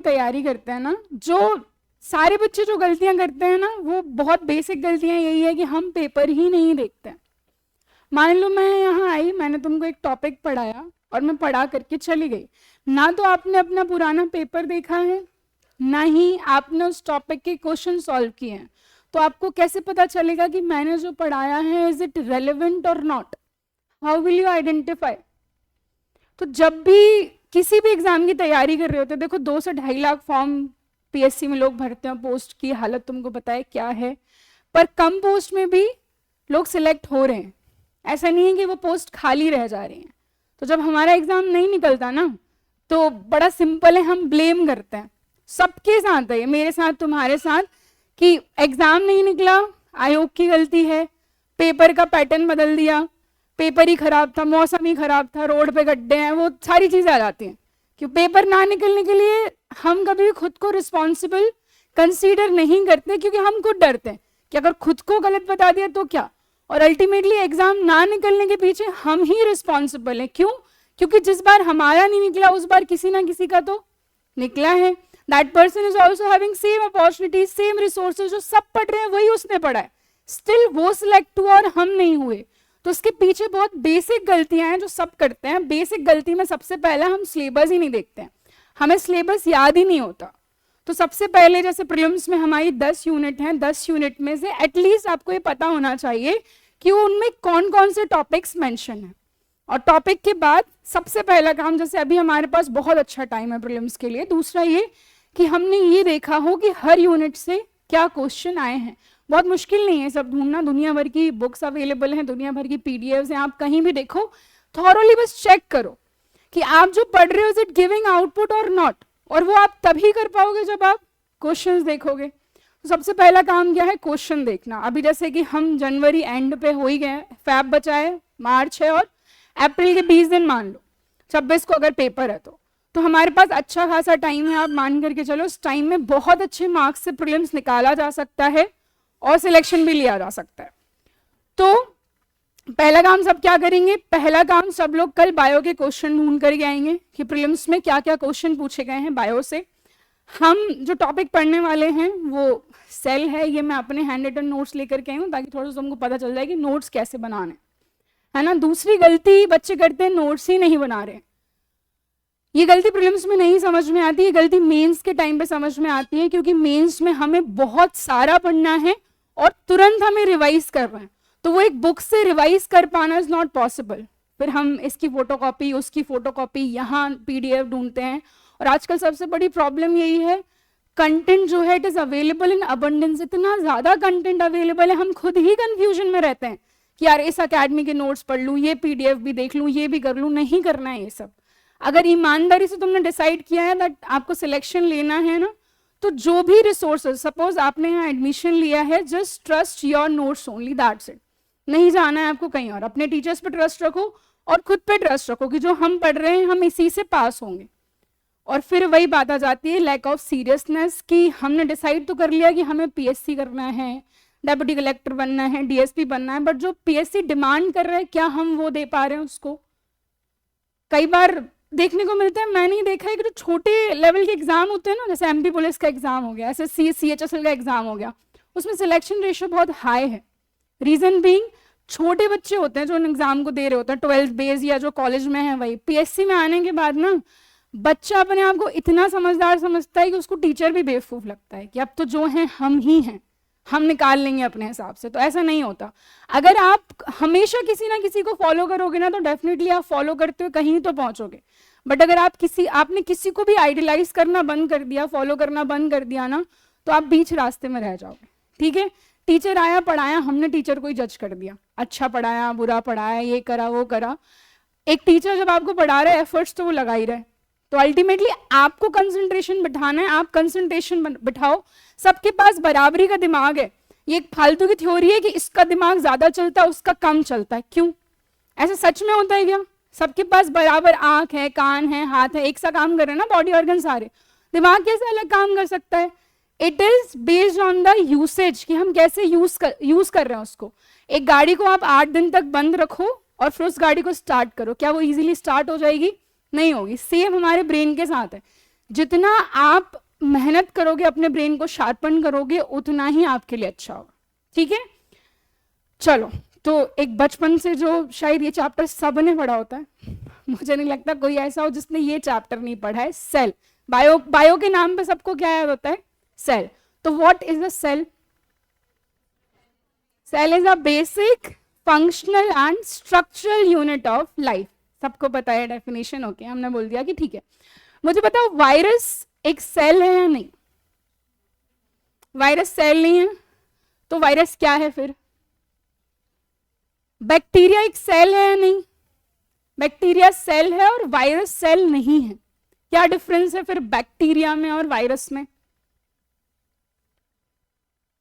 तैयारी करते हैं ना, जो सारे बच्चे जो गलतियां करते हैं ना, वो बहुत बेसिक गलतियां यही है कि हम पेपर ही नहीं देखते हैं। मान लो मैं यहाँ आई, मैंने तुमको एक टॉपिक पढ़ाया और मैं पढ़ा करके चली गई, ना तो आपने अपना पुराना पेपर देखा है, ना ही आपने उस टॉपिक के क्वेश्चन सॉल्व किए हैं। तो आपको कैसे पता चलेगा कि मैंने जो पढ़ाया है इज इट रेलेवेंट और not? How will you identify? तो जब भी किसी भी एग्जाम की तैयारी कर रहे होते हैं, देखो 2 से 2.5 लाख फॉर्म पीएससी में लोग भरते हैं, पोस्ट की हालत तुमको पता है क्या है, पर कम पोस्ट में भी लोग सिलेक्ट हो रहे हैं, ऐसा नहीं है कि वो पोस्ट खाली रह जा रही हैं। तो जब हमारा एग्जाम नहीं निकलता ना, तो बड़ा सिंपल है, हम ब्लेम करते हैं। सबके साथ है, मेरे साथ, तुम्हारे साथ, कि एग्जाम नहीं निकला, आयोग की गलती है, पेपर का पैटर्न बदल दिया, पेपर ही खराब था, मौसम ही खराब था, रोड पे गड्ढे हैं, वो सारी चीजें आ जाती हैं। कि पेपर ना निकलने के लिए हम कभी भी खुद को रिस्पॉन्सिबल कंसीडर नहीं करते, क्योंकि हम खुद डरते हैं कि अगर खुद को गलत बता दिया तो क्या, और अल्टीमेटली एग्जाम ना निकलने के पीछे हम ही रिस्पॉन्सिबल हैं। क्यों? क्योंकि जिस बार हमारा नहीं निकला उस बार किसी ना किसी का तो निकला है। That person is also having same opportunities, same resources, जो सब पढ़ रहे हैं वही उसने पढ़ा है, स्टिल वो सिलेक्ट हुआ और हम नहीं हुए। तो उसके पीछे बहुत बेसिक गलतियां हैं जो सब करते हैं। बेसिक गलती में सबसे पहला, हम सिलेबस ही नहीं देखते हैं, हमें सिलेबस याद ही नहीं होता। तो सबसे पहले जैसे प्रीलिम्स में हमारी 10 यूनिट हैं, 10 यूनिट में से एटलीस्ट आपको ये पता होना चाहिए कि उनमें कौन कौन से टॉपिक्स मेंशन हैं। और टॉपिक के बाद सबसे पहला काम, जैसे अभी हमारे पास बहुत अच्छा टाइम है प्रीलिम्स के लिए, दूसरा ये कि हमने ये देखा हो कि हर यूनिट से क्या क्वेश्चन आए हैं। बहुत मुश्किल नहीं है सब ढूंढना, दुनिया भर की बुक्स अवेलेबल हैं, दुनिया भर की पीडीएफ्स हैं, आप कहीं भी देखो, थॉरोली बस चेक करो कि आप जो पढ़ रहे हो इज इट गिविंग आउटपुट और नॉट। और वो आप तभी कर पाओगे जब आप क्वेश्चंस देखोगे। तो सबसे पहला काम क्या है? क्वेश्चन देखना। अभी जैसे कि हम जनवरी एंड पे हो ही गए, फैब बचा है, मार्च है, और अप्रैल के 20 दिन मान लो, 26 को अगर पेपर है तो हमारे पास अच्छा खासा टाइम है। आप मान करके चलो उस टाइम में बहुत अच्छे मार्क्स से प्रीलिम्स निकाला जा सकता है और सिलेक्शन भी लिया जा सकता है। तो पहला काम सब क्या करेंगे? पहला काम सब लोग कल बायो के क्वेश्चन ढूंढ करके आएंगे कि प्रीलिम्स में क्या क्या क्वेश्चन पूछे गए हैं बायो से। हम जो टॉपिक पढ़ने वाले हैं वो सेल है, ये मैं अपने हैंड रिटन नोट्स लेकर के आई हूँ ताकि थोड़ा सा तुमको पता चल जाए कि नोट्स कैसे बनाने, है ना। दूसरी गलती बच्चे करते हैं, नोट्स ही नहीं बना रहे। ये गलती प्रीलिम्स में नहीं समझ में आती, ये गलती मेंस के टाइम पे समझ में आती है, क्योंकि मेंस में हमें बहुत सारा पढ़ना है और तुरंत हमें रिवाइज करना है। तो वो एक बुक से रिवाइज कर पाना इज नॉट पॉसिबल। फिर हम इसकी फोटोकॉपी, उसकी फोटोकॉपी, यहाँ पीडीएफ ढूंढते हैं। और आजकल सबसे बड़ी प्रॉब्लम यही है, कंटेंट जो है it is available in abundance, इतना ज्यादा कंटेंट अवेलेबल है, हम खुद ही कंफ्यूजन में रहते हैं कि यार इस अकेडमी के नोट्स पढ़ लूँ, ये पीडीएफ भी देख लूँ, ये भी कर लूँ। नहीं करना है ये सब। अगर ईमानदारी से तुमने डिसाइड किया है दैट आपको सिलेक्शन लेना है ना, तो जो भी रिसोर्सेज, सपोज आपने यहाँ एडमिशन लिया है, just trust your notes only, that's it. नहीं जाना है आपको कहीं और। अपने टीचर्स पे ट्रस्ट रखो और खुद पे ट्रस्ट रखो कि जो हम पढ़ रहे हैं हम इसी से पास होंगे। और फिर वही बात आ जाती है लैक ऑफ सीरियसनेस, कि हमने डिसाइड तो कर लिया कि हमें पीएससी करना है, डेप्यूटी कलेक्टर बनना है, डीएसपी बनना है, बट जो पीएससी डिमांड कर रहा है क्या हम वो दे पा रहे हैं उसको? कई बार देखने को मिलता है, मैंने ही देखा है कि जो छोटे लेवल के एग्जाम होते हैं ना, जैसे एमपी पुलिस का एग्जाम हो गया, एसएससी सीएचएसएल का एग्जाम हो गया, उसमें सिलेक्शन रेशियो बहुत हाई है। रीजन बीइंग छोटे बच्चे होते हैं जो उन एग्जाम को दे रहे होते हैं, 12th बेस या जो कॉलेज में है वही। पीएससी में आने के बाद ना बच्चा अपने आप को इतना समझदार समझता है कि उसको टीचर भी बेवकूफ लगता है कि अब तो जो है हम ही हैं, हम निकाल लेंगे अपने हिसाब से। तो ऐसा नहीं होता। अगर आप हमेशा किसी ना किसी को फॉलो करोगे ना, तो डेफिनेटली आप फॉलो करते हुए कहीं तो पहुंचोगे। बट अगर आपने किसी को भी आइडियलाइज करना बंद कर दिया, फॉलो करना बंद कर दिया ना, तो आप बीच रास्ते में रह जाओगे। ठीक है, टीचर आया पढ़ाया, हमने टीचर को ही जज कर दिया, अच्छा पढ़ाया बुरा पढ़ाया, ये करा वो करा। एक टीचर जब आपको पढ़ा रहा है, एफर्ट्स तो वो लगा ही रहे। तो अल्टीमेटली आपको कंसंट्रेशन बिठाना है, आप कंसंट्रेशन बिठाओ। सबके पास बराबरी का दिमाग है। ये एक फालतू की थ्योरी है कि इसका दिमाग ज्यादा चलता है उसका कम चलता है। क्यों? ऐसा सच में होता है क्या? सबके पास बराबर आंख है, कान है, हाथ है, एक सा काम कर रहे हैं ना बॉडी ऑर्गन सारे। दिमाग कैसे अलग काम कर सकता है? It is based on the usage, कि हम कैसे यूज कर रहे हैं उसको। एक गाड़ी को आप 8 दिन तक बंद रखो और फिर उस गाड़ी को स्टार्ट करो, क्या वो इजीली स्टार्ट हो जाएगी? नहीं होगी। सेम हमारे ब्रेन के साथ है। जितना आप मेहनत करोगे, अपने ब्रेन को शार्पन करोगे, उतना ही आपके लिए अच्छा होगा। ठीक है, चलो। तो एक बचपन से जो शायद ये चैप्टर सबने पढ़ा होता है, मुझे नहीं लगता कोई ऐसा हो जिसने ये चैप्टर नहीं पढ़ा है। सेल, बायो के नाम पे सबको क्या याद होता है? सेल। तो what is a cell? Cell is a basic functional and structural unit of life. सबको पता है डेफिनेशन? ओके, हमने बोल दिया कि ठीक है। मुझे बताओ, वायरस एक सेल है या नहीं? वायरस सेल नहीं है, तो वायरस क्या है फिर? बैक्टीरिया एक सेल है या नहीं? बैक्टीरिया सेल है और वायरस सेल नहीं है। क्या डिफरेंस है फिर बैक्टीरिया में और वायरस में?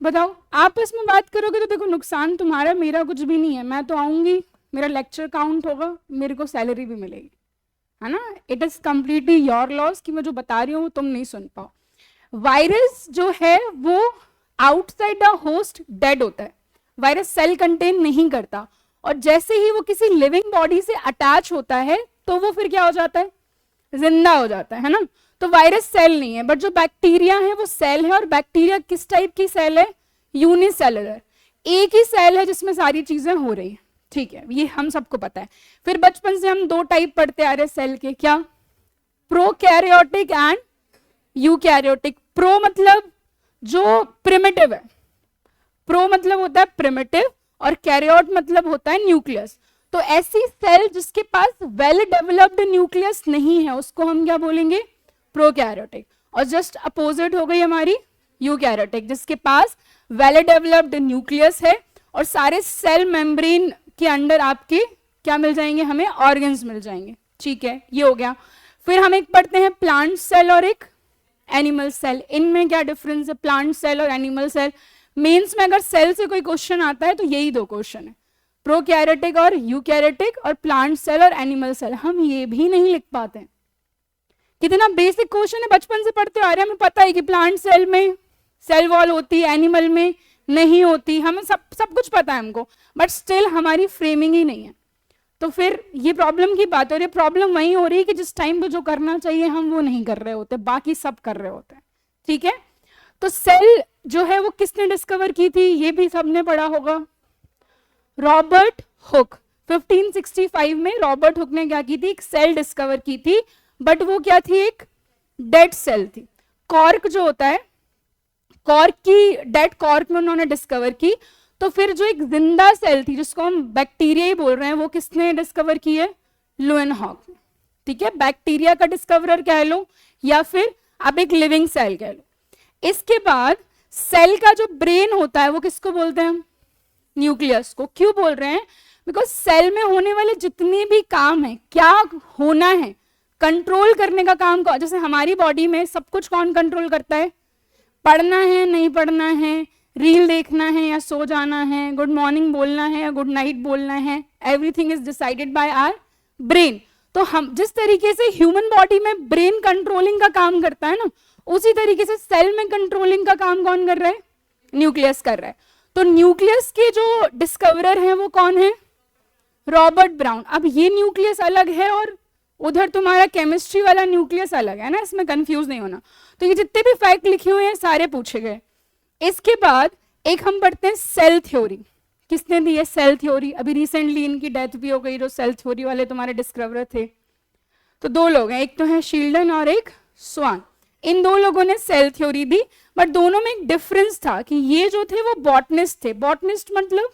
बताओ। आपस में बात करोगे तो देखो, नुकसान तुम्हारा, मेरा कुछ भी नहीं है। मैं तो आऊंगी, मेरा लेक्चर काउंट होगा, मेरे को सैलरी भी मिलेगी, है ना? It is completely your loss कि मैं जो बता रही हूँ वो तुम नहीं सुन पाओ। वायरस जो है वो आउटसाइड द होस्ट डेड होता है। वायरस सेल कंटेन नहीं करता, और जैसे ही वो किसी लिविंग बॉडी से अटैच होता है तो वो फिर क्या हो जाता है? जिंदा हो जाता है ना? तो वायरस सेल नहीं है, बट जो बैक्टीरिया है वो सेल है। और बैक्टीरिया किस टाइप की सेल है? यूनिसेलुलर, एक ही सेल है जिसमें सारी चीजें हो रही है। ठीक है, ये हम सबको पता है। फिर बचपन से हम दो टाइप पढ़ते आ रहे सेल के, क्या? Prokaryotic and eukaryotic. प्रो मतलब जो प्रिमिटिव है, प्रो मतलब होता है प्रिमिटिव, और कैरियोट मतलब होता है न्यूक्लियस। तो ऐसी सेल जिसके पास वेल डेवलप्ड न्यूक्लियस नहीं है उसको हम क्या बोलेंगे? प्रोकैरियोटिक। और जस्ट अपोजिट हो गई हमारी यूकैरियोटिक, जिसके पास वेल डेवलप्ड न्यूक्लियस है और सारे सेल मेम्ब्रेन के अंदर आपके क्या मिल जाएंगे? हमें ऑर्गन्स मिल जाएंगे। ठीक है, ये हो गया। फिर हम एक पढ़ते हैं प्लांट सेल और एक एनिमल सेल। इनमें क्या डिफरेंस है प्लांट सेल और एनिमल सेल? मेंस में अगर सेल से कोई क्वेश्चन आता है तो यही दो क्वेश्चन है, प्रोकैरियोटिक और यूकैरियोटिक, और प्लांट सेल और एनिमल सेल। हम ये भी नहीं लिख पाते। कितना बेसिक क्वेश्चन है, बचपन से पढ़ते आ रहे हैं, हमें पता है कि प्लांट सेल में सेल वॉल होती है, एनिमल में नहीं होती, हमें सब कुछ पता है हमको, बट स्टिल हमारी फ्रेमिंग ही नहीं है। तो फिर ये प्रॉब्लम की बात हो रही है। प्रॉब्लम वही हो रही है कि जिस टाइम पे जो करना चाहिए हम वो नहीं कर रहे होते, बाकी सब कर रहे होते हैं। ठीक है, तो सेल जो है वो किसने डिस्कवर की थी? ये भी सबने पढ़ा होगा, रॉबर्ट हुक। 1565 में रॉबर्ट हुक ने क्या की थी? एक सेल डिस्कवर की थी, बट वो क्या थी? एक डेड सेल थी। कॉर्क जो होता है, कॉर्क की डेड कॉर्क में उन्होंने डिस्कवर की। तो फिर जो एक जिंदा सेल थी जिसको हम बैक्टीरिया ही बोल रहे हैं, वो किसने डिस्कवर की है? लुएनहॉक। ठीक है, बैक्टीरिया का डिस्कवरर कह लो या फिर आप एक लिविंग सेल कह लो। इसके बाद सेल का जो ब्रेन होता है वो किसको बोलते हैं? न्यूक्लियस को। क्यों बोल रहे हैं? बिकॉज सेल में होने वाले जितने भी काम है, क्या होना है, कंट्रोल करने का काम कौन? जैसे हमारी बॉडी में सब कुछ कौन कंट्रोल करता है? पढ़ना है, नहीं पढ़ना है, रील देखना है या सो जाना है, गुड मॉर्निंग बोलना है या गुड नाइट बोलना है, everything is decided by our brain. तो हम जिस तरीके से ह्यूमन बॉडी में ब्रेन कंट्रोलिंग का काम करता है ना, उसी तरीके से सेल में कंट्रोलिंग का काम कौन कर रहा है? न्यूक्लियस कर रहा है। तो न्यूक्लियस के जो डिस्कवरर हैं वो कौन है? Robert brown. अब ये न्यूक्लियस अलग है और उधर तुम्हारा केमिस्ट्री वाला न्यूक्लियस अलग है ना, इसमें कंफ्यूज नहीं होना। तो ये जितने भी फैक्ट लिखे हुए हैं सारे पूछे गए। इसके बाद एक हम पढ़ते हैं सेल थ्योरी। किसने दी है सेल थ्योरी? अभी रिसेंटली इनकी डेथ भी हो गई, जो सेल थ्योरी वाले तुम्हारे डिस्कवरर थे। तो दो लोग हैं, एक तो है शील्डन और एक स्वान। इन दो लोगों ने सेल थ्योरी दी, बट दोनों में एक डिफरेंस था कि ये जो थे वो बॉटनिस्ट थे। बॉटनिस्ट मतलब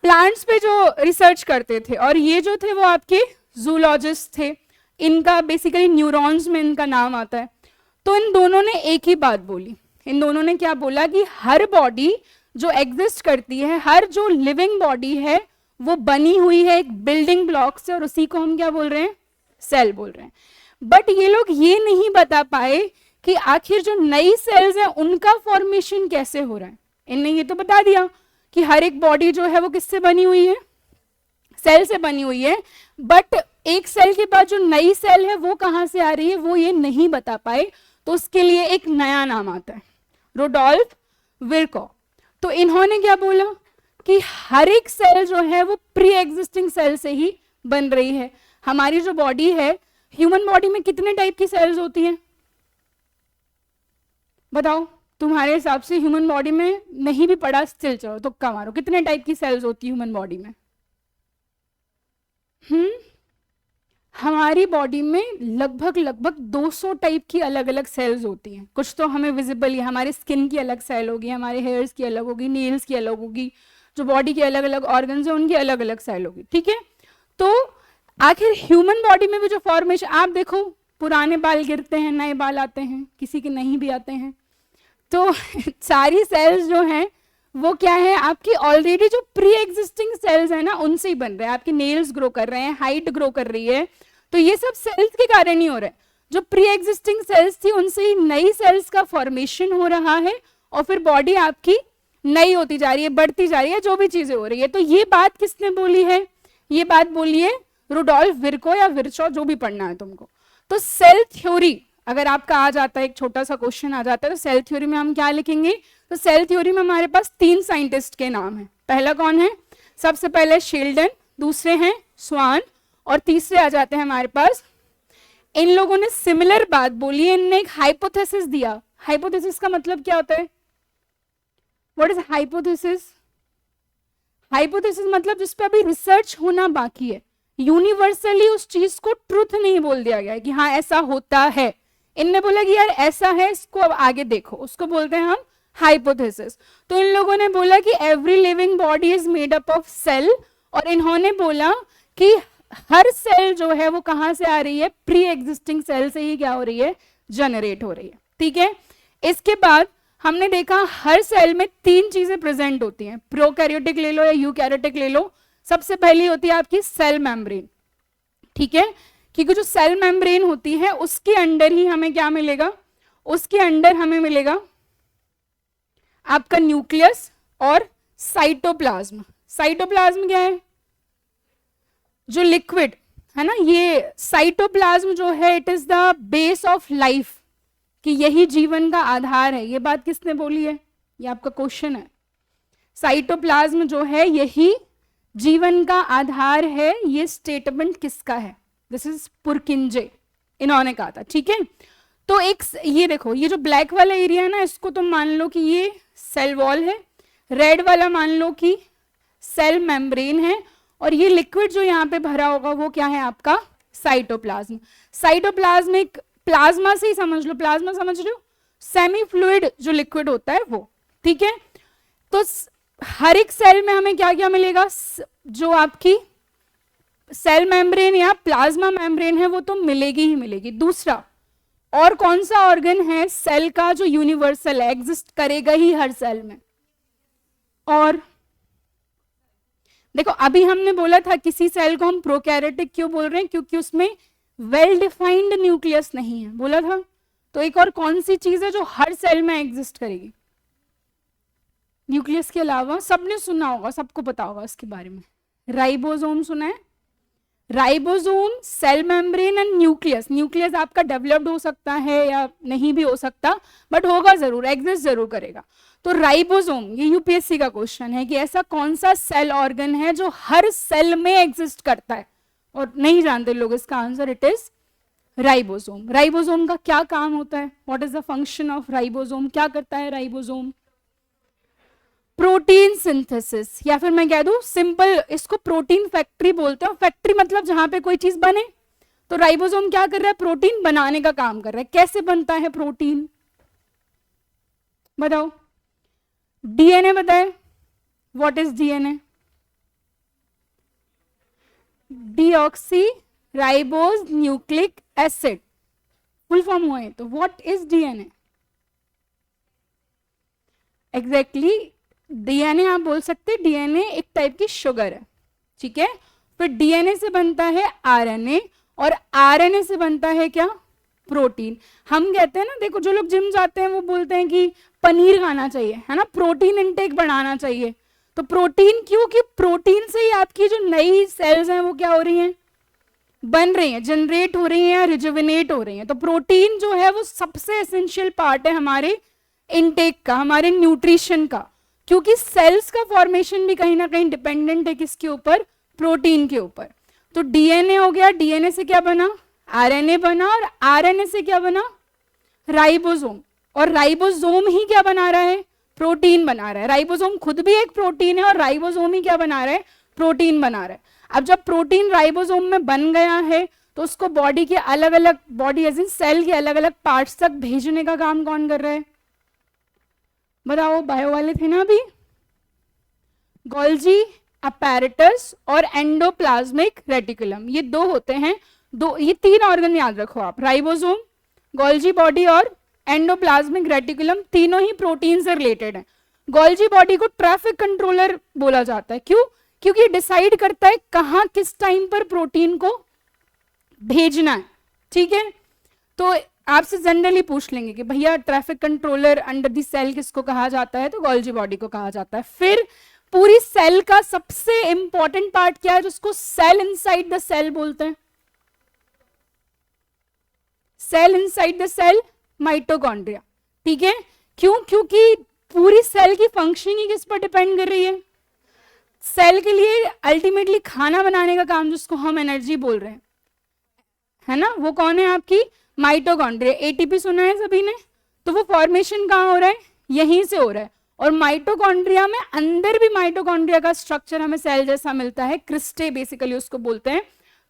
प्लांट्स पे जो रिसर्च करते थे, और ये जो थे वो आपके जूलॉजिस्ट थे। इनका बेसिकली न्यूरॉन्स में इनका नाम आता है। तो इन दोनों ने एक ही बात बोली। इन दोनों ने क्या बोला कि हर बॉडी जो एग्जिस्ट करती है, हर जो लिविंग बॉडी है, वो बनी हुई है एक बिल्डिंग ब्लॉक से, और उसी को हम क्या बोल रहे हैं? सेल बोल रहे हैं। बट ये लोग ये नहीं बता पाए कि आखिर जो नई सेल्स हैं उनका फॉर्मेशन कैसे हो रहा है। इनने ये तो बता दिया कि हर एक बॉडी जो है वो किससे बनी हुई है? सेल से बनी हुई है, बट एक सेल के बाद जो नई सेल है वो कहां से आ रही है वो ये नहीं बता पाए। तो उसके लिए एक नया नाम आता है, रुडोल्फ विर्कॉ। तो इन्होंने क्या बोला कि हर एक सेल जो है वो प्री एग्जिस्टिंग सेल से ही बन रही है। हमारी जो बॉडी है, ह्यूमन बॉडी में कितने टाइप की सेल्स होती हैं? बताओ, तुम्हारे हिसाब से ह्यूमन बॉडी में नहीं भी पढ़ा, स्टिल चलो तुक्का मारो, कितने टाइप की सेल्स होती है ह्यूमन बॉडी में? हमारी बॉडी में लगभग 200 टाइप की अलग अलग सेल्स होती हैं। कुछ तो हमें विजिबल है, हमारे स्किन की अलग सेल होगी, हमारे हेयर्स की अलग होगी, नेल्स की अलग होगी, जो बॉडी के अलग अलग ऑर्गन्स हैं उनकी अलग अलग सेल होगी, ठीक है। तो आखिर ह्यूमन बॉडी में भी जो फॉर्मेशन, आप देखो पुराने बाल गिरते हैं, नए बाल आते हैं, किसी के नहीं भी आते हैं, तो सारी सेल्स जो हैं वो क्या है, आपकी ऑलरेडी जो प्री एग्जिस्टिंग सेल्स है ना उनसे ही बन रहे हैं। आपके नेल्स ग्रो कर रहे हैं, हाइट ग्रो कर रही है, तो ये सब सेल्स के कारण ही हो रहा है। जो प्री एग्जिस्टिंग सेल्स थी उनसे ही नई सेल्स का फॉर्मेशन हो रहा है, और फिर बॉडी आपकी नई होती जा रही है, बढ़ती जा रही है, जो भी चीजें हो रही है। तो ये बात किसने बोली है? ये बात बोली है रुडोल्फ विर्को या विर्चो, जो भी पढ़ना है तुमको। तो सेल थ्योरी अगर आपका आ जाता है, एक छोटा सा क्वेश्चन आ जाता है, तो सेल थ्योरी में हम क्या लिखेंगे? तो सेल थ्योरी में हमारे पास 3 साइंटिस्ट के नाम है। पहला कौन है? सबसे पहले शेल्डन, दूसरे हैं स्वान, और तीसरे आ जाते हैं हमारे पास, इन लोगों ने सिमिलर बात बोली है, इनने एक हाइपोथेसिस दिया। हाइपोथेसिस का मतलब क्या होता है? What is hypothesis? हाइपोथेसिस मतलब जिस पे अभी रिसर्च होना बाकी है, यूनिवर्सली उस चीज को ट्रुथ नहीं बोल दिया गया है कि हाँ ऐसा होता है। इनने बोला कि यार ऐसा है, इसको अब आगे देखो, उसको बोलते हैं हम हाइपोथेसिस। तो इन लोगों ने बोला कि every living body is made up of cell, और इन्होंने बोला कि हर सेल जो है वो कहां से आ रही है? प्री एग्जिस्टिंग सेल से ही क्या हो रही है? जनरेट हो रही है, ठीक है। इसके बाद हमने देखा हर सेल में 3 चीजें प्रेजेंट होती हैं, प्रोकैरियोटिक ले लो या यूकैरियोटिक ले लो। सबसे पहली होती है आपकी सेल मेम्ब्रेन, ठीक है, क्योंकि जो सेल मेम्ब्रेन होती है उसके अंदर ही हमें क्या मिलेगा? उसके अंदर हमें मिलेगा आपका न्यूक्लियस और साइटोप्लाज्म। साइटोप्लाज्म क्या है? जो लिक्विड है ना, ये साइटोप्लाज्म जो है it is the base of life, कि यही जीवन का आधार है। ये बात किसने बोली है? ये आपका क्वेश्चन है। साइटोप्लाज्म जो है यही जीवन का आधार है। ये स्टेटमेंट किसका है? दिस इज पुरकिंजे, इन्होंने कहा था, ठीक है। तो एक ये देखो, ये जो ब्लैक वाला एरिया है ना, इसको तुम मान लो कि ये सेल वॉल है, रेड वाला मान लो कि सेल मेम्ब्रेन है, और ये लिक्विड जो यहाँ पे भरा होगा वो क्या है? आपका साइटोप्लाज्म। साइटोप्लाज्म एक प्लाज्मा से ही समझ लो, प्लाज्मा समझ रहे हो, सेमी फ्लूइड जो लिक्विड होता है वो, ठीक है। तो हर एक सेल में हमें क्या क्या मिलेगा? जो आपकी सेल मेम्ब्रेन या प्लाज्मा मेम्ब्रेन है वो तो मिलेगी ही मिलेगी। दूसरा, और कौन सा ऑर्गन है सेल का जो यूनिवर्सल है, एग्जिस्ट करेगा ही हर सेल में? और देखो अभी हमने बोला था किसी सेल को हम प्रोकैरियोटिक क्यों बोल रहे हैं? क्योंकि उसमें वेल डिफाइंड न्यूक्लियस नहीं है, बोला था। तो एक और कौन सी चीज है जो हर सेल में एग्जिस्ट करेगी न्यूक्लियस के अलावा? सबने सुना होगा, सबको पता होगा इसके बारे में। राइबोसोम सुना है? Ribosome, cell membrane and nucleus. Nucleus आपका डेवलप्ड हो सकता है या नहीं भी हो सकता, बट होगा जरूर, एग्जिस्ट जरूर करेगा। तो राइबोसोम, ये यूपीएससी का क्वेश्चन है कि ऐसा कौन सा सेल ऑर्गन है जो हर सेल में एग्जिस्ट करता है, और नहीं जानते लोग इसका answer, it is ribosome. Ribosome का क्या काम होता है? What is the function of ribosome? क्या करता है राइबोसोम? प्रोटीन सिंथेसिस, या फिर मैं कह दूं सिंपल इसको प्रोटीन फैक्ट्री बोलते हैं। फैक्ट्री मतलब जहां पे कोई चीज बने, तो राइबोसोम क्या कर रहा है? प्रोटीन बनाने का काम कर रहा है। कैसे बनता है प्रोटीन? बताओ। डीएनए बताए, what is DNA? Deoxy ribose nucleic acid, full form हुआ है। तो what is DNA? Exactly, DNA आप बोल सकते, डीएनए एक टाइप की शुगर है, ठीक है। फिर डीएनए से बनता है आरएनए, और आरएनए से बनता है क्या? प्रोटीन। हम कहते हैं ना, देखो जो लोग जिम जाते हैं वो बोलते हैं कि पनीर खाना चाहिए, है ना, प्रोटीन इनटेक बढ़ाना चाहिए। तो प्रोटीन क्यों? कि प्रोटीन से ही आपकी जो नई सेल्स हैं वो क्या हो रही हैं? बन रही हैं, जनरेट हो रही हैं या रिजुविनेट हो रही हैं। तो प्रोटीन जो है वो सबसे एसेंशियल पार्ट है हमारे इनटेक का, हमारे न्यूट्रिशन का, क्योंकि सेल्स का फॉर्मेशन भी कहीं ना कहीं डिपेंडेंट है किसके ऊपर? प्रोटीन के ऊपर। तो डीएनए हो गया, डीएनए से क्या बना? आरएनए बना, और आरएनए से क्या बना, राइबोसोम, और राइबोसोम ही क्या बना रहा है, प्रोटीन बना रहा है। राइबोसोम खुद भी एक प्रोटीन है और राइबोसोम ही क्या बना रहा है, प्रोटीन बना रहा है। अब जब प्रोटीन राइबोसोम में बन गया है तो उसको बॉडी के अलग अलग, बॉडी एज इन सेल के अलग अलग पार्ट्स तक भेजने का काम कौन कर रहा है, बताओ, बायो वाले थे ना अभी, गोल्जी अपैरेटस और एंडोप्लाज्मिक रेटिकुलम, ये दो होते हैं, दो, ये तीन ऑर्गन याद रखो आप, राइबोसोम, गोल्जी बॉडी और एंडोप्लाज्मिक रेटिकुलम, तीनों ही प्रोटीन से रिलेटेड है। गोल्जी बॉडी को ट्रैफिक कंट्रोलर बोला जाता है, क्यों, क्योंकि डिसाइड करता है कहां किस टाइम पर प्रोटीन को भेजना है, ठीक है। तो आपसे जनरली पूछ लेंगे कि भैया traffic controller under the cell किसको कहा जाता है, तो गोल्जी बॉडी को कहा जाता है। फिर पूरी सेल का सबसे इंपॉर्टेंट पार्ट क्या है जिसको सेल इनसाइड द सेल बोलते हैं, cell inside the cell, mitochondria, ठीक है। क्यों, क्योंकि पूरी सेल की फंक्शनिंग ही किस पर डिपेंड कर रही है, सेल के लिए अल्टीमेटली खाना बनाने का काम जिसको हम एनर्जी बोल रहे हैं, है ना, वो कौन है आपकी, माइटोकॉन्ड्रिया। एटीपी सुना है सभी ने, तो वो फॉर्मेशन कहाँ हो रहा है, यहीं से हो रहा है। और माइटोकॉन्ड्रिया में अंदर भी माइटोकॉन्ड्रिया का स्ट्रक्चर हमें सेल जैसा मिलता है, क्रिस्टे बेसिकली उसको बोलते हैं।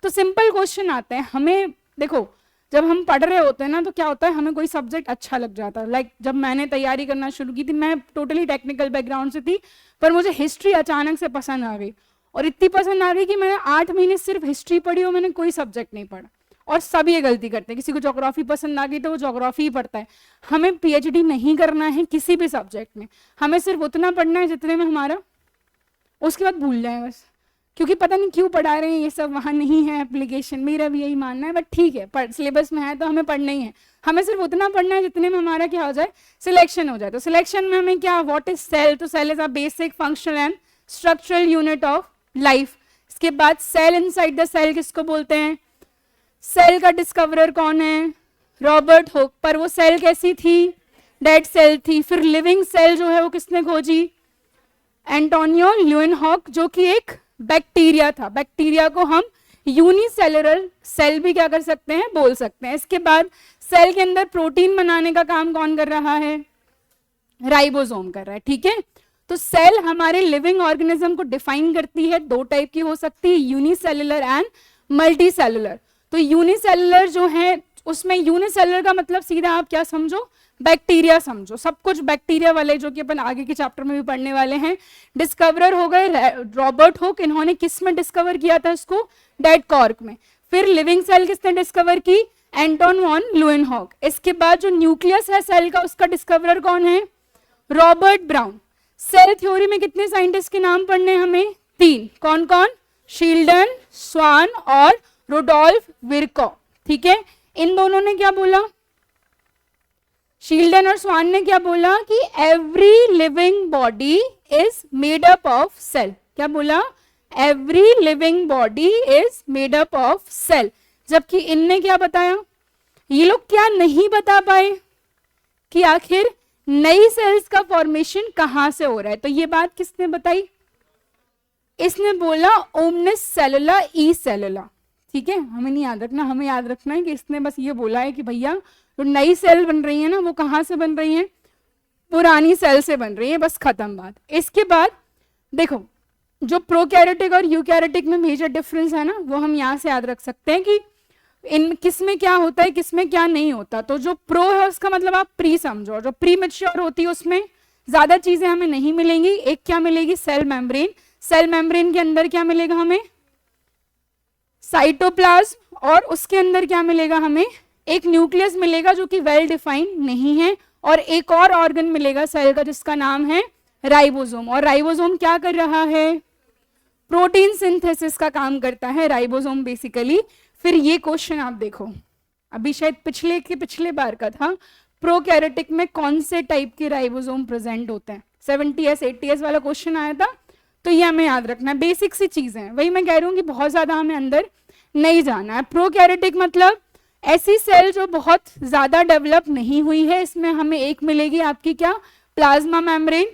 तो सिंपल क्वेश्चन आते हैं हमें, देखो जब हम पढ़ रहे होते हैं ना तो क्या होता है, हमें कोई सब्जेक्ट अच्छा लग जाता है। लाइक जब मैंने तैयारी करना शुरू की थी, मैं टोटली टेक्निकल बैकग्राउंड से थी, पर मुझे हिस्ट्री अचानक से पसंद आ गई, और इतनी पसंद आ गई कि मैंने 8 महीने सिर्फ हिस्ट्री पढ़ी और मैंने कोई सब्जेक्ट नहीं पढ़ा। और सब ये गलती करते हैं, किसी को ज्योग्राफी पसंद आ गई तो वो ज्योग्राफी ही पढ़ता है। हमें पीएचडी नहीं करना है किसी भी सब्जेक्ट में, हमें सिर्फ उतना पढ़ना है जितने में हमारा, उसके बाद भूल जाए बस, क्योंकि पता नहीं क्यों पढ़ा रहे हैं ये सब, वहाँ नहीं है एप्लीकेशन, मेरा भी यही मानना है, बट ठीक है, पर सिलेबस में है तो हमें पढ़ना ही है। हमें सिर्फ उतना पढ़ना है जितने में हमारा क्या हो जाए, सिलेक्शन हो जाए। तो सिलेक्शन में हमें क्या, व्हाट इज सेल, तो cell is a basic functional and structural unit of life. इसके बाद सेल इनसाइड द सेल किसको बोलते हैं, सेल का डिस्कवरर कौन है, रॉबर्ट हुक, पर वो सेल कैसी थी, डेड सेल थी। फिर लिविंग सेल जो है वो किसने खोजी, एंटोनियो ल्यूएनहॉक, जो कि एक बैक्टीरिया था। बैक्टीरिया को हम यूनिसेलुलर सेल भी क्या कर सकते हैं, बोल सकते हैं। इसके बाद सेल के अंदर प्रोटीन बनाने का काम कौन कर रहा है, राइबोसोम कर रहा है, ठीक है। तो सेल हमारे लिविंग ऑर्गेनिज्म को डिफाइन करती है, दो टाइप की हो सकती है, यूनिसेलुलर एंड मल्टी सेलुलर। तो यूनिसेलुलर जो है उसमें, यूनिसेलुलर का मतलब सीधा आप क्या समझो, बैक्टीरिया समझो, सब कुछ बैक्टीरिया वाले, जो कि अपन आगे के चैप्टर में भी पढ़ने वाले हैं। डिस्कवरर हो गए रॉबर्ट हुक, इन्होंने किस में डिस्कवर किया था इसको, डेड कॉर्क में। फिर लिविंग सेल किसने डिस्कवर की, एंटोन वॉन ल्यूएनहॉक। इसके बाद जो न्यूक्लियस है सेल का, उसका डिस्कवरर कौन है, रॉबर्ट ब्राउन। सेल थ्योरी में कितने साइंटिस्ट के नाम पढ़ने हमें, 3, कौन कौन, शील्डन, स्वान और रुडोल्फ विर्को, ठीक है। इन दोनों ने क्या बोला, शील्डन और स्वान ने क्या बोला कि every living body is made up of cell, क्या बोला, every living body is made up of cell. जबकि इनने क्या बताया, ये लोग क्या नहीं बता पाए कि आखिर नई सेल्स का फॉर्मेशन कहां से हो रहा है। तो ये बात किसने बताई, इसने बोला ओमनिस सेलुला ई सेलुला, ठीक है। हमें नहीं याद रखना, हमें याद रखना है कि इसने बस ये बोला है कि भैया जो नई सेल बन रही है ना वो कहाँ से बन रही है, पुरानी सेल से बन रही है, बस खत्म बात। इसके बाद देखो जो प्रोकैरियोटिक और यूकैरियोटिक में मेजर डिफरेंस है ना, वो हम यहाँ से याद रख सकते हैं कि इन किस में क्या होता है, किस में क्या नहीं होता। तो जो प्रो है उसका मतलब आप प्री समझो, जो प्री मैच्योर होती है उसमें ज्यादा चीजें हमें नहीं मिलेंगी। एक क्या मिलेगी, सेल मेम्ब्रेन, सेल मेम्ब्रेन के अंदर क्या मिलेगा हमें, साइटोप्लाज्म, और उसके अंदर क्या मिलेगा हमें, एक न्यूक्लियस मिलेगा जो कि वेल डिफाइंड नहीं है, और एक और ऑर्गन मिलेगा सेल का जिसका नाम है राइबोसोम। और राइबोसोम क्या कर रहा है, प्रोटीन सिंथेसिस का काम करता है राइबोसोम बेसिकली। फिर ये क्वेश्चन आप देखो, अभी शायद पिछले बार का था, प्रोकैरियोटिक में कौन से टाइप के राइबोसोम प्रेजेंट होते हैं, 70s 80s वाला क्वेश्चन आया था। तो ये हमें याद रखना है, बेसिक सी चीजें हैं, वही मैं कह रही हूँ कि बहुत ज्यादा हमें अंदर नहीं जाना है। प्रोकैरियोटिक मतलब ऐसी सेल जो बहुत ज्यादा डेवलप नहीं हुई है, इसमें हमें एक मिलेगी आपकी क्या, प्लाज्मा मेम्ब्रेन।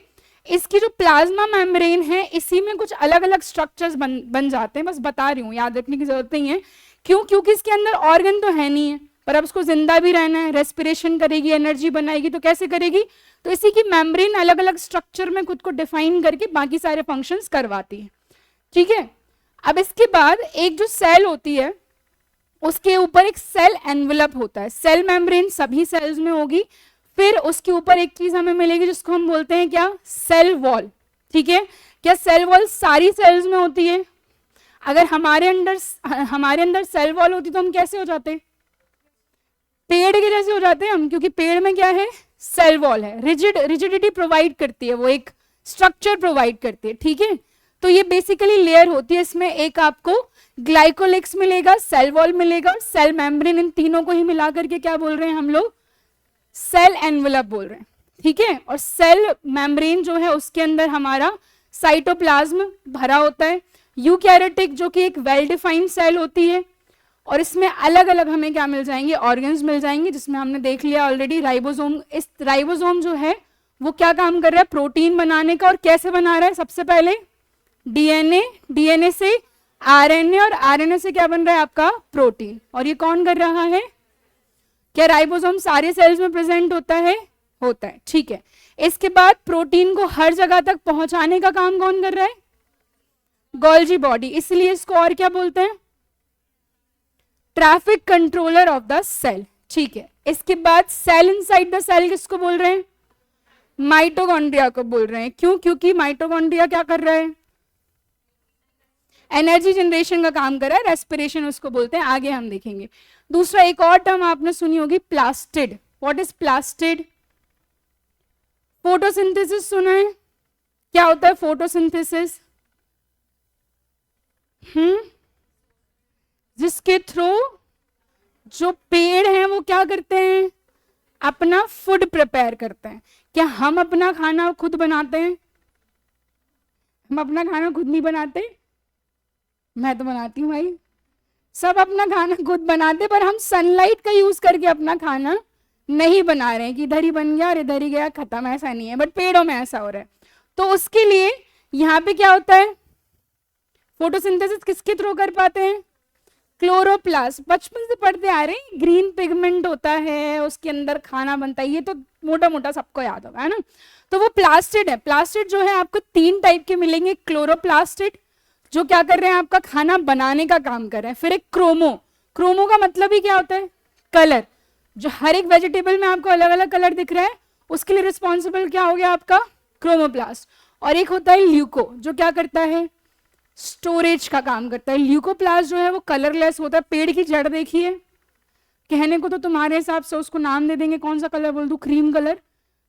इसकी जो प्लाज्मा मेम्ब्रेन है इसी में कुछ अलग अलग स्ट्रक्चर्स बन जाते हैं, बस बता रही हूँ, याद रखने की जरूरत नहीं है क्यों? क्योंकि इसके अंदर ऑर्गन तो है नहीं है, पर अब उसको जिंदा भी रहना है, रेस्पिरेशन करेगी, एनर्जी बनाएगी, तो कैसे करेगी? तो इसी की मेम्ब्रेन अलग अलग स्ट्रक्चर में खुद को डिफाइन करके बाकी सारे फंक्शंस करवाती है, ठीक है। अब इसके बाद एक जो सेल होती है उसके ऊपर एक सेल एनवेलप होता है, सेल मेम्ब्रेन सभी सेल्स में होगी, फिर उसके ऊपर एक चीज हमें मिलेगी जिसको हम बोलते हैं क्या? सेल वॉल, ठीक है। क्या सेल वॉल सारी सेल्स में होती है? अगर हमारे अंदर सेल वॉल होती तो हम कैसे हो जाते? पेड़ के जैसे हो जाते हैं हम, क्योंकि पेड़ में क्या है? सेल वॉल है, रिजिडिटी प्रोवाइड करती है, वो एक स्ट्रक्चर प्रोवाइड करती है, ठीक है। तो ये बेसिकली लेयर होती है, इसमें एक आपको ग्लाइकोलिक्स मिलेगा, सेल वॉल मिलेगा और सेल मेम्ब्रेन, इन तीनों को ही मिला करके क्या बोल रहे हैं हम लोग? सेल एनवेलप बोल रहे हैं, ठीक है। और सेल मेम्ब्रेन जो है उसके अंदर हमारा साइटोप्लाज्म भरा होता है, यूकैरियोटिक जो कि एक वेल डिफाइंड सेल होती है, और इसमें अलग अलग हमें क्या मिल जाएंगे? ऑर्गन्स मिल जाएंगे, जिसमें हमने देख लिया ऑलरेडी राइबोसोम। इस राइबोसोम जो है वो क्या काम कर रहा है? प्रोटीन बनाने का। और कैसे बना रहा है? सबसे पहले डीएनए, डीएनए से आरएनए, और आरएनए से क्या बन रहा है आपका? प्रोटीन। और ये कौन कर रहा है? क्या राइबोसोम सारे सेल्स में प्रेजेंट होता है? होता है, ठीक है। इसके बाद प्रोटीन को हर जगह तक पहुंचाने का काम कौन कर रहा है? गोल्जी बॉडी, इसलिए इसको और क्या बोलते हैं? Traffic controller of the cell, ठीक है। इसके बाद सेल इनसाइड द सेल किसको बोल रहे हैं? माइटोकॉन्ड्रिया को बोल रहे हैं। क्यों? क्योंकि माइटोकॉन्ड्रिया क्या कर रहा है? एनर्जी जनरेशन का काम कर रहा है, रेस्पिरेशन उसको बोलते हैं, आगे हम देखेंगे। दूसरा एक और टर्म आपने सुनी होगी, plastid. What is plastid? Photosynthesis सुना है? क्या होता है फोटोसिंथेसिस? जिसके थ्रू जो पेड़ हैं वो क्या करते हैं? अपना फूड प्रिपेयर करते हैं। क्या हम अपना खाना खुद बनाते हैं? हम अपना खाना खुद नहीं बनाते। मैं तो बनाती हूँ भाई, सब अपना खाना खुद बनाते, पर हम सनलाइट का यूज करके अपना खाना नहीं बना रहे हैं कि इधर ही बन गया और इधर ही गया, खत्म, ऐसा नहीं है। बट पेड़ों में ऐसा हो रहा है। तो उसके लिए यहाँ पे क्या होता है? फोटोसिंथेसिस किसके थ्रू कर पाते हैं? क्लोरोप्लास्ट। बचपन से पढ़ते आ रहे हैं, ग्रीन पिगमेंट होता है, उसके अंदर खाना बनता है, ये तो मोटा मोटा सबको याद होगा, है ना। तो वो प्लास्टिड है। प्लास्टिड जो है आपको 3 टाइप के मिलेंगे। क्लोरोप्लास्टिड जो क्या कर रहे हैं? आपका खाना बनाने का काम कर रहे हैं। फिर एक क्रोमो, क्रोमो का मतलब ही क्या होता है? कलर। जो हर एक वेजिटेबल में आपको अलग अलग कलर दिख रहा है, उसके लिए रिस्पॉन्सिबल क्या हो गया आपका? क्रोमोप्लास्ट। और एक होता है ल्यूको, जो क्या करता है? स्टोरेज का काम करता है। ल्यूकोप्लास्ट जो है वो कलरलेस होता है। पेड़ की जड़ देखिए, कहने को तो तुम्हारे हिसाब से उसको नाम दे देंगे, कौन सा कलर बोल दूं? क्रीम कलर,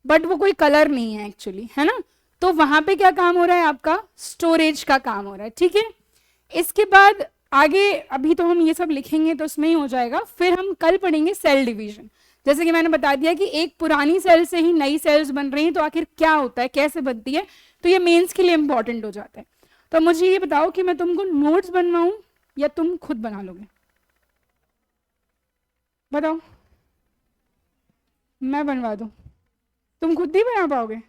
बट वो कोई कलर नहीं है एक्चुअली, है ना। तो वहां पे क्या काम हो रहा है आपका? स्टोरेज का काम हो रहा है, ठीक है। इसके बाद आगे अभी तो हम ये सब लिखेंगे तो उसमें ही हो जाएगा। फिर हम कल पढ़ेंगे सेल डिवीजन। जैसे कि मैंने बता दिया कि एक पुरानी सेल से ही नई सेल्स बन रही हैं, तो आखिर क्या होता है, कैसे बनती है, तो ये मेंस के लिए इंपॉर्टेंट हो जाता है। तो मुझे ये बताओ कि मैं तुमको नोट्स बनवाऊं या तुम खुद बना लोगे? बताओ। मैं बनवा दूं? तुम खुद ही बना पाओगे?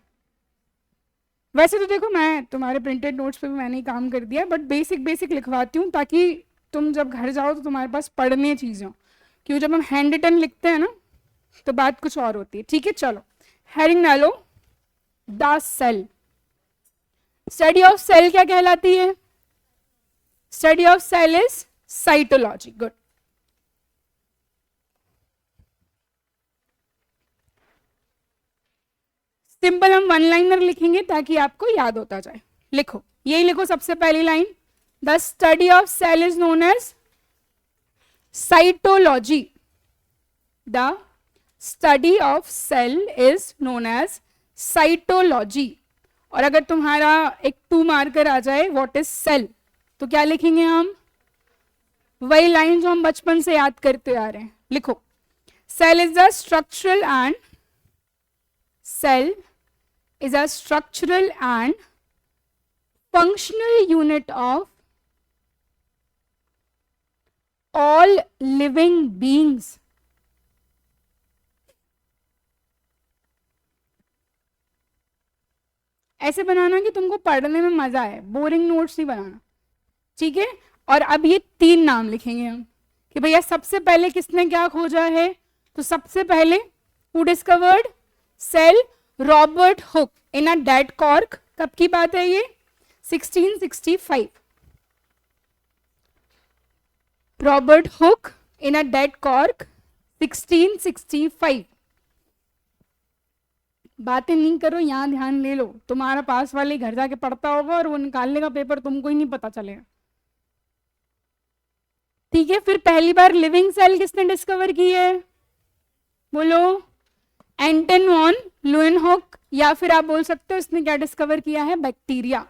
वैसे तो देखो, मैं तुम्हारे प्रिंटेड नोट्स पे भी मैंने ही काम कर दिया, बट बेसिक बेसिक लिखवाती हूँ ताकि तुम जब घर जाओ तो तुम्हारे पास पढ़ने चीज़ें हो। क्यों? जब हम हैंड रिटन लिखते हैं ना तो बात कुछ और होती है, ठीक है। चलो, हेरिंग नालो the cell. Study of cell क्या कहलाती है? Study of cell is cytology. Good. Simple हम वन लाइनर लिखेंगे ताकि आपको याद होता जाए। लिखो, यही लिखो सबसे पहली line, the study of cell is known as cytology. The study of cell is known as cytology. और अगर तुम्हारा एक 2 मार्कर आ जाए व्हाट इज सेल, तो क्या लिखेंगे हम? वही लाइन जो हम बचपन से याद करते आ रहे हैं। लिखो, cell is the structural and cell is a structural and functional unit of all living beings. ऐसे बनाना कि तुमको पढ़ने में मजा आए, बोरिंग नोट्स नहीं बनाना, ठीक है। और अब ये 3 नाम लिखेंगे हम। कि भैया सबसे पहले किसने क्या खोजा है, तो सबसे पहले who discovered cell, Robert Hooke in a dead cork. कब की बात है ये, 1665। Robert Hooke in a dead cork 1665। बातें नहीं करो, यहां ध्यान ले लो, तुम्हारा पास वाले घर जाके पढ़ता होगा और वो निकालने का पेपर तुमको ही नहीं पता चलेगा। ठीक है, फिर पहली बार लिविंग सेल किसने डिस्कवर की है, बोलो, एंटन वॉन लुएनहॉक, या फिर आप बोल सकते हो इसने क्या डिस्कवर किया है, bacteria.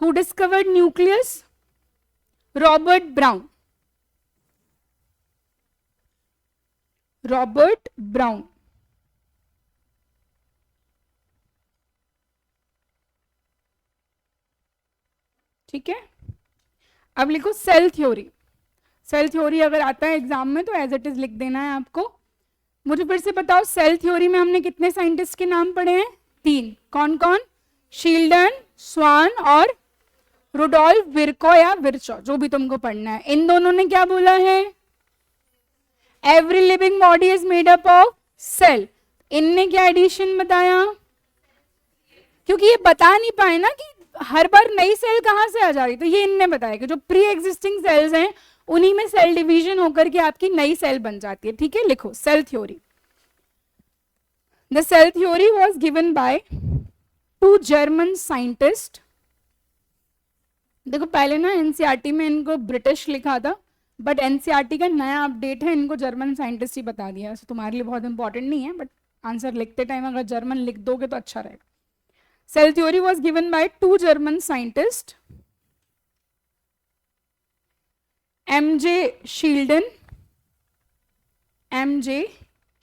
Who discovered nucleus, Robert brown. Robert brown. ठीक है, अब लिखो सेल थ्योरी। सेल थ्योरी अगर आता है एग्जाम में तो एज इट इज लिख देना है आपको। मुझे फिर से बताओ, सेल थ्योरी में हमने कितने साइंटिस्ट के नाम पढ़े हैं, 3। कौन कौन, शील्डन, स्वान और रुडोल्फ विर्को या विर्चो, जो भी तुमको पढ़ना है। इन दोनों ने क्या बोला है, every living body is made up of cell. इनने क्या एडिशन बताया, क्योंकि ये बता नहीं पाए ना कि हर बार नई सेल कहां से आ जा रही, तो ये इनने बताया कि जो प्री एग्जिस्टिंग सेल्स हैं उन्हीं में सेल डिवीजन होकर के आपकी नई सेल बन जाती है। ठीक है, लिखो cell theory. The cell theory was given by 2 German scientist. देखो पहले ना एनसीईआरटी में इनको ब्रिटिश लिखा था, बट एनसीईआरटी का नया अपडेट है, इनको जर्मन साइंटिस्ट ही बता दिया। तुम्हारे लिए बहुत इंपॉर्टेंट नहीं है, बट आंसर लिखते टाइम अगर जर्मन लिख दोगे तो अच्छा रहेगा। Cell theory was given by 2 German scientists, M.J. Sheldon, M.J.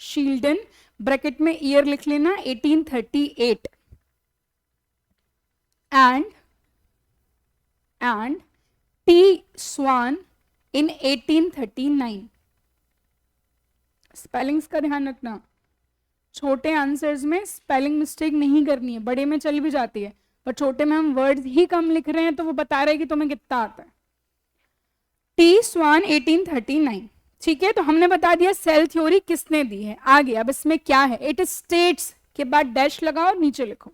Sheldon, bracket में ईयर लिख लेना 1838, and T. Swan in 1839। Spellings का ध्यान रखना, छोटे आंसर्स में स्पेलिंग मिस्टेक नहीं करनी है, बड़े में चल भी जाती है, पर छोटे में हम वर्ड्स ही कम लिख रहे हैं तो वो बता रहे हैं कि तुम्हें कितना आता है। टी स्वान 1839। ठीक है, तो हमने बता दिया सेल थ्योरी किसने दी है। आगे अब इसमें क्या है, इट स्टेट्स के बाद डैश लगाओ और नीचे लिखो।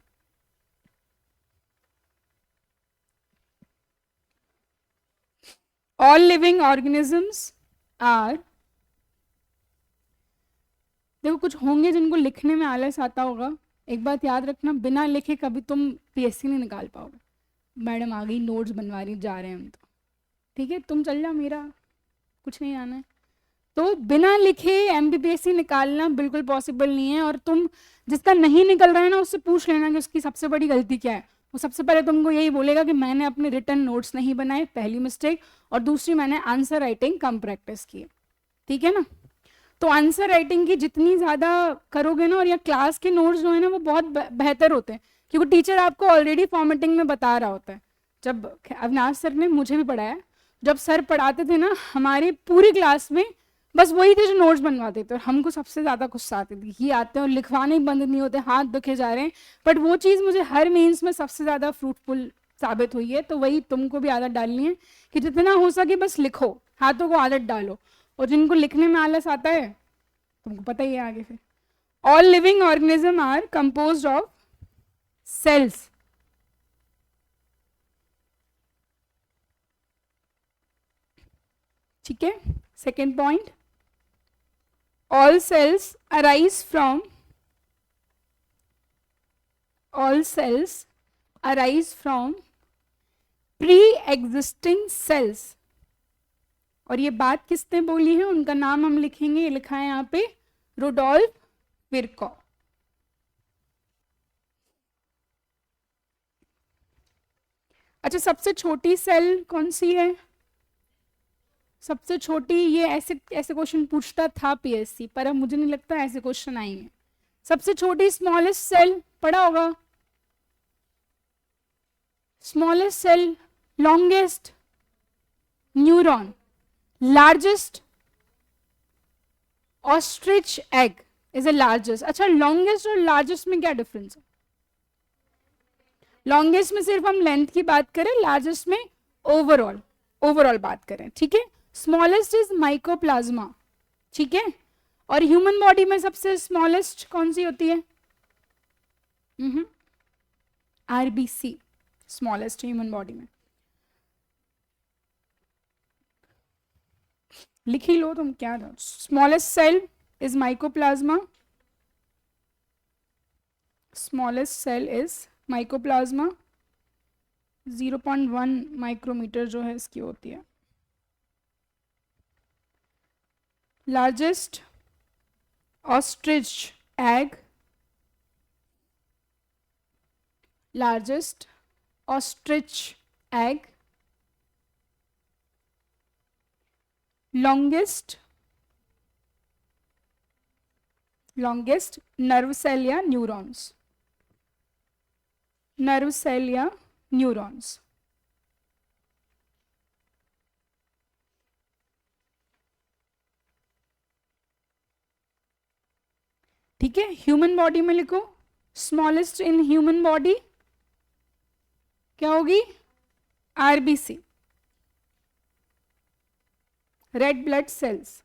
ऑल लिविंग ऑर्गेनिजम्स आर, देखो कुछ होंगे जिनको लिखने में आलस आता होगा, एक बात याद रखना, बिना लिखे कभी तुम पीएससी नहीं निकाल पाओगे। मैडम आ गई, नोट्स बनवा रही, जा रहे हैं हम तो, ठीक है तुम चल जाओ, मेरा कुछ नहीं आना है। तो बिना लिखे एमपीपीएससी निकालना बिल्कुल पॉसिबल नहीं है। और तुम जिसका नहीं निकल रहा है ना, उससे पूछ लेना कि उसकी सबसे बड़ी गलती क्या है। वो सबसे पहले तुमको यही बोलेगा कि मैंने अपने रिटर्न नोट्स नहीं बनाए, पहली मिस्टेक, और दूसरी मैंने आंसर राइटिंग कम प्रैक्टिस की। ठीक है ना, तो आंसर राइटिंग की जितनी ज़्यादा करोगे ना, और या क्लास के नोट्स जो है ना वो बहुत बेहतर होते हैं, क्योंकि टीचर आपको ऑलरेडी फॉर्मेटिंग में बता रहा होता है। जब अविनाश सर ने मुझे भी पढ़ाया, जब सर पढ़ाते थे ना हमारी पूरी क्लास में, बस वही थे जो नोट्स बनवाते थे, और हमको सबसे ज़्यादा गुस्सा आती थी, ये आते हैं और लिखवाने ही बंद नहीं होते, हाथ दुखे जा रहे हैं। बट वो चीज़ मुझे हर मेंस में सबसे ज़्यादा फ्रूटफुल साबित हुई है। तो वही तुमको भी आदत डालनी है कि जितना हो सके बस लिखो, हाथों को आदत डालो। और जिनको लिखने में आलस आता है तुमको पता ही है आगे फिर। All living organism are composed of cells. ठीक है, second point, all cells arise from pre-existing cells। और ये बात किसने बोली है, उनका नाम हम लिखेंगे, ये लिखा है यहाँ पे, रुडोल्फ विर्को। अच्छा, सबसे छोटी सेल कौन सी है, सबसे छोटी, ये ऐसे ऐसे क्वेश्चन पूछता था पीएससी, पर अब मुझे नहीं लगता ऐसे क्वेश्चन आएंगे। सबसे छोटी स्मॉलेस्ट सेल पढ़ा होगा, smallest cell, longest neuron, largest ostrich egg is a largest. अच्छा, लॉन्गेस्ट और लार्जेस्ट में क्या डिफरेंस है, लॉन्गेस्ट में सिर्फ हम लेंथ की बात करें, लार्जेस्ट में ओवरऑल बात करें, ठीक है। स्मॉलेस्ट इज माइकोप्लाज्मा, ठीक है। और ह्यूमन बॉडी में सबसे स्मॉलेस्ट कौन सी होती है? आरबीसी स्मॉलेस्ट ह्यूमन बॉडी में। लिख ही लो तुम, क्या smallest cell is mycoplasma, smallest cell is mycoplasma. 0.1 micrometer जो है इसकी होती है। Largest ostrich egg, largest ostrich egg, longest nerve cell या neurons, nerve cell या neurons। ठीक है, ह्यूमन बॉडी में लिखो स्मॉलेस्ट इन ह्यूमन बॉडी क्या होगी? RBC, red blood cells.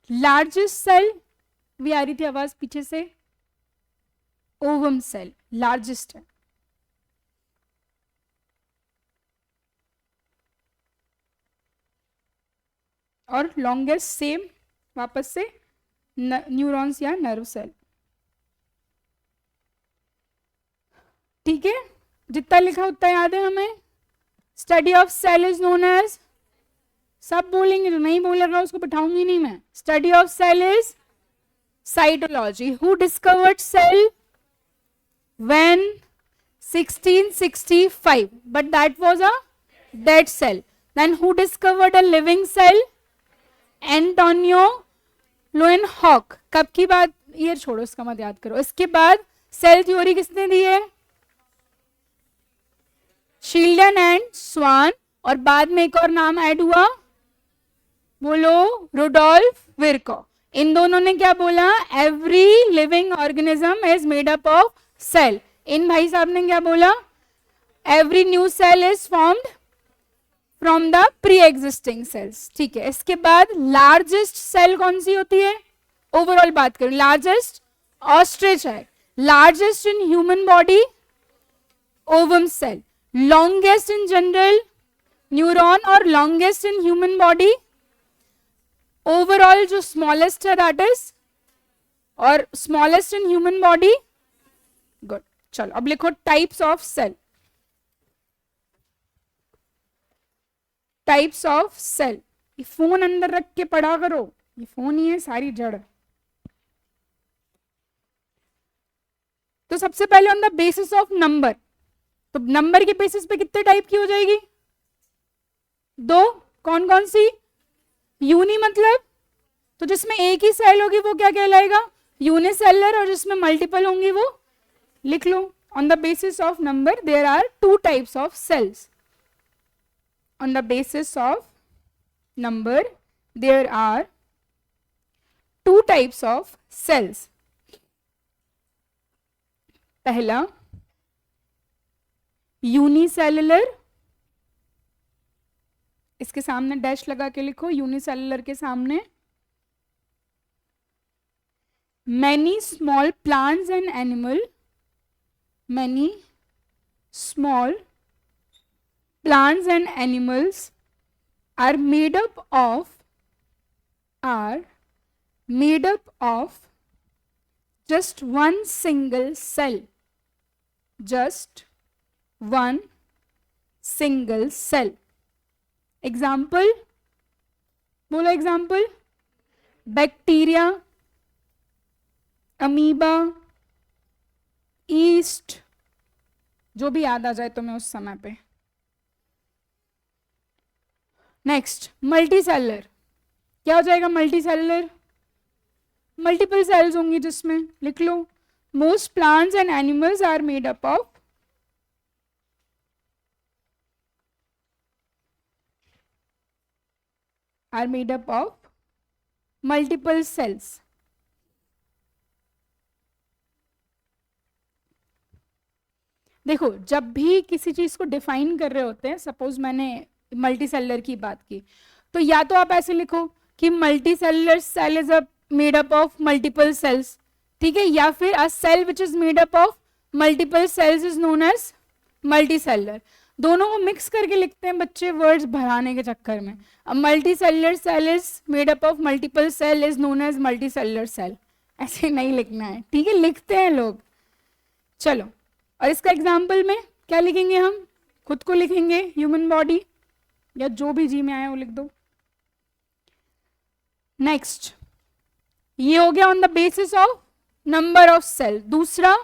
Largest cell, भी आ रही थी आवाज पीछे से, ओवम सेल लार्जेस्ट है। और लॉन्गेस्ट सेम वापस से न्यूरॉन्स या नर्व सेल। ठीक है, जितना लिखा उतना याद है हमें। Study of cell is known as, सब बोलेंगे, जो नहीं बोलेगा उसको बिठाऊंगी नहीं मैं। Study of cell is cytology. Who discovered cell? When? 1665, but that was a dead cell. Then who discovered a living cell? Antonio Leeuwenhoek. कब की बात? ईयर छोड़ो, इसका मत याद करो। इसके बाद सेल थ्योरी किसने दी है? शील्डन एंड स्वान। और बाद में एक और नाम ऐड हुआ, बोलो, रुडोल्फ विर्को। इन दोनों ने क्या बोला? Every living organism is made up of cell. इन भाई साहब ने क्या बोला? Every new cell is formed from the pre existing cells. ठीक है, इसके बाद लार्जेस्ट सेल कौन सी होती है? ओवरऑल बात करें, लार्जेस्ट ऑस्ट्रिच है। Largest in human body ovum cell. Longest in general neuron, और longest in human body overall जो स्मॉलेस्ट है दैट इज, और smallest in human body. Good, चलो अब लिखो types of cell. Types of cell. ये phone अंदर रख के पढ़ा करो, ये फोन ही है सारी जड़। तो सबसे पहले on the basis of number, तो नंबर के बेसिस पे कितने टाइप की हो जाएगी? दो। कौन कौन सी? यूनी मतलब, तो जिसमें एक ही सेल होगी वो क्या कहलाएगा? यूनिसेलर। और जिसमें मल्टीपल होंगी वो, लिख लो, on the basis of number there are two types of cells. On the basis of number, there are two types of cells. पहला यूनिसेलुलर, इसके सामने डैश लगा के लिखो, यूनिसेलुलर के सामने। Many small plants and animal, many small plants and animals are made up of just one single cell. Just one single cell. Example, बोलो example, bacteria, amoeba, yeast, जो भी याद आ जाए तुम्हें उस समय पे। नेक्स्ट मल्टी सेलर, क्या हो जाएगा? मल्टी सेलर, मल्टीपल सेल्स होंगी जिसमें, लिख लो, most plants and animals are made up of multiple cells. देखो जब भी किसी चीज को डिफाइन कर रहे होते हैं, सपोज मैंने मल्टी सेलुलर की बात की, तो या तो आप ऐसे लिखो कि multi cellular cell is a made up of multiple cells, ठीक है, या फिर a cell which is made up of multiple cells is known as multi cellular. दोनों को मिक्स करके लिखते हैं बच्चे वर्ड्स भराने के चक्कर में। A multi cellular cell is made up of multiple cell is known as multi cellular cell, ऐसे नहीं लिखना है, ठीक है, लिखते हैं लोग। चलो, और इसका एग्जाम्पल में क्या लिखेंगे हम, खुद को लिखेंगे, ह्यूमन बॉडी, या जो भी जी में आया वो लिख दो। नेक्स्ट, ये हो गया on the basis of number of cell. दूसरा,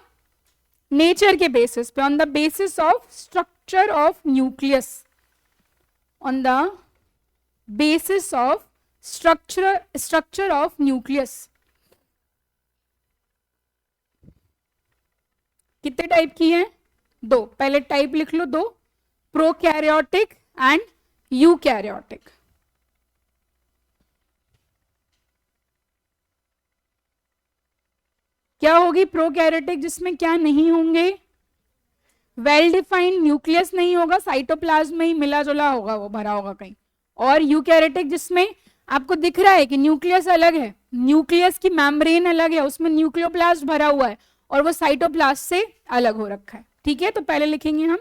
नेचर के बेसिस पे, on the basis of structure of nucleus, on the basis of structure of nucleus. कितने टाइप की है, दो, पहले टाइप लिख लो दो, प्रोकैरियोटिक एंड यूकैरियोटिक। क्या होगी प्रोकैरियोटिक, जिसमें क्या नहीं होंगे, वेल डिफाइंड न्यूक्लियस नहीं होगा, साइटोप्लाज्म में ही मिला जुला होगा, वो भरा होगा कहीं। और यूकैरियोटिक जिसमें आपको दिख रहा है कि न्यूक्लियस अलग है, न्यूक्लियस की मेम्ब्रेन अलग है, उसमें न्यूक्लियोप्लास्ट भरा हुआ है और वो साइटोप्लास्ट से अलग हो रखा है, ठीक है। तो पहले लिखेंगे हम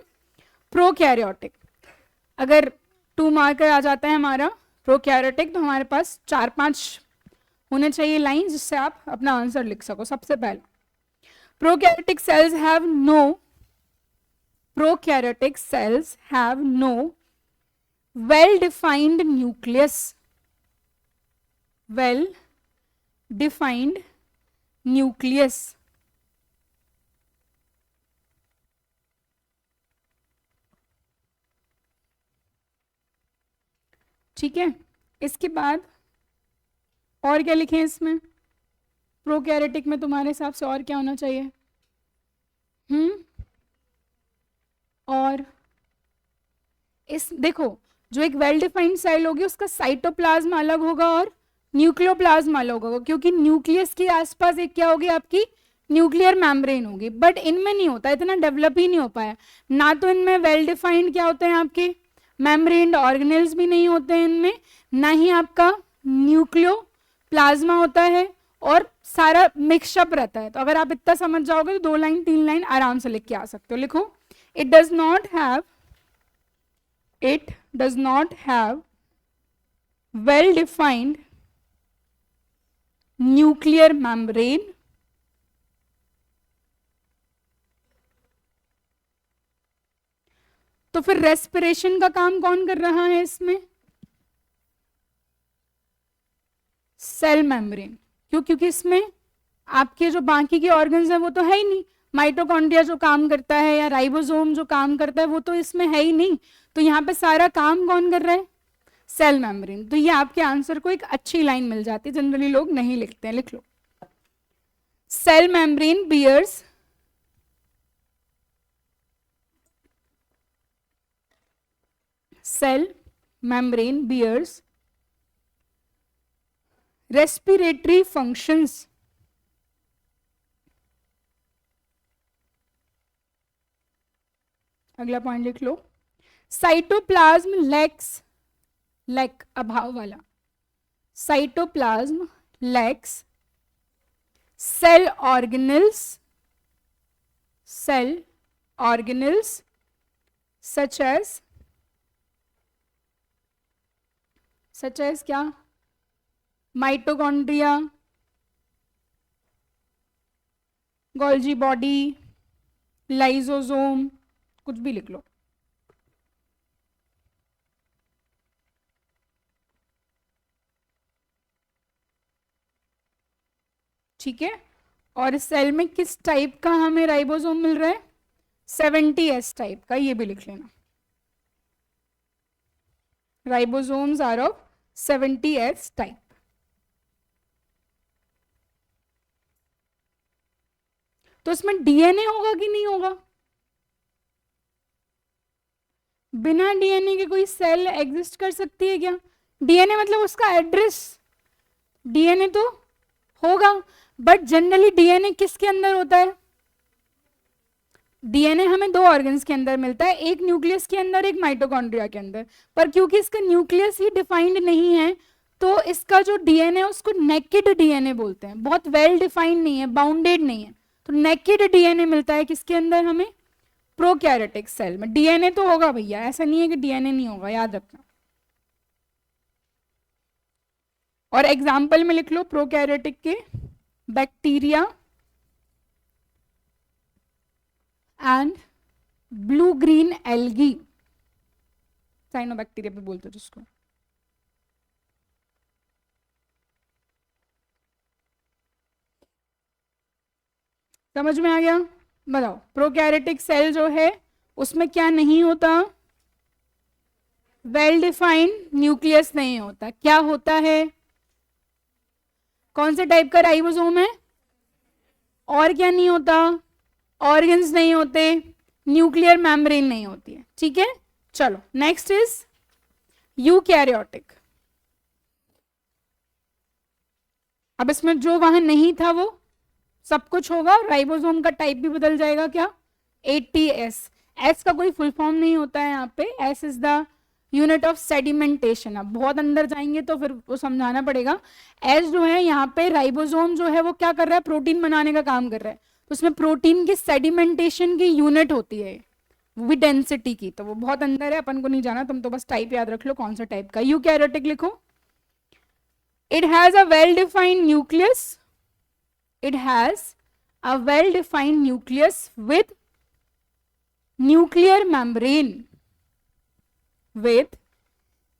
प्रोकैरियोटिक। अगर 2 मार्कर आ जाता है हमारा प्रोकैरियोटिक, तो हमारे पास 4-5 होने चाहिए लाइन जिससे आप अपना आंसर लिख सको। सबसे पहले, prokaryotic cells have no well defined nucleus, ठीक है। इसके बाद और क्या लिखें इसमें, प्रोकैरियोटिक में तुम्हारे हिसाब से और क्या होना चाहिए, और इस देखो, जो एक वेल डिफाइंड सेल होगी उसका साइटोप्लाज्म अलग होगा और न्यूक्लियोप्लाज्म अलग होगा, क्योंकि न्यूक्लियस के आसपास एक क्या होगी, आपकी न्यूक्लियर मेम्ब्रेन होगी। बट इनमें नहीं होता, इतना डेवलप ही नहीं हो पाया ना, तो इनमें वेल डिफाइंड क्या होते हैं आपके मेम्ब्रेन ऑर्गेनेल्स भी नहीं होते हैं इनमें, ना ही आपका न्यूक्लियोप्लाज्मा होता है, और सारा मिक्सअप रहता है। तो अगर आप इतना समझ जाओगे तो 2 लाइन 3 लाइन आराम से लिख के आ सकते हो। लिखो, it does not have well defined nuclear membrane, तो फिर रेस्पिरेशन का काम कौन कर रहा है इसमें, सेल मेम्ब्रेन। क्यों, क्योंकि इसमें आपके जो बाकी के ऑर्गन्स हैं वो तो है ही नहीं, माइटोकॉन्ड्रिया जो काम करता है या राइबोसोम जो काम करता है वो तो इसमें है ही नहीं, तो यहाँ पे सारा काम कौन कर रहा है, सेल मेम्ब्रेन। तो ये आपके आंसर को एक अच्छी लाइन मिल जाती है, जनरली लोग नहीं लिखते हैं, लिख लो, cell membrane bears respiratory functions अगला पॉइंट लिख लो, साइटोप्लाज्म लैक अभाव वाला, cytoplasm lacks cell organelles such as क्या, माइटोकॉन्ड्रिया, गोल्जी बॉडी, लाइसोसोम, कुछ भी लिख लो। ठीक है, और इस सेल में किस टाइप का हमें राइबोसोम मिल रहा है, 70S टाइप का, ये भी लिख लेना, ribosomes are of 70S type. तो इसमें डीएनए होगा कि नहीं होगा, बिना डीएनए के कोई सेल एग्जिस्ट कर सकती है क्या, डीएनए मतलब उसका एड्रेस, डीएनए तो होगा, बट जनरली डीएनए किसके अंदर होता है, डीएनए हमें दो ऑर्गन्स के अंदर मिलता है, एक न्यूक्लियस के अंदर, एक माइटोकॉन्ड्रिया के अंदर। पर क्योंकि इसका न्यूक्लियस ही डिफाइंड नहीं है तो इसका जो डीएनए उसको नेकेड डीएनए बोलते हैं, बहुत वेल डिफाइंड नहीं है, बाउंडेड नहीं है। तो नेकेड डीएनए मिलता है किसके अंदर हमें? प्रोकैरियोटिक सेल में। डीएनए तो होगा भैया, ऐसा नहीं है कि डीएनए नहीं होगा, याद रखना। और एग्जाम्पल में लिख लो प्रोकैरियोटिक के, bacteria and blue green algae, cyanobacteria पे बोलते हो जिसको। समझ में आ गया? बताओ, प्रोकैरियोटिक सेल जो है उसमें क्या नहीं होता? वेल डिफाइंड न्यूक्लियस नहीं होता। क्या होता है? कौन से टाइप का राइबोसोम है? और क्या नहीं होता? ऑर्गन्स नहीं होते, न्यूक्लियर मेम्ब्रेन नहीं होती है। ठीक है, चलो नेक्स्ट इज यूकैरियोटिक। अब इसमें जो वहां नहीं था वो सब कुछ होगा, राइबोसोम का टाइप भी बदल जाएगा। क्या? ATS। एस का कोई फुल फॉर्म नहीं होता है यहाँ पे, S is the unit of sedimentation. अब बहुत अंदर जाएंगे तो फिर वो समझाना पड़ेगा। एस जो है यहाँ पे राइबोसोम जो है वो क्या कर रहा है? प्रोटीन बनाने का काम कर रहा है। तो उसमें प्रोटीन की सेडिमेंटेशन की यूनिट होती है, वो भी डेंसिटी की, तो वो बहुत अंदर है, अपन को नहीं जाना, तुम तो बस टाइप याद रख लो कौन सा टाइप का। यूकैरियोटिक लिखो। It has a well defined nucleus, it has a well defined nucleus with nuclear membrane, with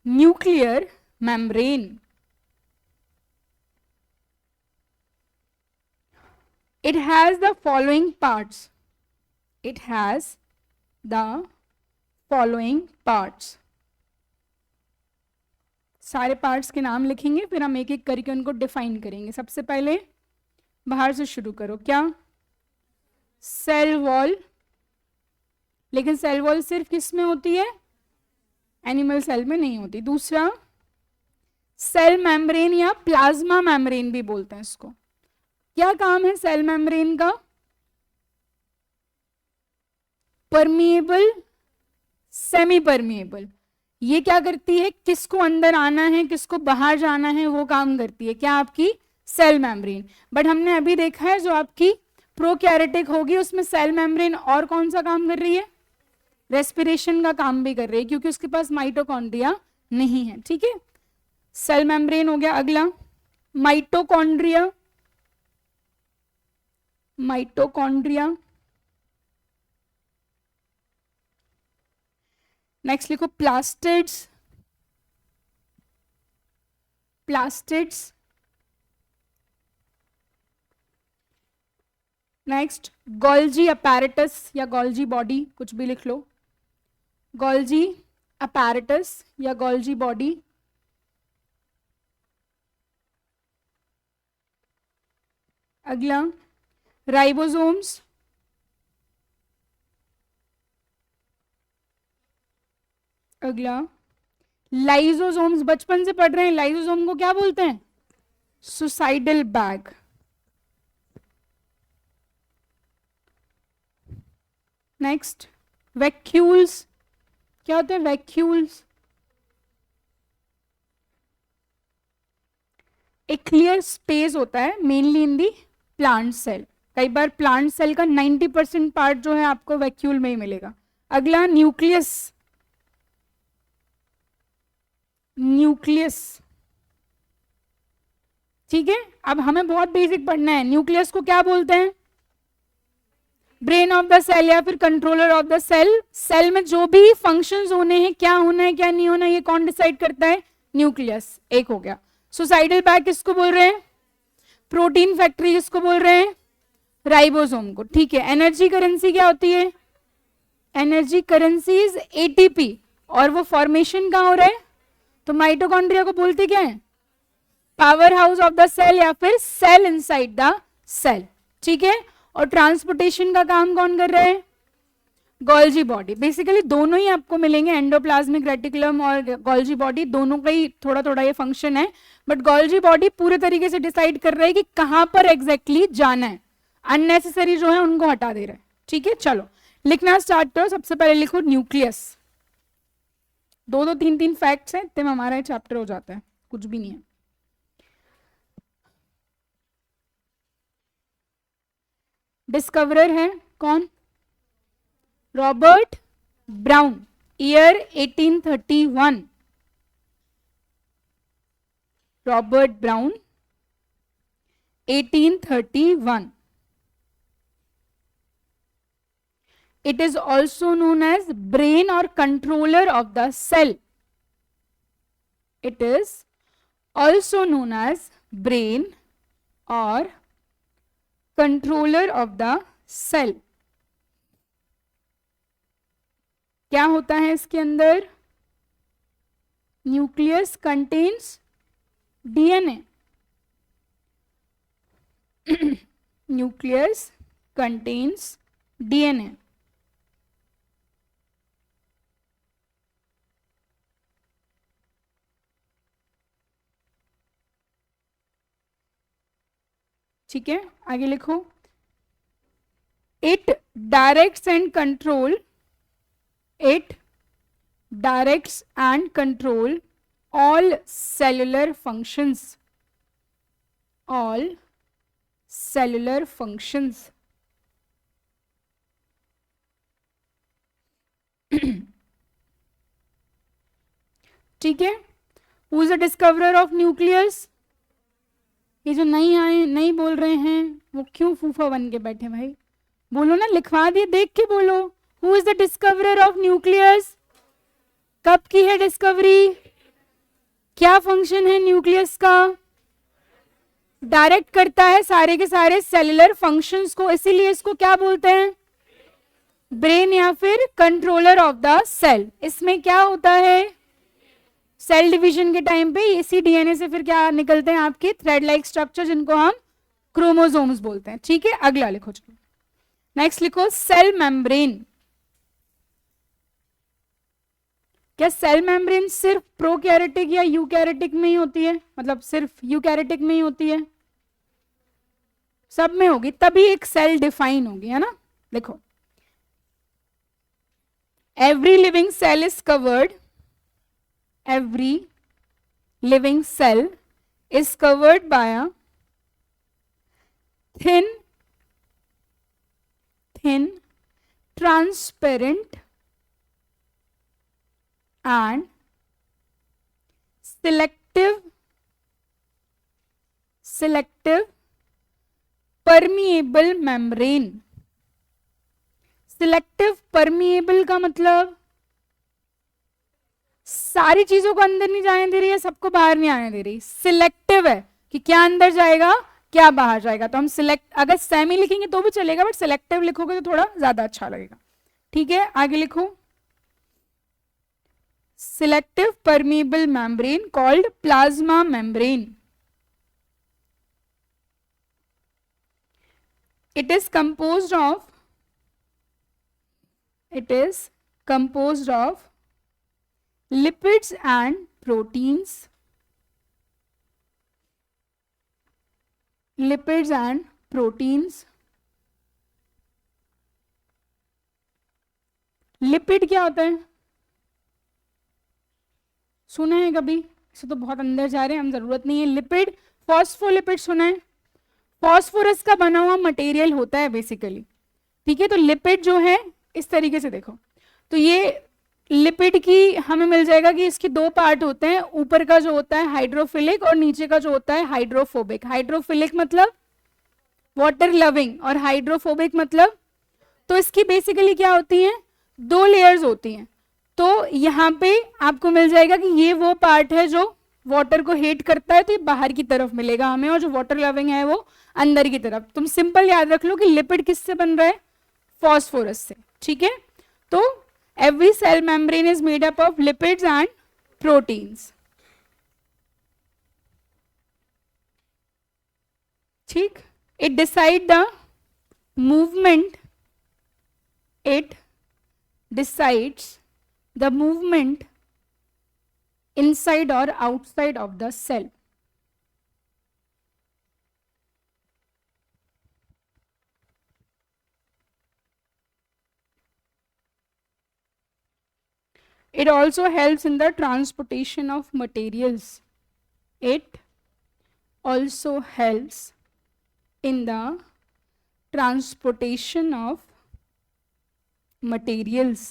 nuclear membrane. It has the following parts. It has the following parts. सारे parts के नाम लिखेंगे, फिर हम एक एक करके उनको डिफाइन करेंगे। सबसे पहले बाहर से शुरू करो। क्या? Cell wall. लेकिन सेल वॉल सिर्फ किस में होती है? एनिमल सेल में नहीं होती। दूसरा, सेल मेम्ब्रेन या प्लाज्मा मेम्ब्रेन भी बोलते हैं इसको। क्या काम है सेल मेम्ब्रेन का? Permeable, semi permeable. ये क्या करती है? किसको अंदर आना है, किसको बाहर जाना है, वो काम करती है। क्या? आपकी सेल मेम्ब्रेन। बट हमने अभी देखा है जो आपकी प्रोकैरियोटिक होगी उसमें सेल मेम्ब्रेन और कौन सा काम कर रही है? रेस्पिरेशन का काम भी कर रही है, क्योंकि उसके पास माइटोकॉन्ड्रिया नहीं है। ठीक है, सेल मेम्ब्रेन हो गया। अगला माइटोकॉन्ड्रिया। माइटोकॉन्ड्रिया। नेक्स्ट लिखो plastids. Plastids. Next Golgi apparatus या गोल्जी बॉडी, कुछ भी लिख लो। गोल्जी अपैरेटस या गोल्जी बॉडी। अगला राइबोसोम्स। अगला लाइसोसोम्स। बचपन से पढ़ रहे हैं, लाइसोसोम को क्या बोलते हैं? Suicidal bag. Next vacuoles. क्या होते हैं वैक्यूल्स? एक क्लियर स्पेस होता है mainly in the plant cell. कई बार प्लांट सेल का 90% पार्ट जो है आपको वैक्यूल में ही मिलेगा। अगला न्यूक्लियस। न्यूक्लियस। ठीक है, अब हमें बहुत बेसिक पढ़ना है। न्यूक्लियस को क्या बोलते हैं? ब्रेन ऑफ द सेल या फिर controller of the cell. Cell में जो भी फंक्शंस होने हैं, क्या होना है क्या नहीं होना, ये कौन डिसाइड करता है? न्यूक्लियस। एक हो गया। सुसाइडल बैग किसको बोल रहे हैं? प्रोटीन फैक्ट्री किसको बोल रहे हैं? राइबोसोम को। ठीक है, एनर्जी करेंसी क्या होती है? एनर्जी करेंसी इज ATP, और वो फॉर्मेशन कहाँ हो रहा है? तो माइटोकॉन्ड्रिया को बोलते क्या है? Power house of the cell या फिर सेल इनसाइड द सेल। ठीक है, और ट्रांसपोर्टेशन का काम कौन कर रहा है? Golgi body. बेसिकली दोनों ही आपको मिलेंगे, एंडोप्लाज्मिक रेटिकुलम और गोल्जी बॉडी, दोनों का ही थोड़ा थोड़ा ये फंक्शन है। बट गोल्जी बॉडी पूरे तरीके से डिसाइड कर रहा है कि कहां पर एग्जैक्टली जाना है, अननेसेसरी जो है उनको हटा दे रहा है। ठीक है, चलो लिखना स्टार्ट करो। सबसे पहले लिखो न्यूक्लियस। दो दो तीन तीन फैक्ट्स हैं, इतने में हमारा चैप्टर हो जाता है, कुछ भी नहीं है। डिस्कवरर है कौन? Robert brown, year 1831। Robert brown 1831. It is also known as brain or controller of the cell. It is also known as brain or controller of the cell. क्या होता है इसके अंदर? Nucleus contains DNA. Nucleus contains DNA. ठीक है, आगे लिखो। It directs and control, it directs and control all cellular functions, all cellular functions. ठीक है, who is the discoverer of nucleus? ये जो नहीं बोल रहे हैं वो क्यों फूफा बन के बैठे भाई? बोलो ना, लिखवा दिए, देख के बोलो। Who is the discoverer of nucleus? कब की है डिस्कवरी? क्या फंक्शन है न्यूक्लियस का? डायरेक्ट करता है सारे के सारे सेलुलर फंक्शंस को, इसीलिए इसको क्या बोलते हैं? ब्रेन या फिर कंट्रोलर ऑफ द सेल। इसमें क्या होता है? सेल डिवीजन के टाइम पे इसी डीएनए से फिर क्या निकलते हैं आपके थ्रेड लाइक स्ट्रक्चर, जिनको हम क्रोमोसोम्स बोलते हैं। ठीक है, अगला लिखो। चलो नेक्स्ट लिखो, सेल मेम्ब्रेन। क्या सेल मेम्ब्रेन सिर्फ प्रोकैरियोटिक या यूकैरियोटिक में ही होती है? मतलब सिर्फ यूकैरियोटिक में ही होती है? सब में होगी, तभी एक सेल डिफाइन होगी, है ना। देखो, every living cell is covered, every living cell is covered by a thin transparent and selective permeable membrane। Selective permeable का मतलब सारी चीजों को अंदर नहीं जाने दे रही है, सबको बाहर नहीं आने दे रही। सिलेक्टिव है कि क्या अंदर जाएगा क्या बाहर जाएगा। तो हम सिलेक्ट, अगर सेमी लिखेंगे तो भी चलेगा, बट सिलेक्टिव लिखोगे तो थोड़ा ज्यादा अच्छा लगेगा। ठीक है, आगे लिखो। selective permeable membrane called plasma membrane. It is composed of lipids and proteins, lipids and proteins। Lipid क्या होता है? सुना है कभी? इसे तो बहुत अंदर जा रहे हैं हम, जरूरत नहीं है। लिपिड, फॉस्फोलिपिड सुना है? फॉस्फोरस का बना हुआ मटेरियल होता है बेसिकली। ठीक है, तो लिपिड जो है इस तरीके से देखो, तो ये लिपिड की हमें मिल जाएगा कि इसके दो पार्ट होते हैं, ऊपर का जो होता है हाइड्रोफिलिक और नीचे का जो होता है हाइड्रोफोबिक। हाइड्रोफिलिक मतलब वाटर लविंग और हाइड्रोफोबिक मतलब, तो इसकी बेसिकली क्या होती है? दो लेयर्स होती हैं। तो यहाँ पे आपको मिल जाएगा कि ये वो पार्ट है जो वाटर को हेट करता है, तो ये बाहर की तरफ मिलेगा हमें, और जो वाटर लविंग है वो अंदर की तरफ। तुम सिंपल याद रख लो कि लिपिड किससे बन रहा है? फॉस्फोरस से। ठीक है, तो every cell membrane is made up of lipids and proteins. ठीक, it decide the movement, it decides the movement inside or outside of the cell। It also helps in the transportation of materials. It also helps in the transportation of materials.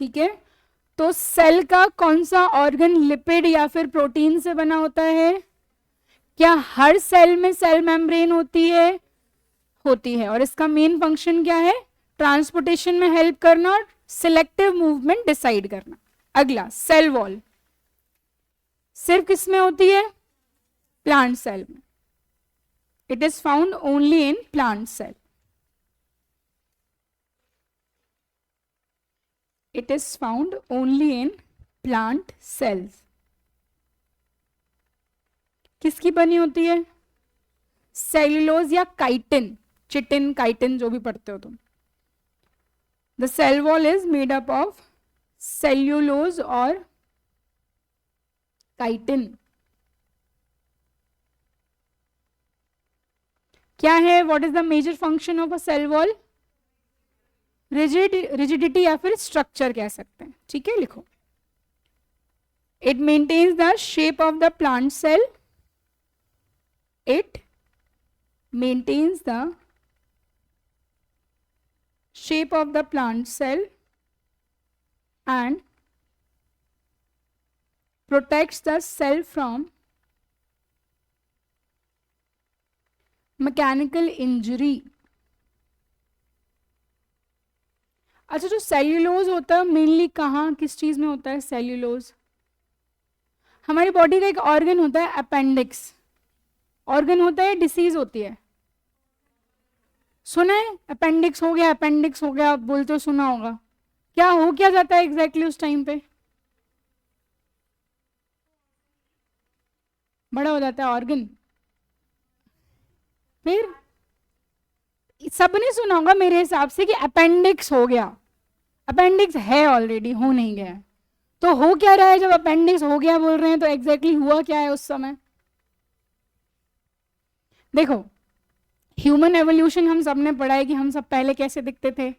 ठीक है, तो cell का कौन सा organ lipid या फिर protein से बना होता है? क्या हर सेल में सेल मेम्ब्रेन होती है? होती है। और इसका मेन फंक्शन क्या है? ट्रांसपोर्टेशन में हेल्प करना और सिलेक्टिव मूवमेंट डिसाइड करना। अगला, सेल वॉल सिर्फ किस में होती है? प्लांट सेल में। It is found only in plant cell. It is found only in plant cells. किसकी बनी होती है? सेल्यूलोज या काइटिन, चिटिन, काइटिन जो भी पढ़ते हो तुम। The cell wall is made up of cellulose और काइटिन। क्या है? What is the major function of a cell wall? Rigidity या फिर स्ट्रक्चर कह सकते हैं। ठीक है, लिखो। It maintains the shape of the plant cell. It maintains the shape of the plant cell and protects the cell from mechanical injury. अच्छा, जो सेल्यूलोज होता है मेनली कहाँ, किस चीज में होता है सेल्यूलोज? हमारी बॉडी का एक ऑर्गन होता है अपेंडिक्स। ऑर्गन होता है, डिसीज होती है। सुना है? अपेंडिक्स हो गया, अपेंडिक्स हो गया, आप बोलते हो, सुना होगा। क्या हो क्या जाता है एग्जैक्टली उस टाइम पे? बड़ा हो जाता है ऑर्गन। फिर सबने सुना होगा मेरे हिसाब से कि अपेंडिक्स हो गया। अपेंडिक्स है ऑलरेडी, हो नहीं गया। तो हो क्या रहा है जब अपेंडिक्स हो गया बोल रहे हैं? तो एग्जैक्टली हुआ क्या है उस समय? देखो, ह्यूमन एवोल्यूशन हम सब ने पढ़ा है कि हम सब पहले कैसे दिखते थे?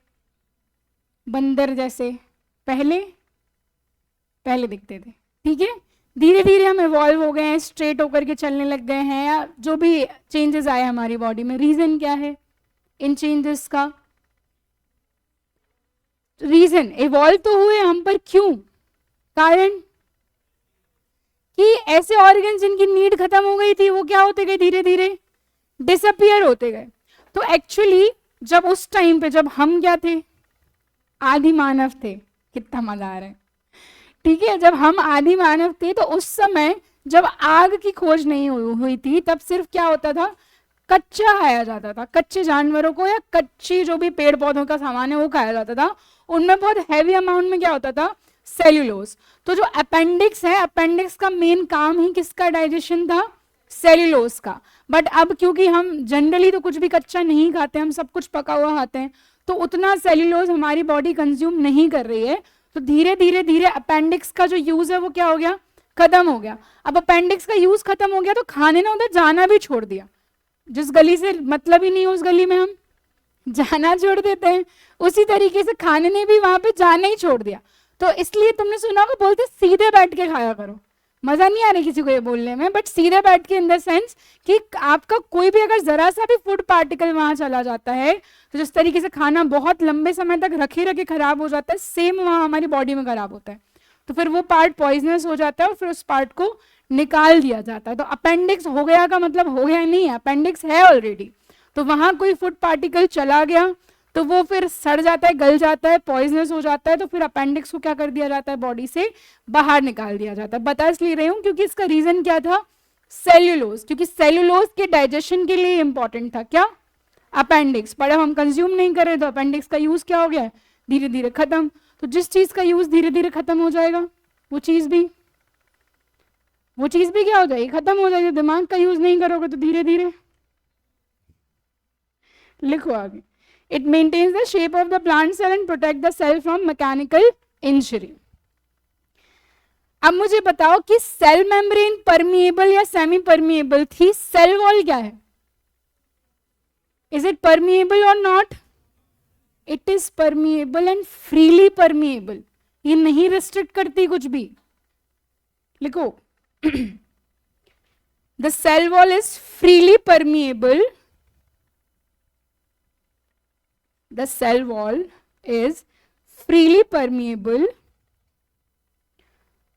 बंदर जैसे पहले दिखते थे। ठीक है, धीरे धीरे हम इवॉल्व हो गए हैं, स्ट्रेट होकर के चलने लग गए हैं, या जो भी चेंजेस आए हमारी बॉडी में। रीजन क्या है इन चेंजेस का? रीजन, इवॉल्व तो हुए हम, पर क्यों? कारण कि ऐसे ऑर्गन जिनकी नीड खत्म हो गई थी वो क्या होते गए? धीरे धीरे डिसअपियर होते गए। तो एक्चुअली जब उस टाइम पे, जब हम क्या थे? आदि मानव थे। कितना मजा आ रहा है। ठीक है, जब हम आदि मानव थे तो उस समय जब आग की खोज नहीं हुई थी, तब सिर्फ क्या होता था? कच्चा खाया जाता था। कच्चे जानवरों को या कच्ची जो भी पेड़ पौधों का सामान है वो खाया जाता था। उनमें बहुत हैवी अमाउंट में क्या होता था? सेल्यूलोज। तो जो अपेंडिक्स है, अपेंडिक्स का मेन काम ही किसका डाइजेशन था? सेल्यूलोज का। बट अब क्योंकि हम जनरली तो कुछ भी कच्चा नहीं खाते, हम सब कुछ पका हुआ खाते हैं, तो उतना सेल्यूलोज हमारी बॉडी कंज्यूम नहीं कर रही है। तो धीरे धीरे धीरे अपेंडिक्स का जो यूज है वो क्या हो गया? खत्म हो गया। अब अपेंडिक्स का यूज खत्म हो गया तो खाने ने उधर जाना भी छोड़ दिया। जिस गली से मतलब ही नहीं उस गली में हम जाना छोड़ देते हैं, उसी तरीके से खाने ने भी वहां पे जाना ही छोड़ दिया। तो इसलिए तुमने सुना होगा, बोलते सीधे बैठ के खाया करो। मजा नहीं आ रहा किसी को ये बोलने में, बट सीधे बैठ के इन द सेंस कि आपका कोई भी अगर जरा सा भी फूड पार्टिकल वहां चला जाता है, तो जिस तरीके से खाना बहुत लंबे समय तक रखे रखे खराब हो जाता है, सेम वहां हमारी बॉडी में खराब होता है। तो फिर वो पार्ट पॉइजनस हो जाता है और फिर उस पार्ट को निकाल दिया जाता है। तो अपेंडिक्स हो गया का मतलब हो गया नहीं है, अपेंडिक्स है ऑलरेडी। तो वहां कोई फूड पार्टिकल चला गया तो वो फिर सड़ जाता है, गल जाता है, पॉइजनस हो जाता है। तो फिर अपेंडिक्स को क्या कर दिया जाता है? बॉडी से बाहर निकाल दिया जाता है। बता इसलिए रही हूं क्योंकि इसका रीजन क्या था? सेल्यूलोज। क्योंकि सेल्यूलोज के डाइजेशन के लिए इंपॉर्टेंट था क्या? अपेंडिक्स। पर अब हम कंज्यूम नहीं कर रहे तो अपेंडिक्स का यूज क्या हो गया? धीरे धीरे खत्म। तो जिस चीज का यूज धीरे धीरे खत्म हो जाएगा वो चीज भी क्या हो जाएगी? खत्म हो जाएगी। दिमाग का यूज नहीं करोगे तो धीरे धीरे। लिखो आगे। It maintains the shape of the plant cell and protect the cell from mechanical injury. अब मुझे बताओ कि सेल मेम्ब्रेन परमिएबल या सेमी परमिएबल थी? सेल वॉल क्या है? इज इट परमिएबल और not? It is permeable and freely permeable, ये नहीं रिस्ट्रिक्ट करती कुछ भी। लिखो the cell wall is freely permeable, the cell wall is freely permeable,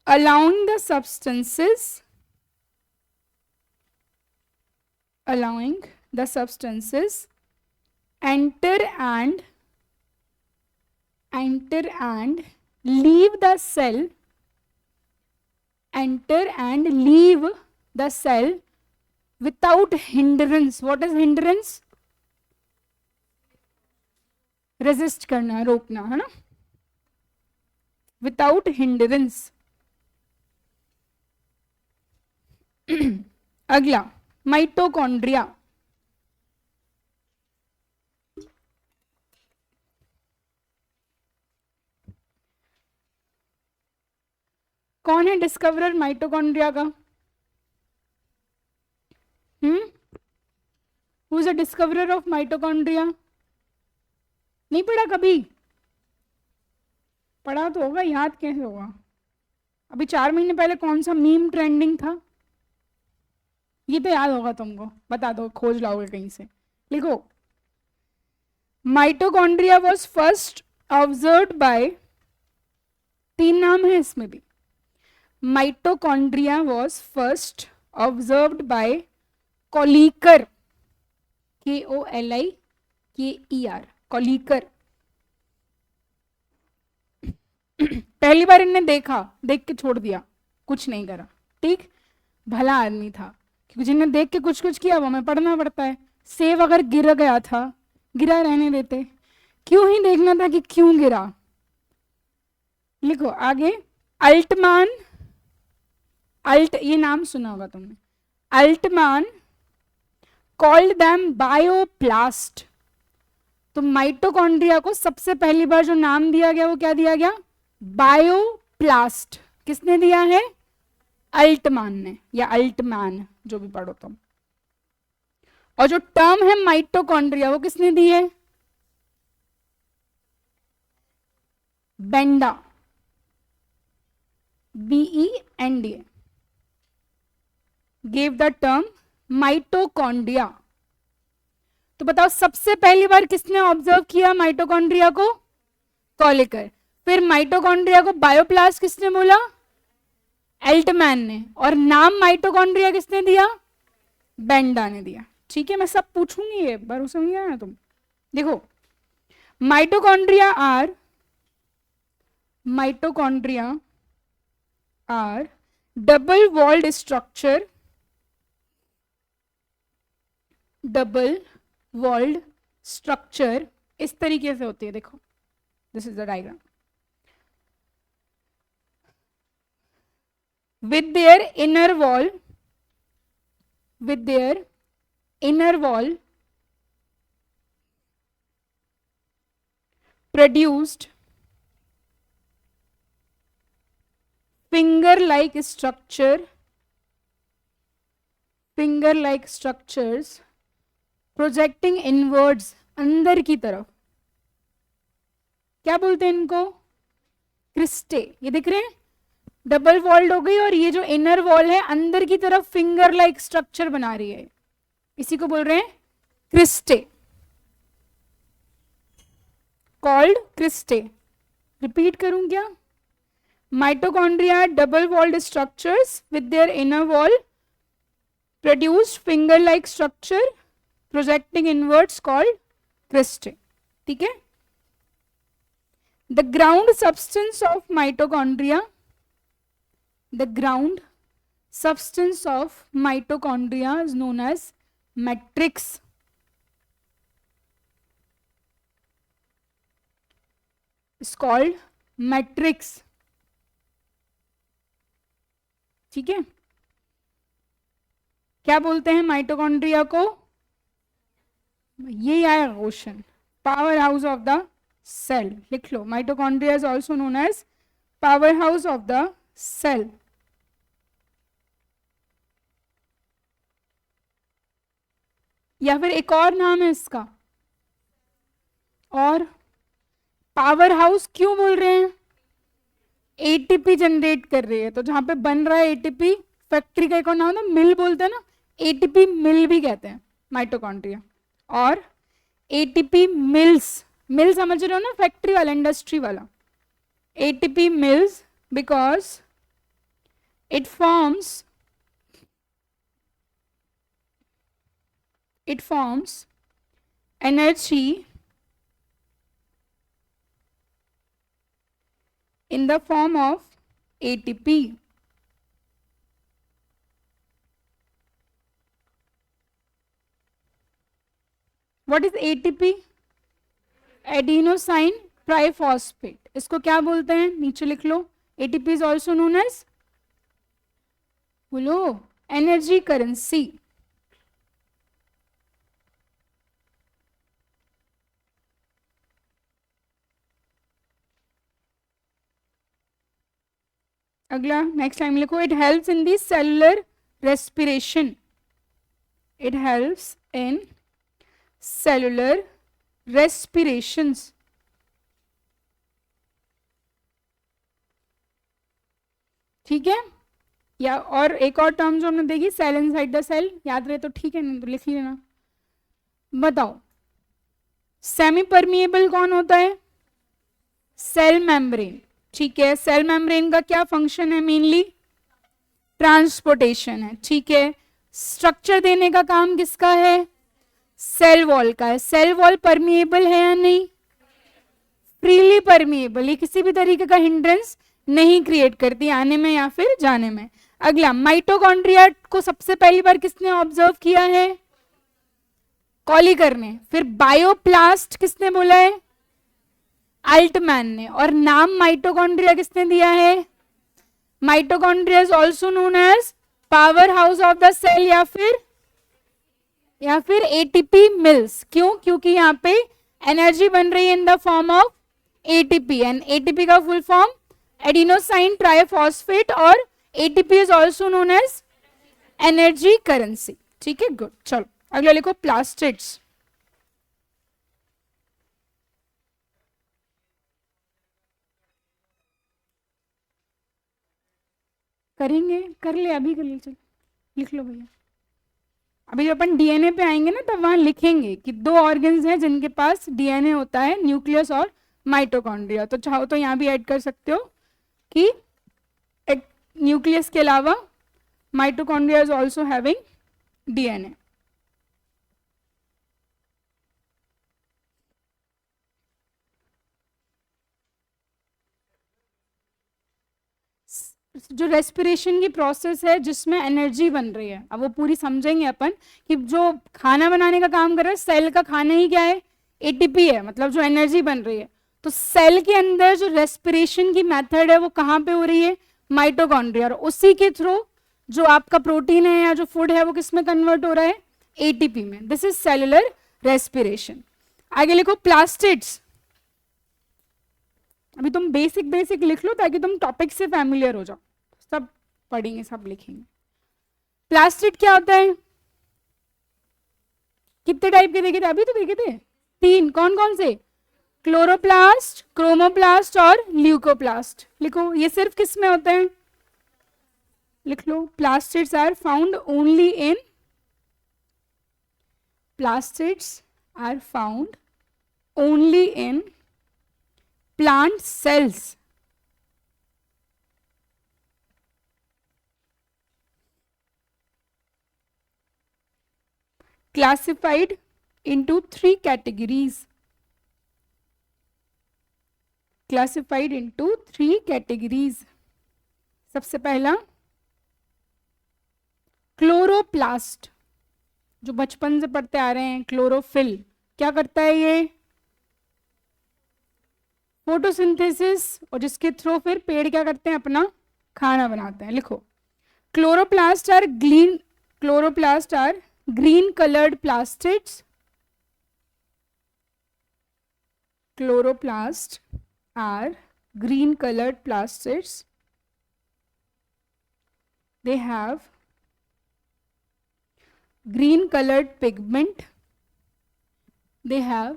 allowing the substances enter and leave the cell, enter and leave the cell without hindrance. What is hindrance? resist करना, रोकना, है ना, without hindrance. अगला mitochondria. कौन है discoverer mitochondria का? Who is a discoverer of mitochondria? नहीं पढ़ा कभी? पढ़ा तो होगा, याद कैसे होगा? अभी 4 महीने पहले कौन सा मीम ट्रेंडिंग था? ये तो याद होगा तुमको, बता दो, खोज लाओगे कहीं से। लिखो mitochondria was first observed by, 3 नाम है इसमें भी। Mitochondria was first observed by Kolliker, KOLIKER, Kolliker. पहली बार इनने देखा, देख के छोड़ दिया, कुछ नहीं करा, ठीक, भला आदमी था, क्योंकि जिन्हें देख के कुछ कुछ किया वो हमें पढ़ना पड़ता है। सेब अगर गिर गया था, गिरा रहने देते, क्यों ही देखना था कि क्यों गिरा। लिखो आगे, अल्टमान, ये नाम सुना होगा तुमने, अल्टमान कॉल्ड देम बायोप्लास्ट। तो माइटोकॉन्ड्रिया को सबसे पहली बार जो नाम दिया गया वो क्या दिया गया? बायोप्लास्ट। किसने दिया है? अल्टमान ने, या अल्टमैन, जो भी पढ़ो तुम। और जो टर्म है माइटोकॉन्ड्रिया वो किसने दी है? Benda, BENDA, gave the term mitochondria. तो बताओ सबसे पहली बार किसने ऑब्जर्व किया माइटोकॉन्ड्रिया को? कॉलिकर। फिर माइटोकॉन्ड्रिया को बायोप्लास्ट किसने बोला? एल्टमैन ने। और नाम माइटोकॉन्ड्रिया किसने दिया? बेंडा ने दिया। ठीक है, मैं सब पूछूंगी, ये भरोसा नहीं आया तुम। देखो mitochondria are double walled structure, double walled structure इस तरीके से होती है। देखो this is the diagram. with their inner wall produced finger like structures projecting inwards, अंदर की तरफ। क्या बोलते हैं इनको? क्रिस्टे। ये दिख रहे हैं, डबल वॉल्ड हो गई, और ये जो इनर वॉल है अंदर की तरफ फिंगर लाइक स्ट्रक्चर बना रही है, इसी को बोल रहे हैं क्रिस्टे, कॉल्ड क्रिस्टे। रिपीट करूं क्या? Mitochondria double walled structures with their inner wall produced finger like structure projecting inwards called cristae. ठीक है। The ground substance of mitochondria, the ground substance of mitochondria is known as matrix. It's called matrix. ठीक है। क्या बोलते हैं mitochondria को? ये आया question, power house of the cell. लिख लो, mitochondria is also known as power house of the cell. या फिर एक और नाम है इसका, और पावर हाउस क्यों बोल रहे हैं? एटीपी जनरेट कर रही है, तो जहां पे बन रहा है एटीपी, फैक्ट्री का एक और नाम होता है मिल, बोलते हैं ना, एटीपी मिल भी कहते हैं माइटोकॉन्ड्रिया। और एटीपी मिल्स, मिल समझ रहे हो ना, फैक्ट्री वाला, इंडस्ट्री वाला, ATP mills because it forms energy in the form of ATP. What is ATP? Adenosine triphosphate. इसको क्या बोलते हैं? नीचे लिख लो। ATP is also known as, बोलो, एनर्जी करेंसी। अगला नेक्स्ट टाइम लिखो, it helps in the cellular respiration. It helps in cellular respirations. ठीक है, या और एक और टर्म जो हमने देखी, सेल इनसाइड द सेल, याद रहे तो ठीक है, नहीं तो लिख लेना। बताओ, सेमी परमिएबल कौन होता है? Cell membrane. ठीक है, सेल मेम्ब्रेन का क्या फंक्शन है? मेनली ट्रांसपोर्टेशन है। ठीक है, स्ट्रक्चर देने का काम किसका है? सेल वॉल का है। सेल वॉल परमिएबल है या नहीं? फ्रीली परमिएबल, ये किसी भी तरीके का हिंड्रेंस नहीं क्रिएट करती आने में या फिर जाने में। अगला, माइटोकॉन्ड्रिया को सबसे पहली बार किसने ऑब्जर्व किया है? कॉलिकर ने। फिर बायोप्लास्ट किसने बोला है? अल्टमैन ने। और नाम माइटोकॉन्ड्रिया किसने दिया है? Mitochondria is also known as power house of the cell या फिर एटीपी मिल्स। क्यों? क्योंकि यहाँ पे एनर्जी बन रही है in the form of ATP, and ATP का फुल फॉर्म एडिनोसाइन ट्राइफॉस्फेट, और ATP is also known as energy currency. ठीक है, गुड। चलो अगला लिखो, प्लास्टिड्स। करेंगे, कर ले, अभी कर ले, चलो लिख लो भैया। अभी जब अपन डीएनए पे आएंगे ना, तब वहां लिखेंगे कि दो ऑर्गन्स हैं जिनके पास डीएनए होता है, न्यूक्लियस और माइटोकॉन्ड्रिया। तो चाहो तो यहाँ भी ऐड कर सकते हो कि एक न्यूक्लियस के अलावा mitochondria is also having DNA. जो रेस्पिरेशन की प्रोसेस है जिसमें एनर्जी बन रही है, अब वो पूरी समझेंगे अपन कि जो खाना बनाने का काम कर रहा है, सेल का खाना ही क्या है? एटीपी है, मतलब जो एनर्जी बन रही है। तो सेल के अंदर जो रेस्पिरेशन की मेथड है वो कहाँ पे हो रही है? माइटोकॉन्ड्रिया। और उसी के थ्रू जो आपका प्रोटीन है या जो फूड है वो किस में कन्वर्ट हो रहा है? एटीपी में। This is cellular respiration. आगे लिखो, प्लास्टिड्स। अभी तुम बेसिक बेसिक लिख लो ताकि तुम टॉपिक से फैमिलियर हो जाओ, सब पढ़ेंगे सब लिखेंगे। प्लास्टिड क्या होता है? कितने टाइप के देखे थे? अभी तो देखे थे 3। कौन कौन से? क्लोरोप्लास्ट, क्रोमोप्लास्ट और ल्यूकोप्लास्ट। लिखो, ये सिर्फ किस में होते हैं? लिख लो, plastids are found only in, plastids are found only in plant cells. Classified into 3 categories. Classified into 3 categories. सबसे पहला क्लोरोप्लास्ट, जो बचपन से पढ़ते आ रहे हैं। क्लोरोफिल क्या करता है? ये फोटोसिंथेसिस, और जिसके थ्रू फिर पेड़ क्या करते हैं? अपना खाना बनाते हैं। लिखो, chloroplast are green coloured plastids. Chloroplast are green colored plastids. They have green colored pigment. They have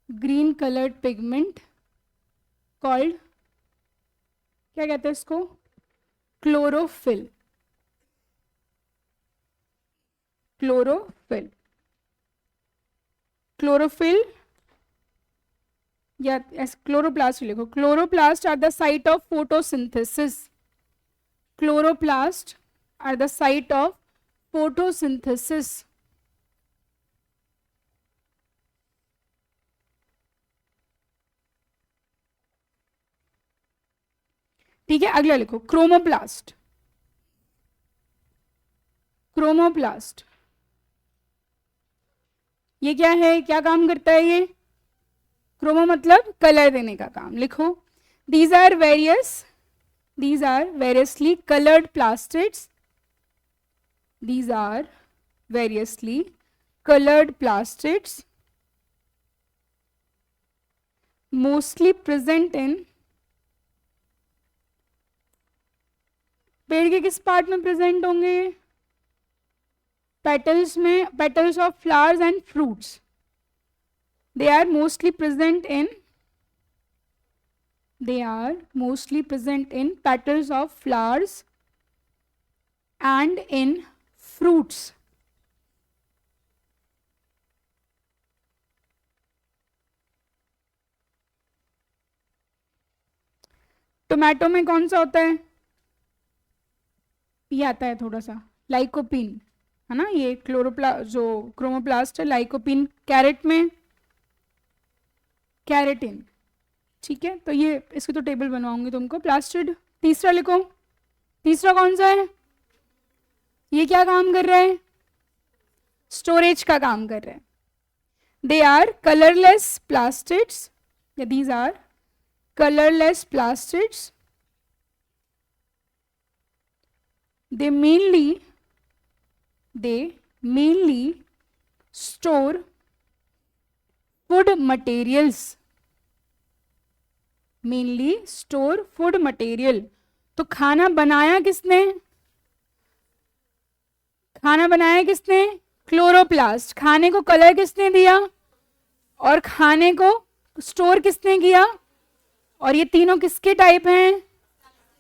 green coloured pigment called, क्या कहते हैं इसको, क्लोरोफिल। क्लोरोफिल, क्लोरोफिल या क्लोरोप्लास्ट लिखो। Chloroplast are the site of photosynthesis. Chloroplast are the site of photosynthesis. ठीक है, अगला लिखो क्रोमोप्लास्ट। क्रोमोप्लास्ट ये क्या है, क्या काम करता है ये? क्रोमो मतलब कलर देने का काम। लिखो these are variously colored plastids. These are variously colored plastids mostly present in, पेड़ के किस पार्ट में प्रेजेंट होंगे? पेटल्स में, petals of flowers and fruits. They are mostly present in petals of flowers and in fruits. Tomato में कौन सा होता है? ये आता है थोड़ा सा, लाइकोपिन, है ना, ये जो क्रोमोप्लास्ट है लाइकोपिन। कैरेट में कैरेटिन। ठीक है, तो ये इसकी तो टेबल बनवाऊंगी तुमको। प्लास्टिड। तीसरा लिखो, तीसरा कौन सा है? ये क्या काम कर रहा है? स्टोरेज का काम कर रहा है। दे आर कलरलेस प्लास्टिड्स, या these are colourless plastids. they mainly store food materials, mainly store food material। तो खाना बनाया किसने? क्लोरोप्लास्ट। खाने को कलर किसने दिया और खाने को स्टोर किसने किया? और ये तीनों किसके टाइप हैं?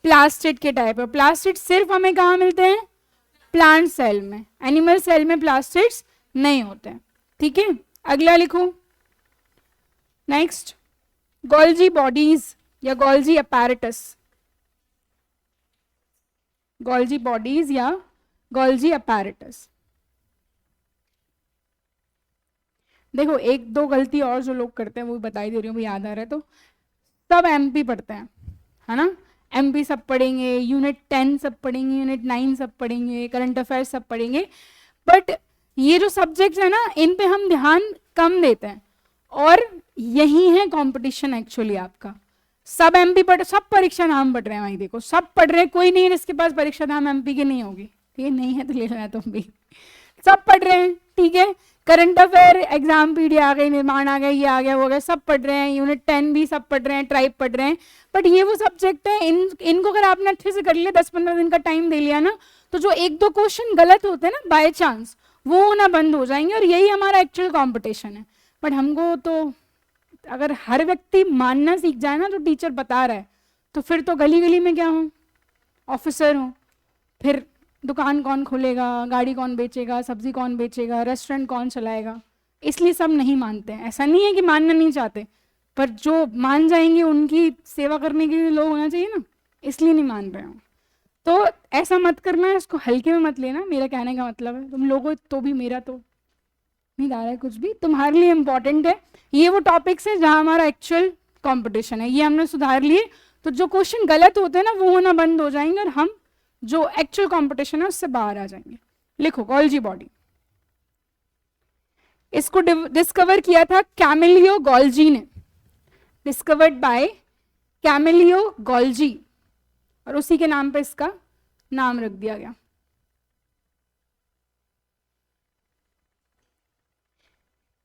प्लास्टिड के टाइप है। प्लास्टिड सिर्फ हमें कहाँ मिलते हैं? प्लांट सेल में। एनिमल सेल में प्लास्टिड्स नहीं होते हैं। ठीक है, अगला लिखो। नेक्स्ट, गोल्जी बॉडीज या गोल्जी अपैरेटस। गोल्जी बॉडीज या गोल्जी अपैरेटस। देखो एक दो गलती और जो लोग करते हैं वो बताई दे रही हूँ, वो याद आ रहा है तो। सब एमपी पढ़ते हैं, है ना, एमपी सब पढ़ेंगे, यूनिट 10 सब पढ़ेंगे, यूनिट 9 सब पढ़ेंगे, करंट अफेयर्स सब पढ़ेंगे, बट ये जो सब्जेक्ट्स है ना इन पे हम ध्यान कम देते हैं। और यही है कंपटीशन एक्चुअली आपका। सब एमपी पढ़, सब परीक्षा नाम पढ़ रहे हैं भाई, देखो सब पढ़ रहे हैं, कोई नहीं है जिसके पास परीक्षा नाम एमपी की नहीं होगी। ठीक है, नहीं है तो ले लेना तुम भी। सब पढ़ रहे हैं, ठीक है। करंट अफेयर, एग्जाम पीडी आ गई, निर्माण आ गया, ये आ गया, वो गया, सब पढ़ रहे हैं। यूनिट 10 भी सब पढ़ रहे हैं, ट्राइब पढ़ रहे हैं। बट ये वो सब्जेक्ट है, इनको अगर आपने अच्छे से कर लिया, 10-15 दिन का टाइम दे लिया ना, तो जो एक दो क्वेश्चन गलत होते हैं ना बाय चांस, वो होना बंद हो जाएंगे। और यही हमारा एक्चुअल कॉम्पिटिशन है। बट हमको तो अगर हर व्यक्ति मानना सीख जाए ना, जो टीचर बता रहा है, तो फिर तो गली गली में क्या हो, ऑफिसर हो। फिर दुकान कौन खोलेगा, गाड़ी कौन बेचेगा, सब्जी कौन बेचेगा, रेस्टोरेंट कौन चलाएगा। इसलिए सब नहीं मानते हैं। ऐसा नहीं है कि मानना नहीं चाहते, पर जो मान जाएंगे उनकी सेवा करने के लिए लोग होना चाहिए ना, इसलिए नहीं मान रहे हो। तो ऐसा मत करना है, इसको हल्के में मत लेना। मेरा कहने का मतलब है तुम लोगों तो भी, मेरा तो नहीं आ रहा है कुछ भी, तुम्हारे लिए इंपॉर्टेंट है। ये वो टॉपिक्स है जहाँ हमारा एक्चुअल कॉम्पिटिशन है, ये हमने सुधार लिए। तो जो क्वेश्चन गलत होते हैं ना वो होना बंद हो जाएंगे और हम जो एक्चुअल कंपटीशन है उससे बाहर आ जाएंगे। लिखो गोल्जी बॉडी। इसको डिस्कवर किया था कैमिलियो गोल्जी ने, डिस्कवर्ड बाय कैमिलियो गोल्जी, और उसी के नाम पे इसका नाम रख दिया गया।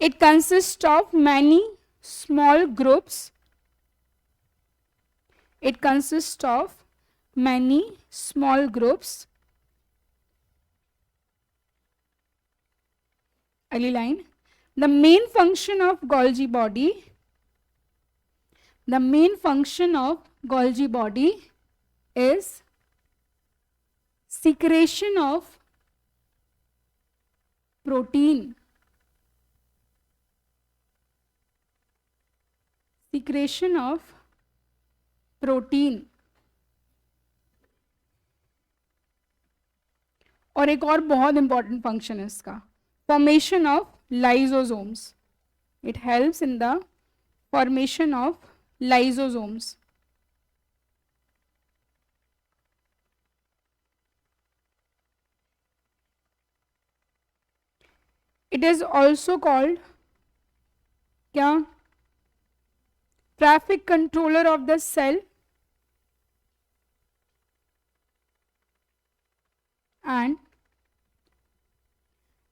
It consist of many small groups, it consist of many small groups. Early line. The main function of Golgi body The main function of Golgi body is secretion of protein. Secretion of protein. और एक और बहुत important function है इसका, formation of lysosomes. It helps in the formation of lysosomes. It is also called क्या, traffic controller of the cell and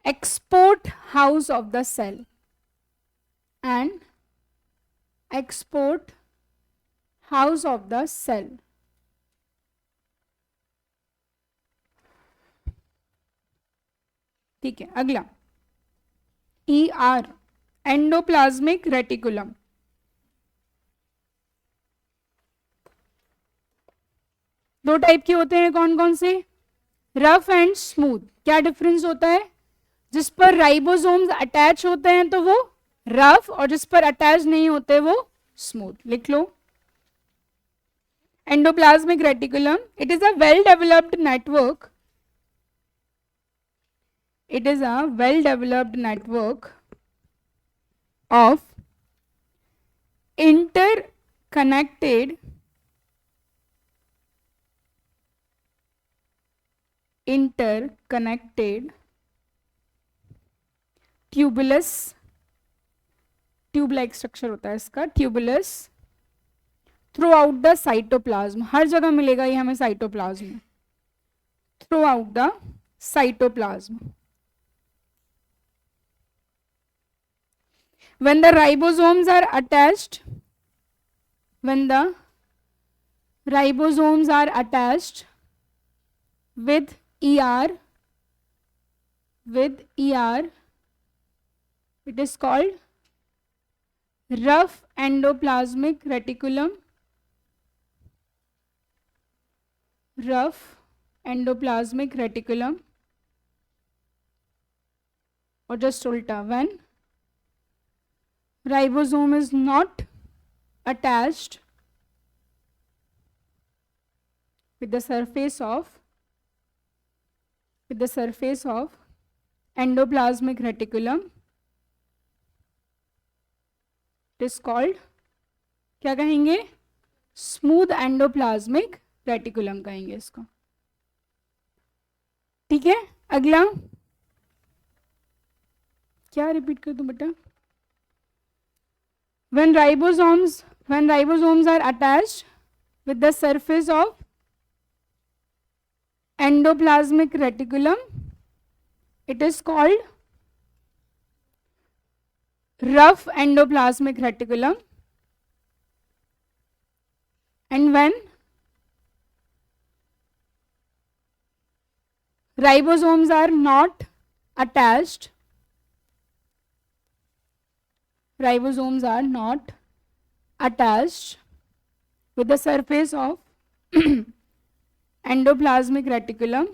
export house of the cell and export house of the cell. ठीक है, अगला ER, endoplasmic reticulum. दो type के होते हैं, कौन कौन से, रफ एंड स्मूथ. क्या डिफरेंस होता है, जिस पर राइबोसोम्स अटैच होते हैं तो वो रफ, और जिस पर अटैच नहीं होते वो स्मूथ. लिख लो. Endoplasmic reticulum, it is a well developed network. It is a well developed network of interconnected tubules, tube like structure होता है इसका, tubules throughout the cytoplasm. हर जगह मिलेगा ये हमें cytoplasm, throughout the cytoplasm. When the ribosomes are attached, when the ribosomes are attached with ER, it is called rough endoplasmic reticulum. Rough endoplasmic reticulum, or just ulta, when ribosome is not attached with the surface of endoplasmic reticulum, it is called, क्या कहेंगे, smooth endoplasmic reticulum कहेंगे इसको. ठीक है, अगला क्या repeat कर दूं बेटा, when ribosomes are attached with the surface of endoplasmic reticulum, it is called rough endoplasmic reticulum. And when ribosomes are not attached with the surface of endoplasmic reticulum,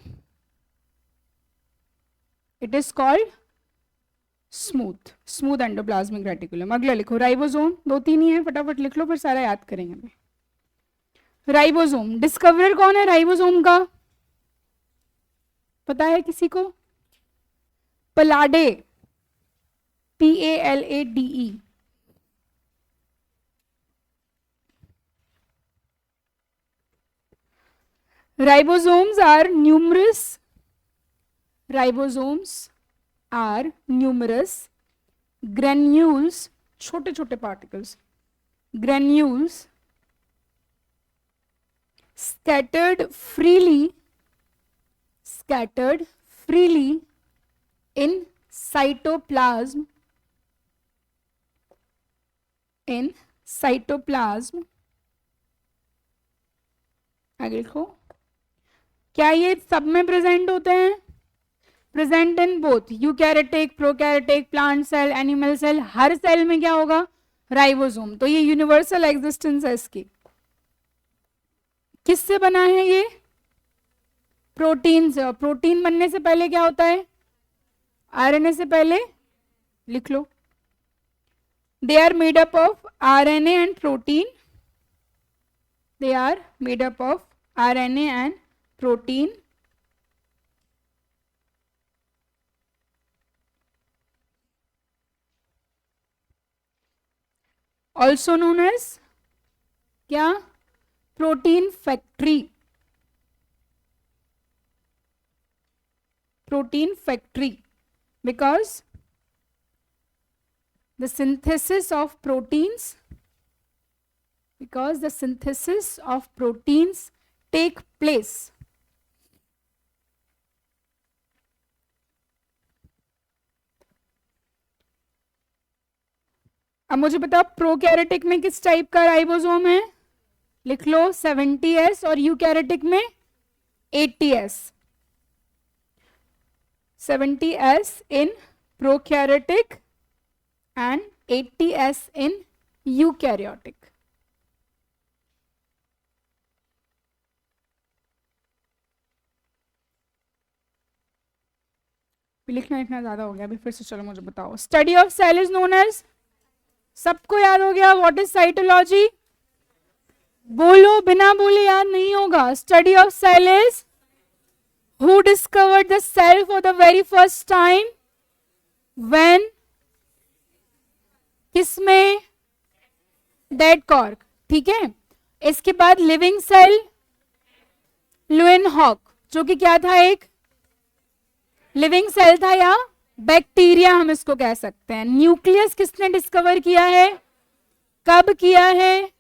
it is called smooth endoplasmic reticulum. अगला लिखो, ribosome. दो तीन ही है, फटाफट लिख लो, फिर सारा याद करेंगे. राइबोसोम, डिस्कवरर कौन है राइबोसोम का, पता है किसी को, पलाडे, PALADE. Ribosomes are numerous. Granules, छोटे छोटे particles, granules scattered freely in cytoplasm. आगे लिखो, क्या ये सब में प्रेजेंट होते हैं, present in both eukaryotic, prokaryotic, plant cell, animal cell. हर सेल में क्या होगा, राइबोसोम। तो ये यूनिवर्सल एग्जिस्टेंस है इसकी। किससे बना है ये? प्रोटीन से। और प्रोटीन बनने से पहले क्या होता है? आरएनए से पहले लिख लो, they are made up of RNA and protein, they are made up of RNA and protein, also known as क्या? Protein factory. Protein factory because the synthesis of proteins take place अब मुझे बताओ prokaryotic में किस type का ribosome है? लिख लो 70S और यूकैरियोटिक में 80S। 70S in prokaryotic and 80S in eukaryotic. लिखना इतना ज्यादा हो गया, अभी फिर से चलो मुझे बताओ। Study of cell is known as, सबको याद हो गया? What is cytology? बोलो, बिना बोले याद नहीं होगा। Study of cell is, who discovered the cell for the very first time? when? किसमें? Dead cork. ठीक है, इसके बाद लिविंग सेल लुएनहॉक, जो कि क्या था? एक लिविंग सेल था या बैक्टीरिया हम इसको कह सकते हैं। न्यूक्लियस किसने डिस्कवर किया है? कब किया है?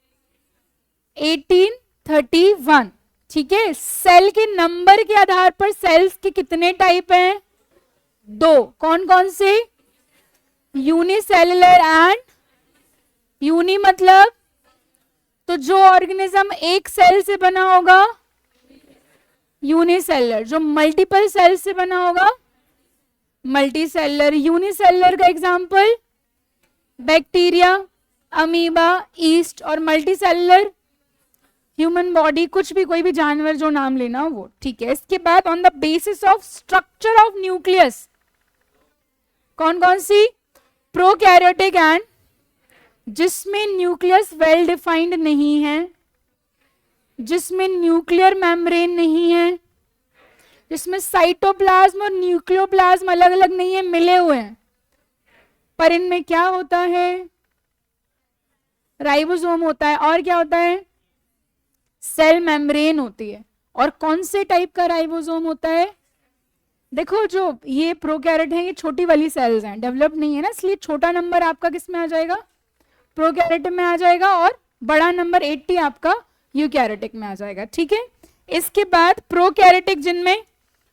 1831। ठीक है, सेल के नंबर के आधार पर सेल्स के कितने टाइप हैं? 2। कौन कौन से? यूनिसेलुलर एंड यूनि मतलब, तो जो ऑर्गेनिज्म एक सेल से बना होगा यूनिसेलुलर, जो मल्टीपल सेल से बना होगा मल्टीसेलुलर। यूनिसेलुलर का एग्जांपल बैक्टीरिया, अमीबा, ईस्ट, और मल्टीसेलुलर ह्यूमन बॉडी, कुछ भी, कोई भी जानवर जो नाम लेना हो वो। ठीक है, इसके बाद on the basis of structure of nucleus, कौन कौन सी? प्रोकैरियोटिक एंड, जिसमें न्यूक्लियस वेल डिफाइंड नहीं है, जिसमें न्यूक्लियर मेम्ब्रेन नहीं है, जिसमें साइटोप्लाज्म और न्यूक्लियोप्लाज्म अलग अलग नहीं है, मिले हुए हैं, पर इनमें क्या होता है? राइबोसोम होता है। और क्या होता है? सेल मेम्ब्रेन होती है। और कौन से टाइप का राइबोसोम होता है? देखो, जो ये प्रोकैरियोट है, ये छोटी वाली सेल्स हैं, डेवलप नहीं है ना, इसलिए छोटा नंबर आपका किस में आ जाएगा? प्रोकैरियोट में आ जाएगा, और बड़ा नंबर 80 आपका यूकैरियोटिक में आ जाएगा। ठीक है, इसके बाद प्रोकैरियोटिक, जिनमें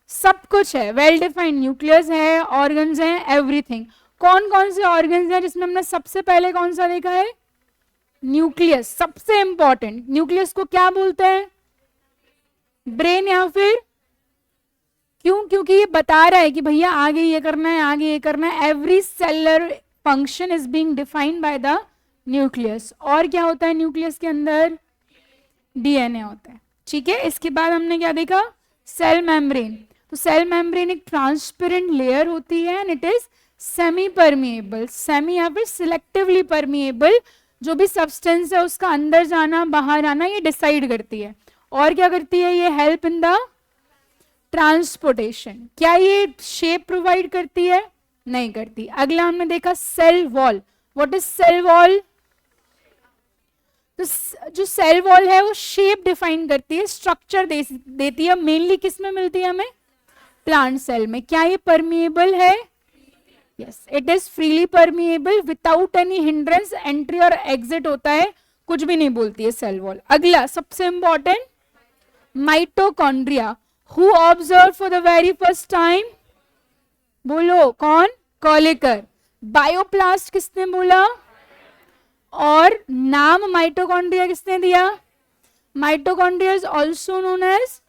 सब कुछ है, वेल डिफाइंड न्यूक्लियस है, ऑर्गन्स हैं, एवरीथिंग। कौन कौन से ऑर्गन्स हैं जिसमें हमने सबसे पहले कौन सा देखा है? न्यूक्लियस, सबसे इंपॉर्टेंट। न्यूक्लियस को क्या बोलते हैं? ब्रेन या फिर? क्यों? क्योंकि ये बता रहा है कि भैया आगे ये करना है, आगे ये करना है। Every cellular function is being defined by the nucleus. और क्या होता है न्यूक्लियस के अंदर? डीएनए होता है। ठीक है, इसके बाद हमने क्या देखा? Cell membrane. तो सेल मेम्ब्रेन एक ट्रांसपेरेंट लेयर होती है and it is semi permeable, semi या फिर सिलेक्टिवली परमिएबल। जो भी सब्सटेंस है उसका अंदर जाना बाहर आना ये डिसाइड करती है। और क्या करती है? ये हेल्प इन द ट्रांसपोर्टेशन। क्या ये शेप प्रोवाइड करती है? नहीं करती। अगला हमने देखा cell wall. What is cell wall? तो जो सेल वॉल है वो शेप डिफाइन करती है, स्ट्रक्चर देती है। मेनली किस में मिलती है हमें? प्लांट सेल में। क्या ये परमिएबल है? Yes, it is freely permeable without any hindrance. Entry और एग्जिट होता है, कुछ भी नहीं बोलती है सेल वॉल। अगला सबसे important mitochondria. Who observe for the very first time? बोलो कौन? कॉलिकर। बायोप्लास्ट किसने बोला? और नाम माइटोकॉन्ड्रिया किसने दिया? Mitochondria is also known as,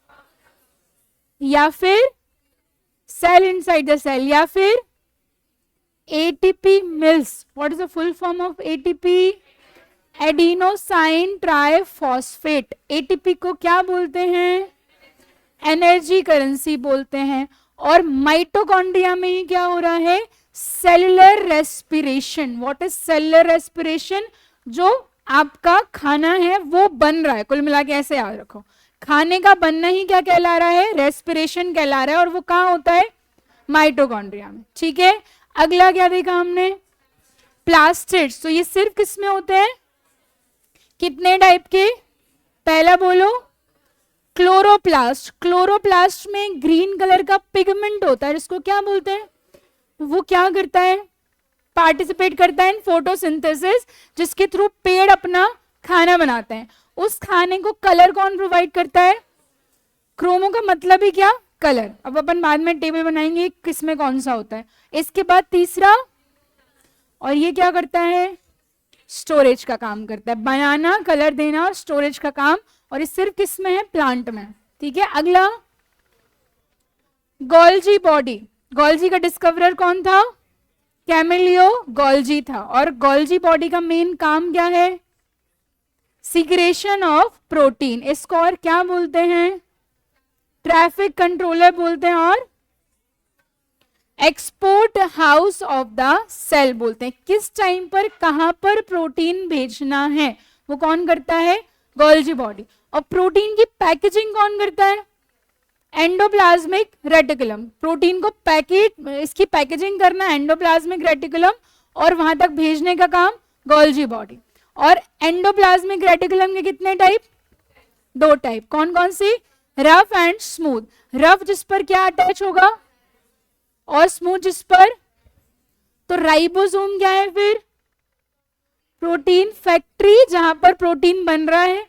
या फिर सेल इनसाइड द सेल, या फिर ATP mills. What is the full form of ATP? Adenosine triphosphate. ATP को क्या बोलते हैं? एनर्जी करेंसी बोलते हैं। और माइटोकॉन्ड्रिया में ही क्या हो रहा है? Cellular respiration. What is cellular respiration? जो आपका खाना है वो बन रहा है, कुल मिला के ऐसे याद रखो, खाने का बनना ही क्या कहला रहा है? रेस्पिरेशन कहला रहा है। और वो कहाँ होता है? माइटोकॉन्ड्रिया में। ठीक है, अगला क्या देखा हमने? प्लास्टिड्स। तो ये सिर्फ किस में होते हैं? कितने टाइप के? पहला बोलो, क्लोरोप्लास्ट। क्लोरोप्लास्ट में ग्रीन कलर का पिगमेंट होता है, जिसको क्या बोलते हैं? वो क्या करता है? पार्टिसिपेट करता है इन फोटोसिंथेसिस, जिसके थ्रू पेड़ अपना खाना बनाते हैं। उस खाने को कलर कौन प्रोवाइड करता है? क्रोमो का मतलब ही क्या? कलर। अब अपन बाद में टेबल बनाएंगे किसमें कौन सा होता है। इसके बाद तीसरा, और ये क्या करता है? स्टोरेज का काम करता है, बनाना, कलर देना और स्टोरेज का काम। और ये सिर्फ किस में है? प्लांट में। ठीक है, अगला गोल्जी बॉडी। गोल्जी का डिस्कवरर कौन था? कैमिलियो गोल्जी था। और गोल्जी बॉडी का मेन काम क्या है? Secretion of protein. इसको और क्या बोलते हैं? ट्रैफिक कंट्रोलर बोलते हैं। और export house of the cell बोलते हैं। किस टाइम पर कहां पर प्रोटीन भेजना है वो कौन करता है? Golgi body. और प्रोटीन की पैकेजिंग कौन करता है? Endoplasmic reticulum. प्रोटीन को इसकी पैकेजिंग करना एंडोप्लाज्मिक रेटिकुलम, और वहां तक भेजने का काम गोल्जी बॉडी। और एंडोप्लाज्मिक रेटिकुलम के कितने टाइप? 2 टाइप। कौन कौन सी? Rough and smooth. रफ जिस पर क्या अटैच होगा, और स्मूथ जिस पर। तो राइबोसोम क्या है फिर? प्रोटीन फैक्ट्री, जहां पर प्रोटीन बन रहा है,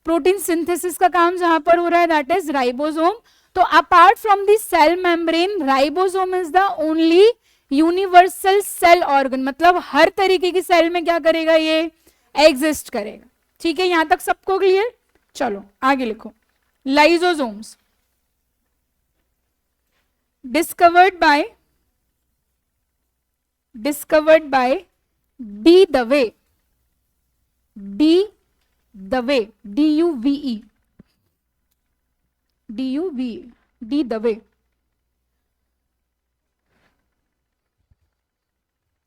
प्रोटीन सिंथेसिस का काम जहां पर हो रहा है, दैट इज राइबोसोम। तो apart from the cell membrane, ribosome is the only universal cell organ. मतलब हर तरीके की सेल में क्या करेगा? ये एग्जिस्ट करेगा। ठीक है, यहां तक सबको क्लियर? चलो आगे लिखो। Lysosomes discovered by D. Dave, D-U-V-E, D. Dave।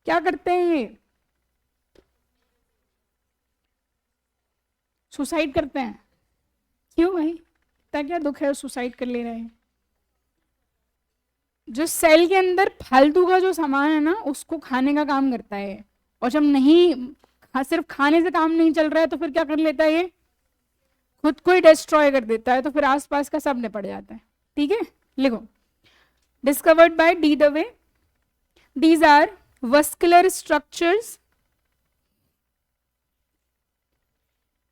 क्या करते हैं ये? सुसाइड करते हैं। क्यों भाई, इतना क्या दुख है सुसाइड कर ले रहे हैं? जो सेल के अंदर फालतू का जो सामान है ना, उसको खाने का काम करता है। और जब नहीं, सिर्फ खाने से काम नहीं चल रहा है, तो फिर क्या कर लेता है? ये खुद को ही डिस्ट्रॉय कर देता है, तो फिर आसपास का सब निपट जाता है। ठीक है, लिखो। Discovered by de Duve. These are vascular structures.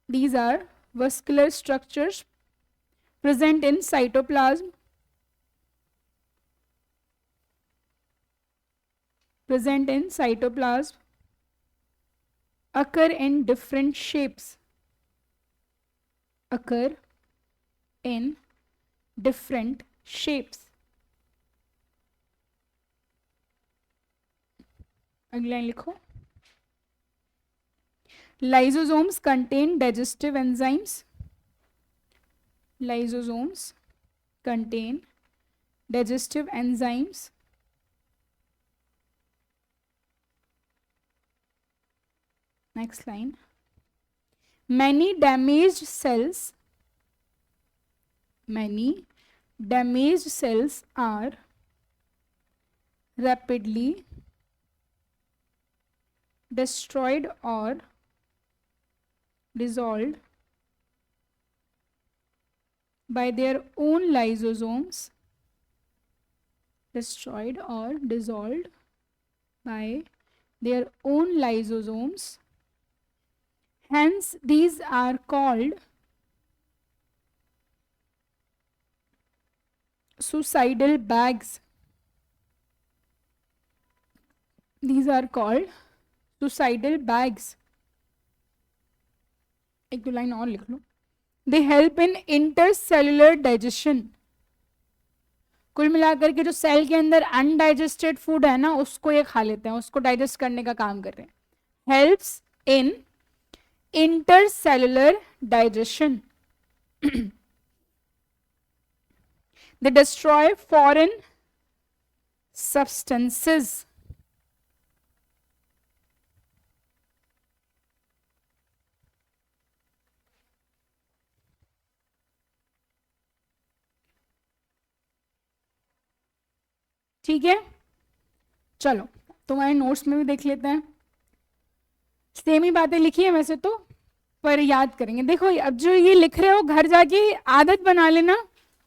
These are vascular structures present in cytoplasm, occur in different shapes, अगली लाइन लिखो। Lysosomes contain digestive enzymes. Lysosomes contain digestive enzymes. Next line. Many damaged cells are rapidly destroyed or dissolved by their own lysosomes, hence these are called suicidal bags. एक दो line और लिख लो। They help in intercellular digestion. कुल मिलाकर के जो cell के अंदर अनडाइजेस्टेड फूड है ना, उसको ये खा लेते हैं, उसको डाइजेस्ट करने का काम कर रहे हैं। Helps in intercellular digestion. They destroy foreign substances। ठीक है, चलो तुम्हारे नोट्स में भी देख लेते हैं। सेम ही बातें लिखी है वैसे तो, पर याद करेंगे। देखो अब जो ये लिख रहे हो घर जाके आदत बना लेना,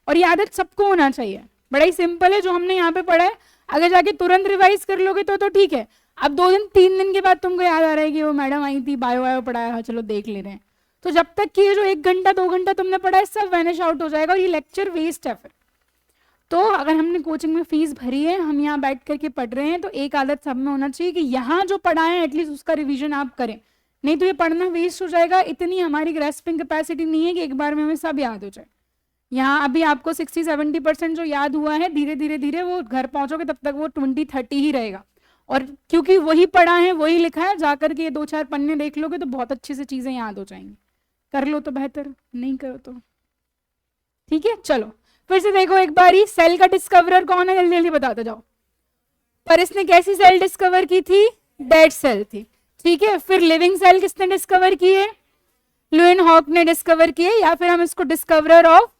और ये आदत सबको होना चाहिए। बड़ा ही सिंपल है जो हमने यहाँ पे पढ़ा है, अगर जाके तुरंत रिवाइज कर लोगे तो ठीक है। अब 2 दिन 3 दिन के बाद तुमको याद आ रहा है कि वो मैडम आई थी, बायो वायो पढ़ाया, हाँ चलो देख ले रहे हैं, तो जब तक कि ये जो 1 घंटा 2 घंटा तुमने पढ़ा है सब वैनिश आउट हो जाएगा और ये लेक्चर वेस्ट है फिर। तो अगर हमने कोचिंग में फीस भरी है, हम यहाँ बैठ करके पढ़ रहे हैं, तो एक आदत सब में होना चाहिए कि यहाँ जो पढ़ा है एटलीस्ट उसका रिवीजन आप करें, नहीं तो ये पढ़ना वेस्ट हो जाएगा। इतनी हमारी ग्रेस्पिंग कैपेसिटी नहीं है कि एक बार में हमें सब याद हो जाए। यहाँ अभी आपको 60-70% जो याद हुआ है, धीरे धीरे धीरे वो घर पहुंचोगे तब तक वो 20-30 ही रहेगा। और क्योंकि वही पढ़ा है वही लिखा है, जाकर के ये 2-4 पन्ने देख लोगे तो बहुत अच्छे से चीजें याद हो जाएंगी। कर लो तो बेहतर, नहीं करो तो ठीक है। चलो फिर से देखो एक बारी, सेल का डिस्कवरर कौन है, जल्दी जल्दी बताते जाओ। पर इसने कैसी सेल डिस्कवर की थी, डेड सेल थी, ठीक है। फिर लिविंग सेल किसने डिस्कवर की है, ल्यूएनहॉक ने डिस्कवर की है, या फिर हम इसको डिस्कवरर ऑफ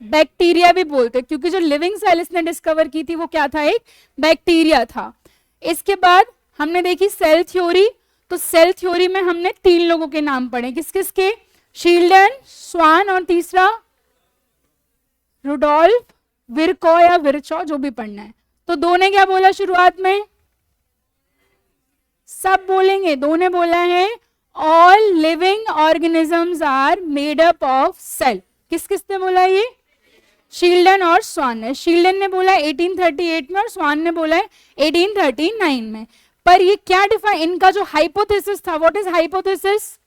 बैक्टीरिया भी बोलते हैं, क्योंकि जो लिविंग सेल इसने डिस्कवर की थी वो क्या था, एक बैक्टीरिया था। इसके बाद हमने देखी सेल थ्योरी, तो सेल थ्योरी में हमने 3 लोगों के नाम पढ़े, किस किस के, शील्डन, स्वान और तीसरा रुडोल्फ विरकॉ या विरचॉ, जो भी पढ़ना है। तो 2 ने क्या बोला शुरुआत में, सब बोलेंगे, 2 ने बोला है all living organisms are made up of cell. किस किस ने बोला ये, शील्डन और स्वान ने। शील्डन ने बोला 1838 में और स्वान ने बोला है 1839 में। पर ये क्या डिफाइन, इनका जो हाइपोथेसिस था, व्हाट इज हाइपोथेसिस,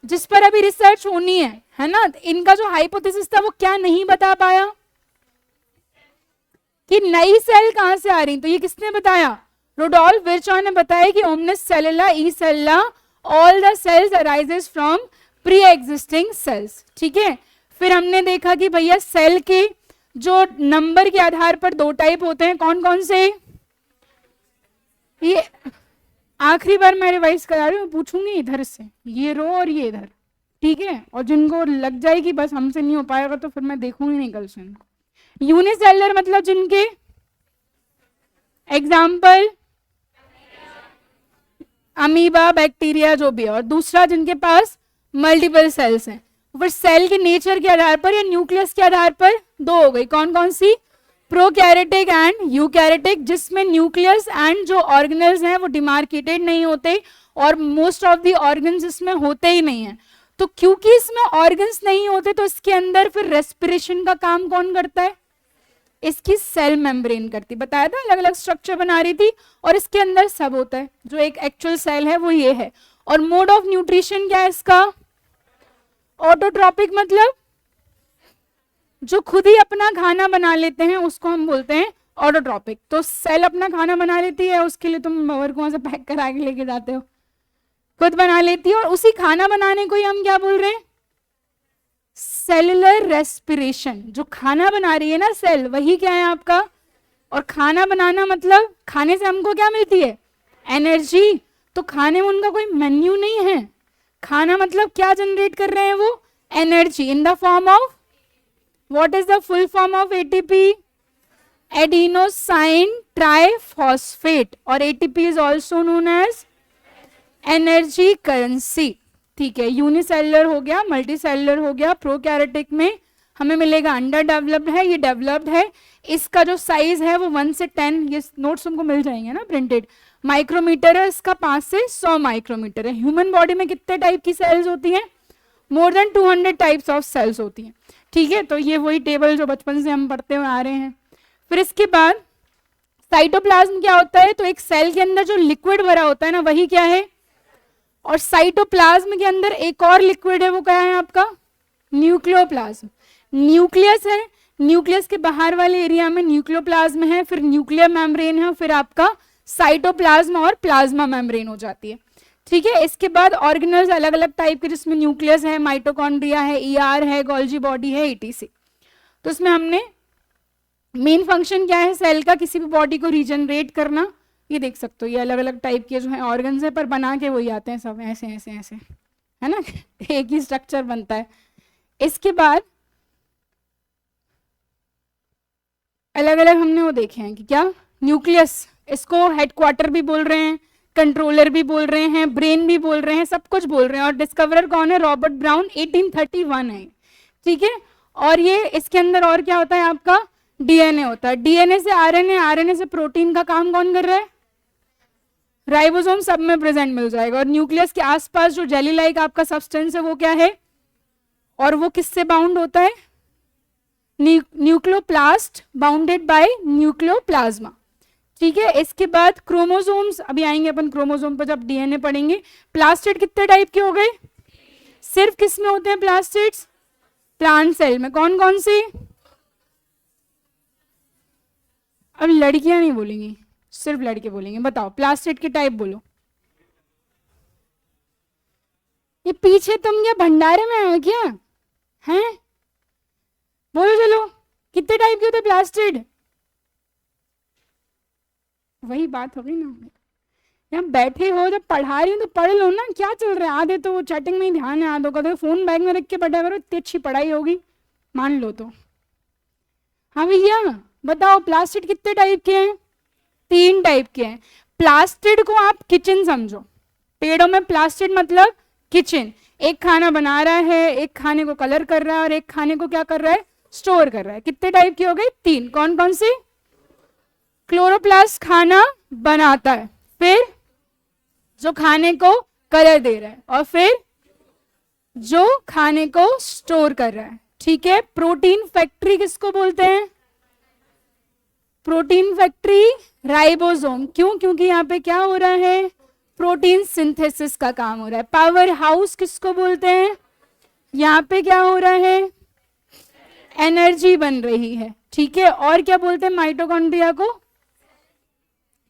जिस पर अभी रिसर्च होनी है ना, इनका जो हाइपोथेसिस था वो क्या नहीं बता पाया कि नई सेल कहां से आ रही, तो ये किसने बताया, रुडोल्फ विरचॉ ने बताया कि ओमनिस सेलुला ई सेल्ला all the cells arises from pre existing cells, ठीक है। फिर हमने देखा कि भैया सेल के जो नंबर के आधार पर 2 टाइप होते हैं, कौन कौन से, ये आखिरी बार मैं रिवाइज करा रही हूँ, पूछूंगी इधर से, ये रो और ये इधर, ठीक है। और जिनको लग जाएगी बस हमसे नहीं हो पाएगा तो फिर मैं देखूंगी नहीं कल से। यूनिसेलर मतलब जिनके एग्जाम्पल अमीबा, बैक्टीरिया जो भी है, और दूसरा जिनके पास मल्टीपल सेल्स हैं। फिर सेल के नेचर के आधार पर या न्यूक्लियस के आधार पर 2 हो गई, कौन कौन सी, प्रोकैरियोटिक एंड यूकैरियोटिक, जिसमें न्यूक्लियस एंड जो ऑर्गेनल्स हैं वो डिमार्केटेड नहीं होते और मोस्ट ऑफ द ऑर्गन्स इसमें होते ही नहीं है। तो क्योंकि इसमें ऑर्गन्स नहीं होते तो इसके अंदर फिर रेस्पिरेशन का काम कौन करता है, इसकी सेल मेम्ब्रेन करती, बताया था अलग अलग स्ट्रक्चर बना रही थी, और इसके अंदर सब होता है। जो एक एक्चुअल सेल है वो ये है। और मोड ऑफ न्यूट्रिशन क्या है इसका, ऑटोट्रॉपिक, मतलब जो खुद ही अपना खाना बना लेते हैं उसको हम बोलते हैं ऑटोट्रॉपिक। तो सेल अपना खाना बना लेती है, उसके लिए तुम मवर को वहां से पैक करा के लेके जाते हो, खुद बना लेती है, और उसी खाना बनाने को ही हम क्या बोल रहे हैं, सेलुलर रेस्पिरेशन। जो खाना बना रही है ना सेल, वही क्या है आपका, और खाना बनाना मतलब खाने से हमको क्या मिलती है, एनर्जी। तो खाने में उनका कोई मेन्यू नहीं है, खाना मतलब क्या जनरेट कर रहे हैं वो, energy in the form of, what is the full form of ATP, adenosine triphosphate, और ATP is also known as energy currency, ठीक है। यूनिसेलुलर हो गया, मल्टी सेलुलर हो गया। प्रोकैरियोटिक में हमें मिलेगा अंडर डेवलप्ड है, ये डेवलप्ड है। इसका जो साइज है वो 1 से 10, ये नोट्स तुमको मिल जाएंगे ना प्रिंटेड, माइक्रोमीटर है इसका, 5 से 100 माइक्रोमीटर है। ह्यूमन बॉडी में कितने टाइप की सेल्स होती हैं, more than 200 types of cells होती हैं, ठीक है। तो ये वही टेबल जो बचपन से हम पढ़ते हुए आ रहे हैं। फिर इसके बाद साइटोप्लाज्म क्या होता है, तो एक सेल के अंदर जो लिक्विड भरा होता है ना वही क्या है, और साइटोप्लाज्म के अंदर एक और लिक्विड है, वो क्या है आपका, न्यूक्लियोप्लाज्म। न्यूक्लियस है, न्यूक्लियस के बाहर वाले एरिया में न्यूक्लियोप्लाज्म है, फिर न्यूक्लियर मेम्ब्रेन है, फिर आपका साइटोप्लाज्म और प्लाज्मा मेम्ब्रेन हो जाती है। ठीक है, इसके बाद ऑर्गेनल्स अलग अलग टाइप के, जिसमें न्यूक्लियस है, माइटोकॉन्ड्रिया है, ईआर है, गोल्जी बॉडी है, ईटीसी। तो इसमें हमने मेन फंक्शन क्या है सेल का, किसी भी बॉडी को रीजनरेट करना। ये देख सकते हो, ये अलग अलग टाइप के जो है ऑर्गन्स है, पर बना के वही आते हैं सब ऐसे ऐसे ऐसे, है ना एक ही स्ट्रक्चर बनता है। इसके बाद अलग अलग हमने वो देखे हैं कि क्या, न्यूक्लियस, इसको हेडक्वार्टर भी बोल रहे हैं, कंट्रोलर भी बोल रहे हैं, ब्रेन भी बोल रहे हैं, सब कुछ बोल रहे हैं। और डिस्कवरर कौन है, रॉबर्ट ब्राउन, 1831 है। ठीक है, और ये इसके अंदर और क्या होता है आपका, डीएनए होता है। डीएनए से आरएनए, आरएनए से प्रोटीन का काम कौन कर रहा है, राइबोसोम, सब में प्रेजेंट मिल जाएगा। और न्यूक्लियस के आसपास जो जेली लाइक आपका सब्सटेंस है वो क्या है, और वो किससे बाउंड होता है, न्यूक्लियोप्लास्ट बाउंडेड बाय न्यूक्लियोप्लाज्मा। ठीक है, इसके बाद क्रोमोसोम्स, अभी आएंगे अपन क्रोमोसोम पर जब डीएनए पढ़ेंगे। प्लास्टिड कितने टाइप के हो गए, सिर्फ किस में होते हैं प्लास्टिड्स, प्लांट सेल में। कौन कौन सी, अब लड़कियां नहीं बोलेंगी, सिर्फ लड़के बोलेंगे। बताओ प्लास्टिड के टाइप बोलो। ये पीछे तुम क्या भंडारे में आए क्या, हैं, बोलो चलो, कितने टाइप के होते प्लास्टिड। वही बात हो गई ना, यहाँ बैठे हो, जब पढ़ा रही हो तो पढ़ लो ना, क्या चल रहा है। आधे तो वो चैटिंग में ही ध्यान है, आधों का तो फोन बैग में रख के पढ़ा करो, इतनी अच्छी पढ़ाई होगी, मान लो तो। हाँ भैया बताओ, प्लास्टिड कितने टाइप के हैं, 3 टाइप के हैं। प्लास्टिड को आप किचन समझो, पेड़ों में प्लास्टिड मतलब किचन, एक खाना बना रहा है, एक खाने को कलर कर रहा है, और एक खाने को क्या कर रहा है, स्टोर कर रहा है। कितने टाइप की हो गई, 3। कौन कौन सी, क्लोरोप्लास्ट खाना बनाता है, फिर जो खाने को कलर दे रहा है, और फिर जो खाने को स्टोर कर रहा है। ठीक है, प्रोटीन फैक्ट्री किसको बोलते हैं, प्रोटीन फैक्ट्री राइबोसोम। क्यों, क्योंकि यहाँ पे क्या हो रहा है, प्रोटीन सिंथेसिस का काम हो रहा है। पावर हाउस किसको बोलते हैं, यहाँ पे क्या हो रहा है, एनर्जी बन रही है। ठीक है, और क्या बोलते हैं माइटोकॉन्ड्रिया को,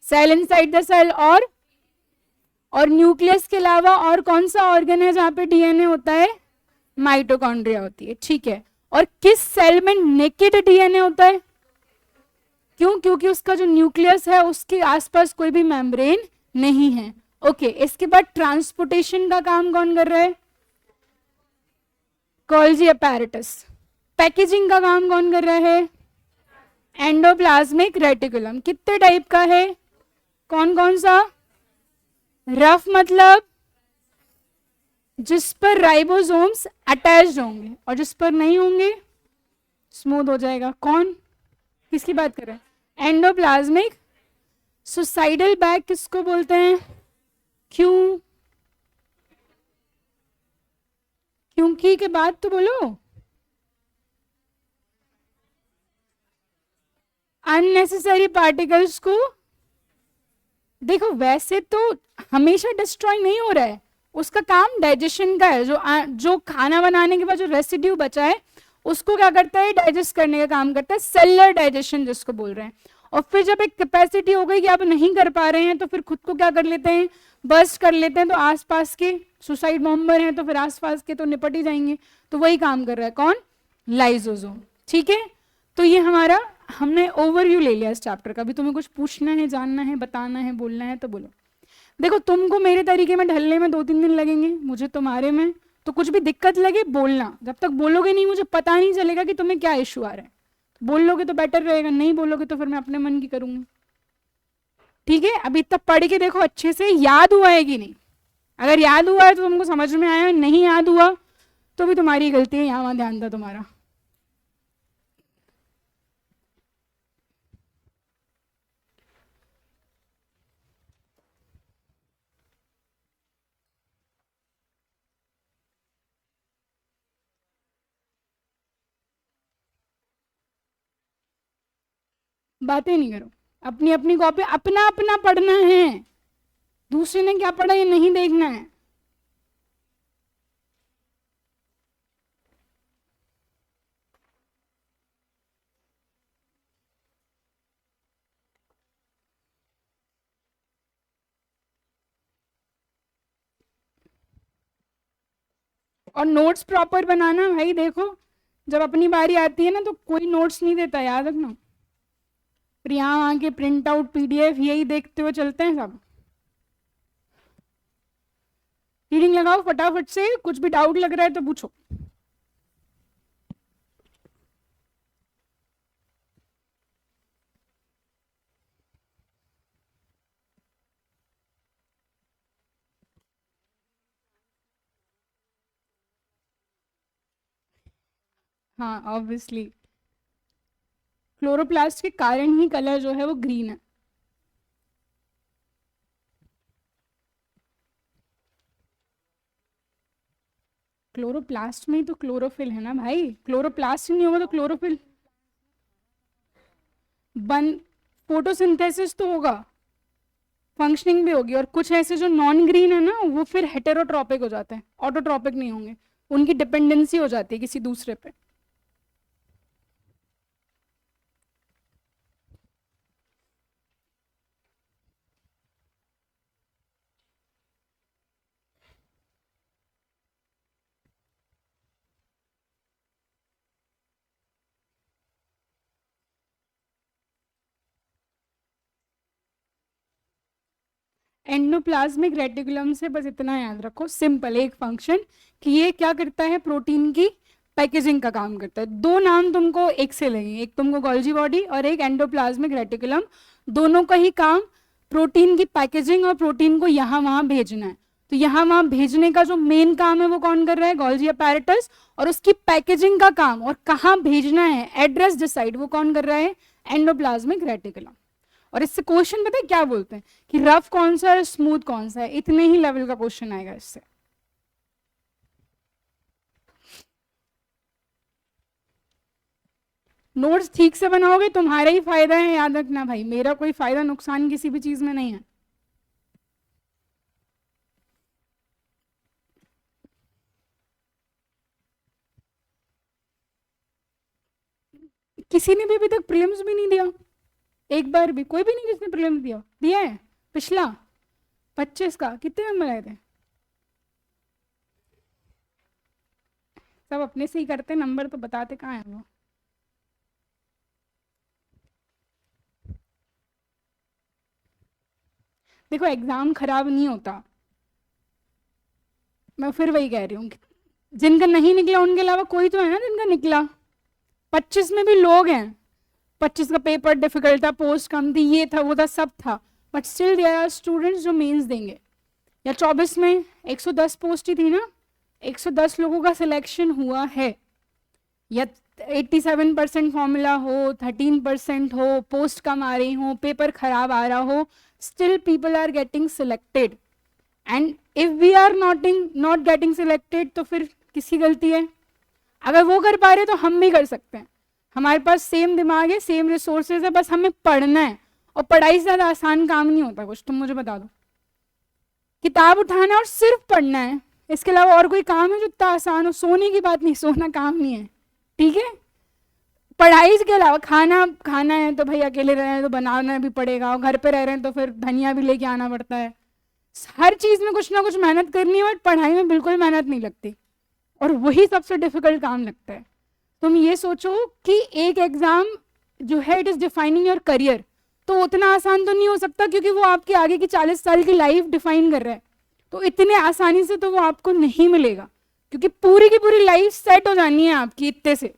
सेल इनसाइड द सेल। और न्यूक्लियस के अलावा और कौन सा ऑर्गन है जहां पे डीएनए होता है, माइटोकॉन्ड्रिया होती है। ठीक है, और किस सेल में नेकेड डीएनए होता है, क्यों, क्योंकि उसका जो न्यूक्लियस है उसके आसपास कोई भी मेम्ब्रेन नहीं है। ओके, इसके बाद ट्रांसपोर्टेशन का काम कौन कर रहा है, गोल्जी अपैरेटस। पैकेजिंग का काम कौन कर रहा है, एंडोप्लाज्मिक रेटिकुलम। कितने टाइप का है, कौन कौन सा, रफ मतलब जिस पर राइबोसोम्स अटैच्ड होंगे, और जिस पर नहीं होंगे स्मूथ हो जाएगा। कौन, किसकी बात कर रहे हैं, एंडोप्लाज्मिक। सुसाइडल बैग किसको बोलते हैं, क्यों, क्योंकि के बाद तो बोलो, अननेसेसरी पार्टिकल्स को। देखो वैसे तो हमेशा डिस्ट्रॉय नहीं हो रहा है, उसका काम डाइजेशन का है। जो खाना बनाने के बाद जो रेसिड्यू बचा है उसको क्या करता है, डाइजेस्ट करने का काम करता है, सेलुलर डाइजेशन जिसको बोल रहे हैं। और फिर जब एक कैपेसिटी हो गई कि आप नहीं कर पा रहे हैं, तो फिर खुद को क्या कर लेते हैं, बर्स्ट कर लेते हैं। तो आसपास के सुसाइड बॉम्बर हैं, तो फिर आसपास के तो निपट ही जाएंगे। तो वही काम कर रहा है कौन, लाइसोसोम। ठीक है, तो ये हमारा, हमने ओवरव्यू ले लिया इस चैप्टर का। अभी तुम्हें कुछ पूछना है, जानना है, बताना है, बोलना है तो बोलो। देखो तुमको मेरे तरीके में ढलने में 2-3 दिन लगेंगे, मुझे तुम्हारे में। तो कुछ भी दिक्कत लगे बोलना, जब तक बोलोगे नहीं मुझे पता नहीं चलेगा कि तुम्हें क्या इशू आ रहा है। तो बोल लोगे तो बेटर रहेगा, नहीं बोलोगे तो फिर मैं अपने मन की करूंगी। ठीक है, अभी तक पढ़ के देखो अच्छे से, याद हुआ है कि नहीं। अगर याद हुआ है तो तुमको समझ में आया, नहीं याद हुआ तो भी तुम्हारी गलती है, यहाँ वहां ध्यान था तुम्हारा। बातें नहीं करो, अपनी अपनी कॉपी अपना अपना पढ़ना है, दूसरे ने क्या पढ़ा ये नहीं देखना है। और नोट्स प्रॉपर बनाना भाई। देखो जब अपनी बारी आती है ना तो कोई नोट्स नहीं देता, याद रखना। फिर यहाँ आके प्रिंट आउट PDF यही देखते हुए चलते हैं सब। रीडिंग लगाओ फटाफट से, कुछ भी डाउट लग रहा है तो पूछो। हाँ ऑब्वियसली क्लोरोप्लास्ट के कारण ही कलर जो है वो ग्रीन है। क्लोरोप्लास्ट में ही तो क्लोरोफिल है ना भाई, क्लोरोप्लास्ट ही नहीं होगा तो क्लोरोफिल बन फोटोसिंथेसिस तो होगा, फंक्शनिंग भी होगी। और कुछ ऐसे जो नॉन ग्रीन है ना वो फिर हेटेरोट्रॉपिक हो जाते हैं, ऑटोट्रॉपिक नहीं होंगे, उनकी डिपेंडेंसी हो जाती है किसी दूसरे पे। एंडोप्लाज्मिक रेटिकुलम से बस इतना याद रखो, सिंपल एक फंक्शन, कि ये क्या करता है, प्रोटीन की पैकेजिंग का काम करता है। दो नाम तुमको एक से लेंगे, एक तुमको गोल्जी बॉडी और एक एंडोप्लाज्मिक रेटिकुलम, दोनों का ही काम प्रोटीन की पैकेजिंग और प्रोटीन को यहाँ वहाँ भेजना है। तो यहाँ वहाँ भेजने का जो मेन काम है वो कौन कर रहा है, गोल्जी अपैरेटस, और उसकी पैकेजिंग का काम और कहाँ भेजना है, एड्रेस डिसाइड, वो कौन कर रहा है, एंडोप्लाज्मिक रेटिकुलम। और इससे क्वेश्चन पता है क्या बोलते हैं, कि रफ कौन सा है स्मूथ कौन सा है, इतने ही लेवल का क्वेश्चन आएगा इससे। नोट्स ठीक से बनाओगे तुम्हारा ही फायदा है, याद रखना भाई, मेरा कोई फायदा नुकसान किसी भी चीज में नहीं है। किसी ने भी अभी तक प्रीलिम्स भी नहीं दिया, एक बार भी कोई भी नहीं जिसने प्रीलिम्स दिया, दिया है पिछला 25 का कितने नंबर आए थे? सब अपने से ही करते, नंबर तो बताते कहाँ है वो। देखो एग्जाम खराब नहीं होता, मैं फिर वही कह रही हूँ, जिनका नहीं निकला उनके अलावा कोई तो है ना जिनका निकला। 25 में भी लोग हैं, 25 का पेपर डिफिकल्ट था, पोस्ट कम थी, ये था वो था, सब था, but still there are students जो मेंस देंगे। या 24 में 110 पोस्ट ही थी ना, 110 लोगों का सिलेक्शन हुआ है, या 87% फॉर्मूला हो, 13% हो, पोस्ट कम आ रही हो, पेपर खराब आ रहा हो, still people are getting selected. And if we are not getting selected तो फिर किसकी गलती है? अगर वो कर पा रहे तो हम भी कर सकते हैं, हमारे पास सेम दिमाग है, सेम रिसोर्सेज है, बस हमें पढ़ना है। और पढ़ाई से ज़्यादा आसान काम नहीं होता कुछ, तुम मुझे बता दो। किताब उठाना और सिर्फ पढ़ना है, इसके अलावा और कोई काम है जो इतना आसान हो? सोने की बात नहीं, सोना काम नहीं है, ठीक है। पढ़ाई के अलावा खाना खाना है तो भाई अकेले रह रहे हैं तो बनाना भी पड़ेगा, और घर पे रह रहे हैं तो फिर धनिया भी लेके आना पड़ता है। हर चीज़ में कुछ ना कुछ मेहनत करनी है, बट पढ़ाई में बिल्कुल मेहनत नहीं लगती, और वही सबसे डिफिकल्ट काम लगता है। तुम ये सोचो कि एक एग्जाम जो है it is defining your career, तो उतना आसान तो नहीं हो सकता, क्योंकि वो आपके आगे की 40 साल की लाइफ डिफाइन कर रहा है, तो इतने आसानी से तो वो आपको नहीं मिलेगा, क्योंकि पूरी की पूरी लाइफ सेट हो जानी है आपकी इतने से।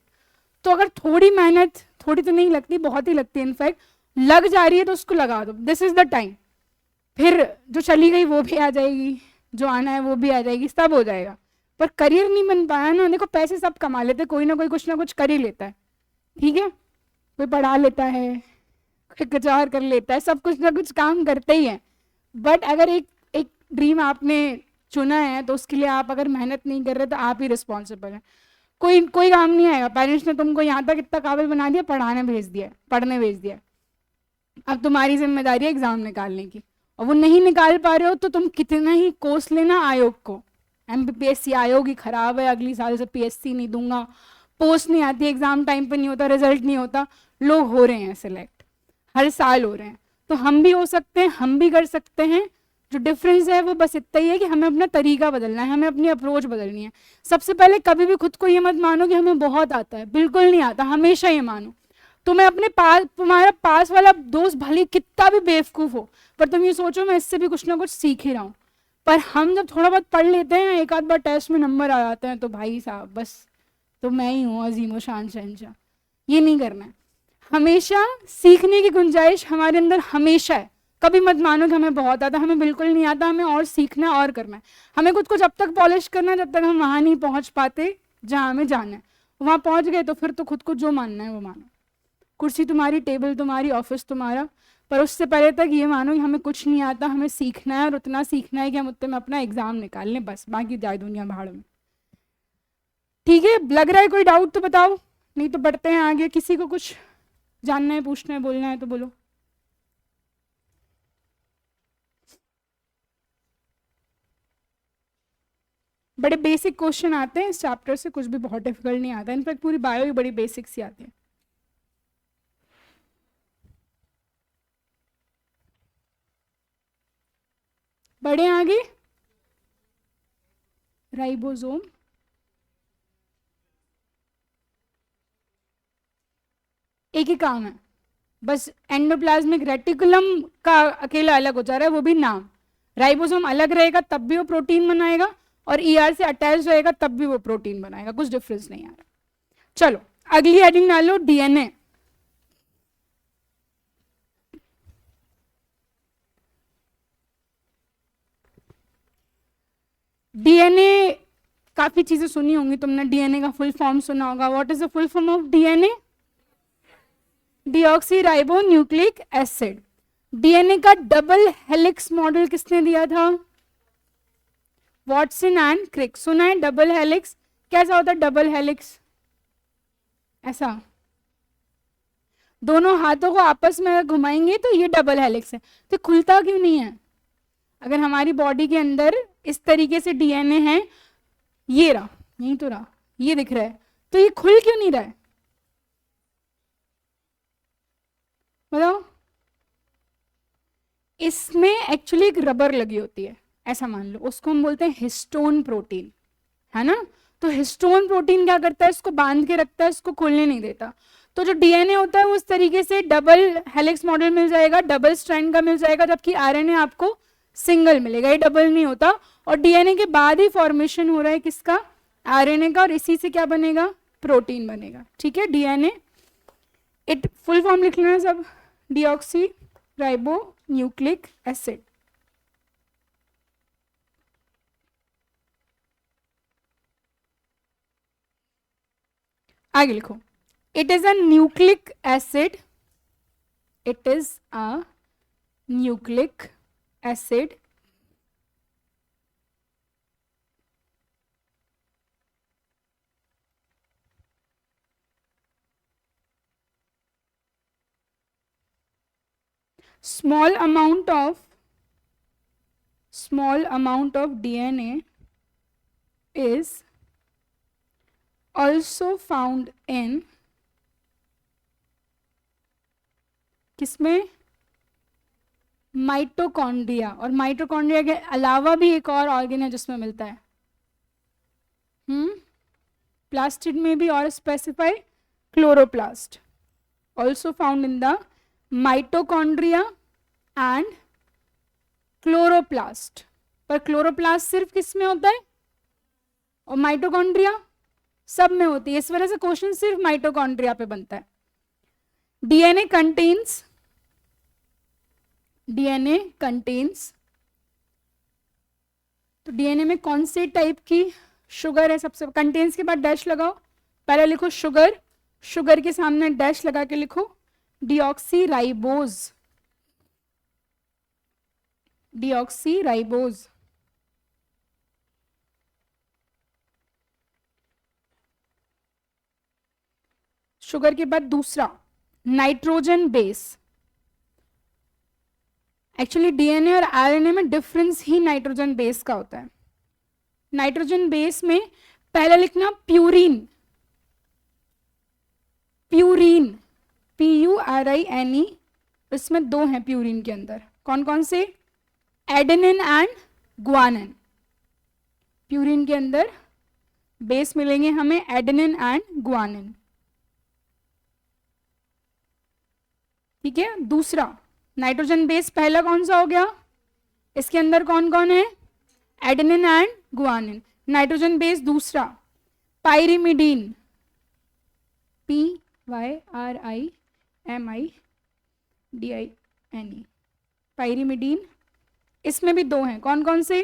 तो अगर थोड़ी मेहनत, थोड़ी तो नहीं लगती, बहुत ही लगती है, इनफैक्ट लग जा रही है तो उसको लगा दो, दिस इज द टाइम। फिर जो चली गई वो भी आ जाएगी, जो आना है वो भी आ जाएगी, सब हो जाएगा। पर करियर नहीं बन पाया ना, देखो पैसे सब कमा लेते, कोई ना कोई कुछ ना कुछ कर ही लेता है, ठीक है, कोई पढ़ा लेता है, कोई कुछ और कर लेता है, सब कुछ ना कुछ काम करते ही हैं। बट अगर एक एक ड्रीम आपने चुना है तो उसके लिए आप अगर मेहनत नहीं कर रहे तो आप ही रिस्पॉन्सिबल हैं। कोई कोई काम नहीं आएगा, पेरेंट्स ने तुमको यहाँ तक इतना काबिल बना दिया, पढ़ाने भेज दिया, पढ़ने भेज दिया, अब तुम्हारी जिम्मेदारी है एग्जाम निकालने की, और वो नहीं निकाल पा रहे हो तो तुम कितना ही कोस लेना आयोग को, MPPSC आयोग ही खराब है, अगली साल से PSC नहीं दूंगा, पोस्ट नहीं आती, एग्जाम टाइम पे नहीं होता, रिजल्ट नहीं होता, लोग हो रहे हैं सिलेक्ट, हर साल हो रहे हैं, तो हम भी हो सकते हैं, हम भी कर सकते हैं। जो डिफरेंस है वो बस इतना ही है कि हमें अपना तरीका बदलना है, हमें अपनी अप्रोच बदलनी है। सबसे पहले कभी भी खुद को ये मत मानो कि हमें बहुत आता है, बिल्कुल नहीं आता। हमेशा ये मानो तुम्हें अपने पास, तुम्हारा पास वाला दोस्त भले कितना भी बेवकूफ हो, पर तुम ये सोचो मैं इससे भी कुछ ना कुछ सीख ही रहा हूँ। पर हम जब थोड़ा बहुत पढ़ लेते हैं, एक आध बार टेस्ट में नंबर आ जाते हैं, तो भाई साहब बस तो मैं ही हूँ अजीम शान शहनशाह। ये नहीं करना है। हमेशा सीखने की गुंजाइश हमारे अंदर हमेशा है। कभी मत मानो कि हमें बहुत आता, हमें बिल्कुल नहीं आता, हमें और सीखना और करना है। हमें खुद को जब तक पॉलिश करना है जब तक हम वहां नहीं पहुंच पाते जहां हमें जाना है। वहां पहुंच गए तो फिर तो खुद को जो मानना है वो मानो। कुर्सी तुम्हारी, टेबल तुम्हारी, ऑफिस तुम्हारा, पर उससे पहले तक ये मानो कि हमें कुछ नहीं आता, हमें सीखना है और उतना सीखना है कि हम उतने में अपना एग्जाम निकाल लें, बस बाकी जाए दुनिया भाड़ में। ठीक है, लग रहा है कोई डाउट तो बताओ, नहीं तो बढ़ते हैं आगे। किसी को कुछ जानना है, पूछना है, बोलना है तो बोलो। बड़े बेसिक क्वेश्चन आते हैं इस चैप्टर से, कुछ भी बहुत डिफिकल्ट नहीं आता। इनफैक्ट पूरी बायो ही बड़ी बेसिक सी आती है। बढ़े आगे। राइबोसोम, एक ही काम है, बस एंडोप्लाज्मिक रेटिकुलम का अकेला अलग हो जा रहा है, वो भी नाम। राइबोसोम अलग रहेगा तब भी वो प्रोटीन बनाएगा, और ईआर से अटैच रहेगा तब भी वो प्रोटीन बनाएगा, कुछ डिफरेंस नहीं आ रहा। चलो अगली हेडिंग डालो, डीएनए। डीएनए काफी चीजें सुनी होंगी तुमने। डीएनए का फुल फॉर्म सुना होगा। What is the full form of DNA? Deoxy nucleic acid. DNA का डबल हेलिक्स मॉडल किसने दिया था? Watson and Crick. सुना है डबल हेलिक्स? कैसा होता है डबल हेलिक्स? ऐसा दोनों हाथों को आपस में घुमाएंगे तो ये डबल हेलिक्स है। तो खुलता क्यों नहीं है? अगर हमारी बॉडी के अंदर इस तरीके से डीएनए है, ये रहा, यही तो रहा, ये दिख रहा है, तो ये खुल क्यों नहीं रहा है? बताओ। इसमें एक्चुअली एक रबर लगी होती है, ऐसा मान लो, उसको हम बोलते हैं हिस्टोन प्रोटीन, है ना। तो हिस्टोन प्रोटीन क्या करता है? इसको बांध के रखता है, इसको खोलने नहीं देता। तो जो डीएनए होता है वो उस तरीके से डबल हेलिक्स मॉडल मिल जाएगा, डबल स्ट्रैंड का मिल जाएगा, जबकि आरएनए आपको सिंगल मिलेगा, ये डबल नहीं होता। और डीएनए के बाद ही फॉर्मेशन हो रहा है किसका? आरएनए का, और इसी से क्या बनेगा? प्रोटीन बनेगा। ठीक है, डीएनए इट फुल फॉर्म लिख लेना सब, डीऑक्सी राइबो न्यूक्लिक एसिड। आगे लिखो, it is a nucleic acid, it is a nucleic acid small amount of DNA is also found in किसमें? माइटोकॉन्ड्रिया। और माइटोकॉन्ड्रिया के अलावा भी एक और ऑर्गन है जिसमें मिलता है, प्लास्टिड में भी, और specify chloroplast, also found in the mitochondria and chloroplast. पर क्लोरोप्लास्ट सिर्फ किस में होता है? और माइटोकॉन्ड्रिया सब में होती है। इस वजह से क्वेश्चन सिर्फ माइटोकॉन्ड्रिया पे बनता है। डीएनए कंटेन्स, तो डीएनए में कौन से टाइप की शुगर है? सबसे कंटेन्स के बाद डैश लगाओ, पहले लिखो शुगर, शुगर के सामने डैश लगा के लिखो डीऑक्सीराइबोज, डीऑक्सीराइबोज। शुगर के बाद दूसरा नाइट्रोजन बेस। एक्चुअली डीएनए और आरएनए में डिफरेंस ही नाइट्रोजन बेस का होता है। नाइट्रोजन बेस में पहले लिखना प्यूरिन, प्यूरिन PURINE, इसमें दो हैं प्यूरिन के अंदर, कौन कौन से? Adenine and guanine. प्यूरिन के अंदर बेस मिलेंगे हमें एडेनिन एंड ग्वानिन। ठीक है, दूसरा नाइट्रोजन बेस पहला कौन सा हो गया, इसके अंदर कौन कौन है, adenine and guanine. Nitrogen base दूसरा पायरिमिडीन, PYRIMIDINE, पायरिमिडीन। इसमें भी दो हैं, कौन कौन से,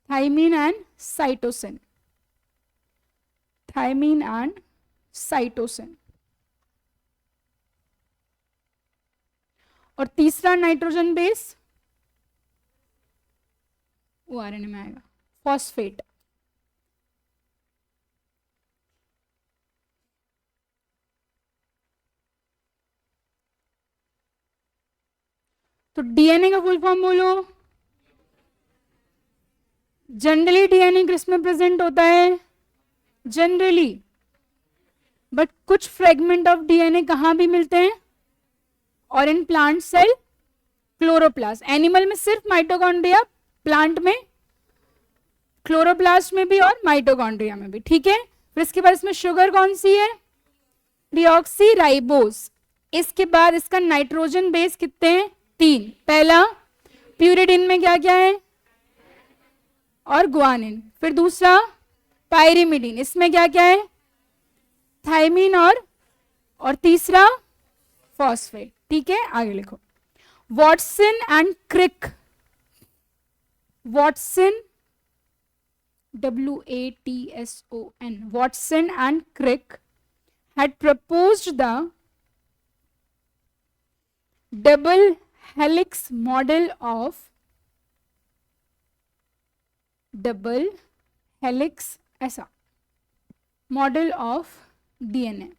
thymine and cytosine, thymine and cytosine. और तीसरा नाइट्रोजन बेस वो आरएनए में आएगा, फॉस्फेट। तो डीएनए का फुल फॉर्म बोलो। जनरली डीएनए किस में प्रेजेंट होता है, जनरली, बट कुछ फ्रेगमेंट ऑफ डीएनए कहां भी मिलते हैं, और in plant cell chloroplast. Animal में सिर्फ माइटोकॉन्ड्रिया, प्लांट में क्लोरोप्लास्ट में भी और माइटोकॉन्ड्रिया में भी। ठीक है, फिर इसके बाद इसमें शुगर कौन सी है, डीऑक्सीराइबोस। इसके बाद इसका नाइट्रोजन बेस कितने हैं, 3। पहला प्यूरिडिन में क्या क्या है, और ग्वानिन। फिर दूसरा पायरिमिडीन, इसमें क्या क्या है, थाइमीन और तीसरा फॉस्फेट। ठीक है, आगे लिखो। Watson and Crick, Watson WATSON, Watson and Crick had proposed the double helix model of ऐसा model of DNA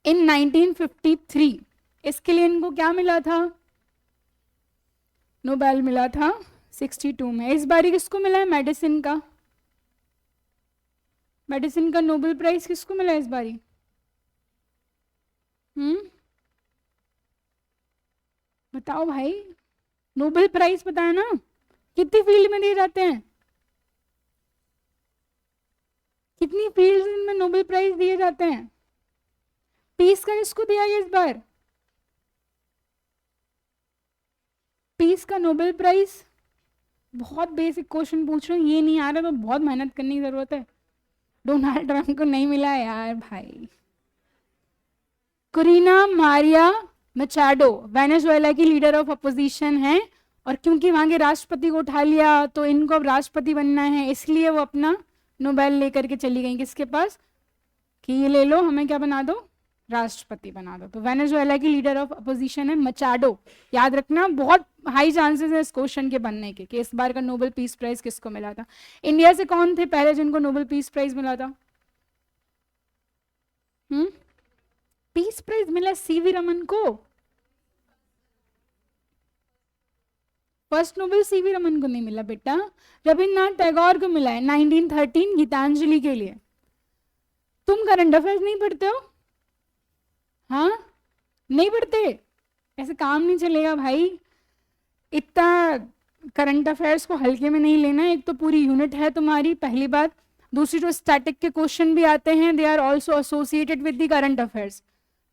in 1953। इसके लिए इनको क्या मिला था, नोबेल मिला था 62 में। इस बारी किसको मिला है, मेडिसिन का, मेडिसिन का नोबेल प्राइज किसको मिला है इस बारी, बताओ भाई, नोबेल प्राइज पता है ना, कितनी फील्ड में दिए जाते हैं, कितनी फील्ड में नोबेल प्राइज दिए जाते हैं। पीस का किसको दिया गया इस बार, पीस का नोबेल प्राइज। बहुत बेसिक क्वेश्चन पूछ रहे हो, ये नहीं आ रहा तो बहुत मेहनत करने की जरूरत है। डोनाल्ड ट्रंप को नहीं मिला यार भाई। कोरिना मारिया मचाडो वेनेजुएला की लीडर ऑफ अपोजिशन है, और क्योंकि वहां के राष्ट्रपति को उठा लिया तो इनको अब राष्ट्रपति बनना है, इसलिए वो अपना नोबेल लेकर के चली गई किसके पास, कि ये ले लो, हमें क्या बना दो, राष्ट्रपति बना दो। तो वेनेजुएला की लीडर ऑफ अपोजिशन है मचाडो। याद रखना, बहुत हाई चांसेस है इस क्वेश्चन के बनने के, कि इस बार का नोबेल पीस प्राइज किसको मिला था। इंडिया से कौन थे पहले जिनको नोबेल पीस प्राइज मिला था, पीस प्राइज मिला सीवी रमन को, फर्स्ट नोबेल सीवी रमन को नहीं मिला बेटा, रविन्द्रनाथ टैगोर को मिला है 1913 गीतांजलि के लिए। तुम करंट अफेयर्स नहीं पढ़ते हो, हाँ नहीं पढ़ते, ऐसे काम नहीं चलेगा भाई। इतना करंट अफेयर्स को हल्के में नहीं लेना, एक तो पूरी यूनिट है तुम्हारी, पहली बात। दूसरी, जो स्टैटिक के क्वेश्चन भी आते हैं, they are also associated with the current affairs.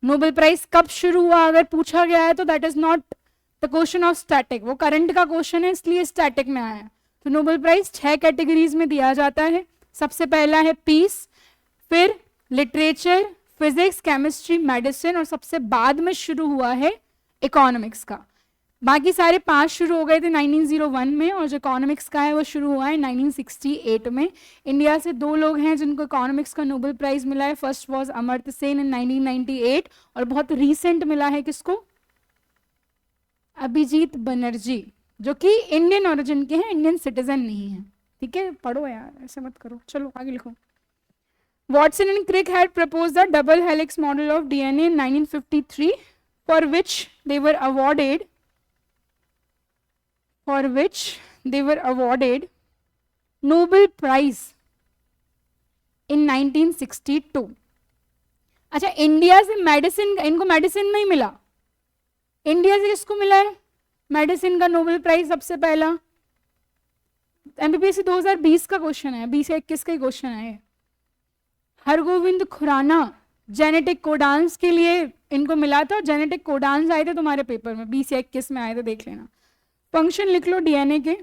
Nobel prize कब शुरू हुआ अगर पूछा गया है तो that is not the question of static, वो करंट का क्वेश्चन है, इसलिए स्टैटिक में आया है। तो नोबेल प्राइज 6 कैटेगरीज में दिया जाता है। सबसे पहला है पीस, फिर लिटरेचर, फिजिक्स, केमिस्ट्री, मेडिसिन, और सबसे बाद में शुरू हुआ है इकोनॉमिक्स का। बाकी सारे 5 शुरू हो गए थे 1901 में, और जो इकोनॉमिक्स का है वो शुरू हुआ है 1968 में। इंडिया से 2 लोग हैं जिनको इकोनॉमिक्स का नोबेल प्राइज मिला है। फर्स्ट वॉज अमर्त्य सेन इन 1998, और बहुत रिसेंट मिला है किसको, अभिजीत बनर्जी, जो कि इंडियन ओरिजिन के हैं, इंडियन सिटीजन नहीं है। ठीक है, पढ़ो यार, ऐसे मत करो। चलो आगे लिखो। Watson and Crick had proposed the double helix model of DNA in 1953, for which they were awarded Nobel Prize in 1962. अच्छा, इंडिया से मेडिसिन, इनको मेडिसिन नहीं मिला, इंडिया से किसको मिला है मेडिसिन का नोबेल प्राइज सबसे पहला? एमबीबीएस 2020 का क्वेश्चन है, 20 या 21 का ही क्वेश्चन है। हरगोविंद खुराना जेनेटिक कोडांस के लिए इनको मिला था, जेनेटिक कोडांस आए थे तुम्हारे पेपर में 20 या 21 में आए थे, देख लेना। फंक्शन लिख लो डीएनए के।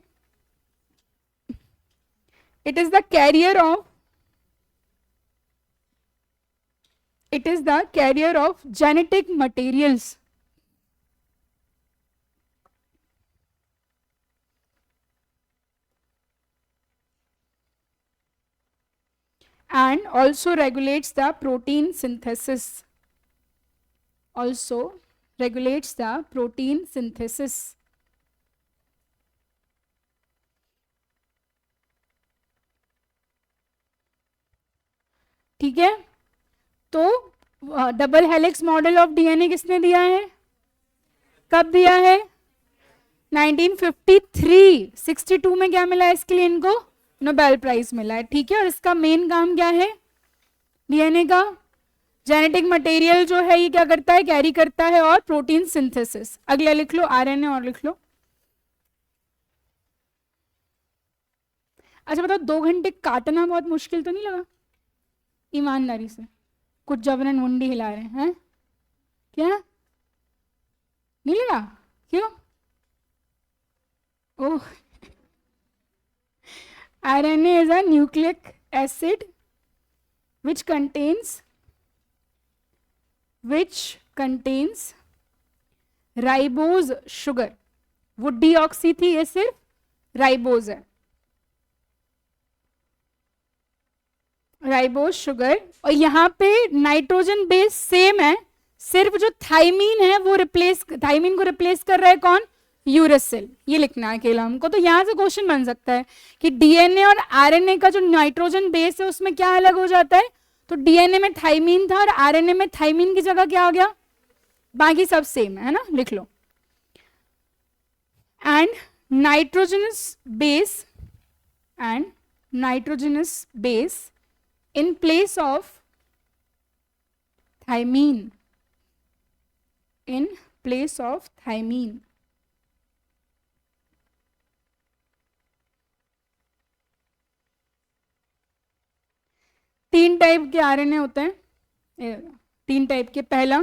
It is the carrier of genetic materials and also regulates the protein synthesis. ठीक है, तो double helix model of DNA किसने दिया है, कब दिया है? 1953। 62 में क्या मिला है इसके लिए, इनको नोबेल प्राइज मिला है। ठीक है, और इसका मेन काम क्या है डीएनए का? जेनेटिक मटेरियल जो है ये क्या करता है, कैरी करता है, और प्रोटीन सिंथेसिस। अगला लिख लो आरएनए, और लिख लो। अच्छा बताओ, 2 घंटे काटना बहुत मुश्किल तो नहीं लगा? ईमानदारी से, कुछ जबरन मुंडी हिला रहे हैं, क्या नहीं लगा? क्यों? ओह, RNA is a nucleic acid which contains ribose sugar. वो डीऑक्सी थी, ये सिर्फ राइबोज है, राइबोज शुगर। और यहाँ पे नाइट्रोजन बेस सेम है, सिर्फ जो थाइमीन है वो थाइमीन को रिप्लेस कर रहा है कौन? यूरेसिल। ये लिखना है अकेला हमको। तो यहाँ से क्वेश्चन बन सकता है कि डीएनए और आरएनए का जो नाइट्रोजन बेस है उसमें क्या अलग हो जाता है? तो डीएनए में थाइमीन था और आरएनए में थाइमीन की जगह क्या आ गया? बाकी सब सेम है ना, लिख लो। And nitrogenous base in place of thymine, तीन टाइप के आरएनए होते हैं, 3 टाइप के। पहला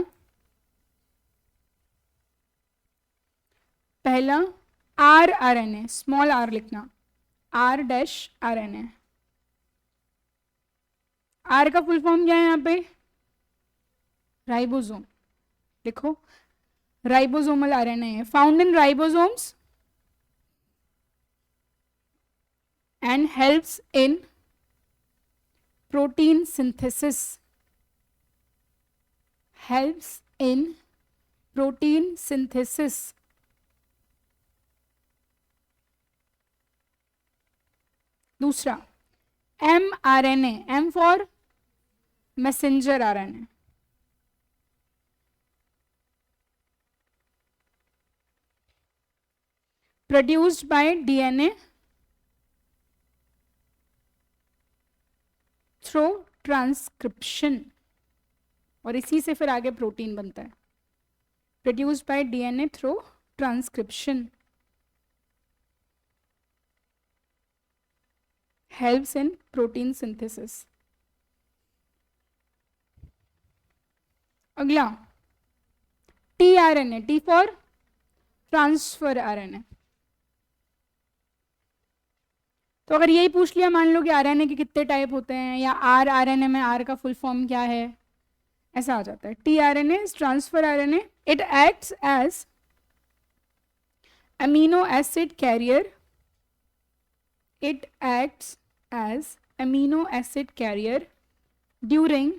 आरएनए, स्मॉल आर लिखना, R-RNA। आर का फुल फॉर्म क्या है यहाँ पे? राइबोसोम। लिखो, राइबोसोमल आरएनए है, found in ribosomes and helps in protein synthesis. दूसरा mRNA, M for messenger RNA. Produced by DNA through transcription, और इसी से फिर आगे प्रोटीन बनता है। Produced by DNA through transcription, helps in protein synthesis। अगला tRNA, T for transfer RNA. तो अगर यही पूछ लिया, मान लो कि आरएनए के कितने टाइप होते हैं, या आरएनए में आर का फुल फॉर्म क्या है, ऐसा आ जाता है। tRNA is transfer RNA, it acts as amino acid carrier, during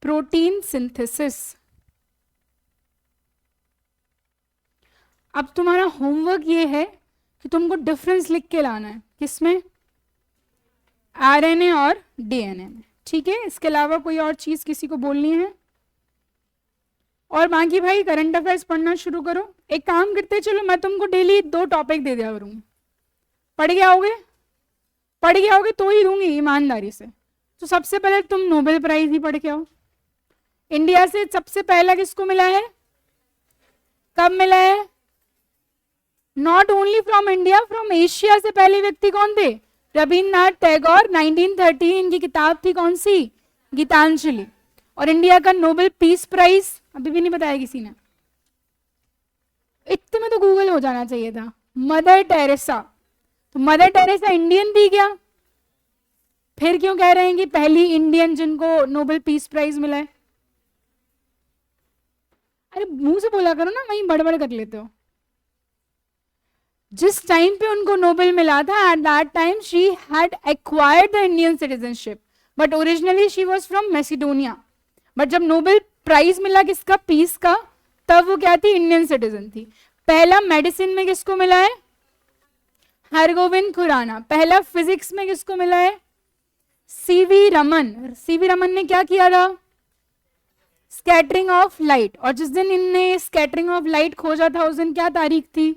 protein synthesis। अब तुम्हारा होमवर्क ये है कि तुमको डिफरेंस लिख के लाना है, किसमें? आरएनए और डीएनए में। ठीक है, इसके अलावा कोई और चीज किसी को बोलनी है? और बाकी भाई करंट अफेयर्स पढ़ना शुरू करो। एक काम करते चलो, मैं तुमको डेली 2 टॉपिक दे दिया करूंगी, पढ़ के आओगे तो ही दूंगी ईमानदारी से। तो सबसे पहले तुम नोबेल प्राइज ही पढ़ के आओ। इंडिया से सबसे पहला किसको मिला है? कब मिला है? Not only from India, from Asia से पहले व्यक्ति कौन थे? रविन्द्रनाथ टैगोर। 1913 इनकी किताब थी कौन सी? गीतांजलि। और इंडिया का नोबेल पीस प्राइज अभी भी नहीं बताया किसी ने, इतने में तो गूगल हो जाना चाहिए था। Mother Teresa. तो मदर टेरेसा इंडियन थी क्या? फिर क्यों कह रहे हैं कि पहली इंडियन जिनको नोबेल पीस प्राइज मिला है? अरे मुंह से बोला करो ना, वहीं बड़बड़ कर लेते हो। जिस टाइम पे उनको नोबेल मिला था, at that time she had acquired the Indian citizenship, but originally she was from Macedonia. But जब नोबेल प्राइज मिला किसका? पीस का, तब वो क्या थी? इंडियन सिटीजन थी। पहला मेडिसिन में किसको मिला है? हरगोविंद खुराना। पहला फिजिक्स में किसको मिला है? सीवी रमन। सीवी रमन ने क्या किया था? Scattering of light. और जिस दिन इनने स्कैटरिंग ऑफ लाइट खोजा था उस दिन क्या तारीख थी?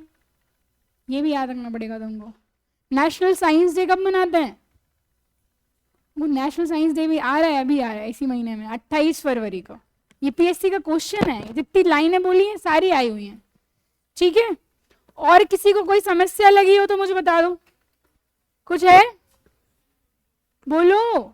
ये भी याद रखना पड़ेगा तुमको। नेशनल साइंस डे कब मनाते हैं? वो नेशनल साइंस डे भी आ रहा है, अभी आ रहा है इसी महीने में, 28 फरवरी को। ये पीएससी का क्वेश्चन है, जितनी लाइनें बोली हैं सारी आई हुई हैं, ठीक है। और किसी को कोई समस्या लगी हो तो मुझे बता दो। कुछ है? बोलो।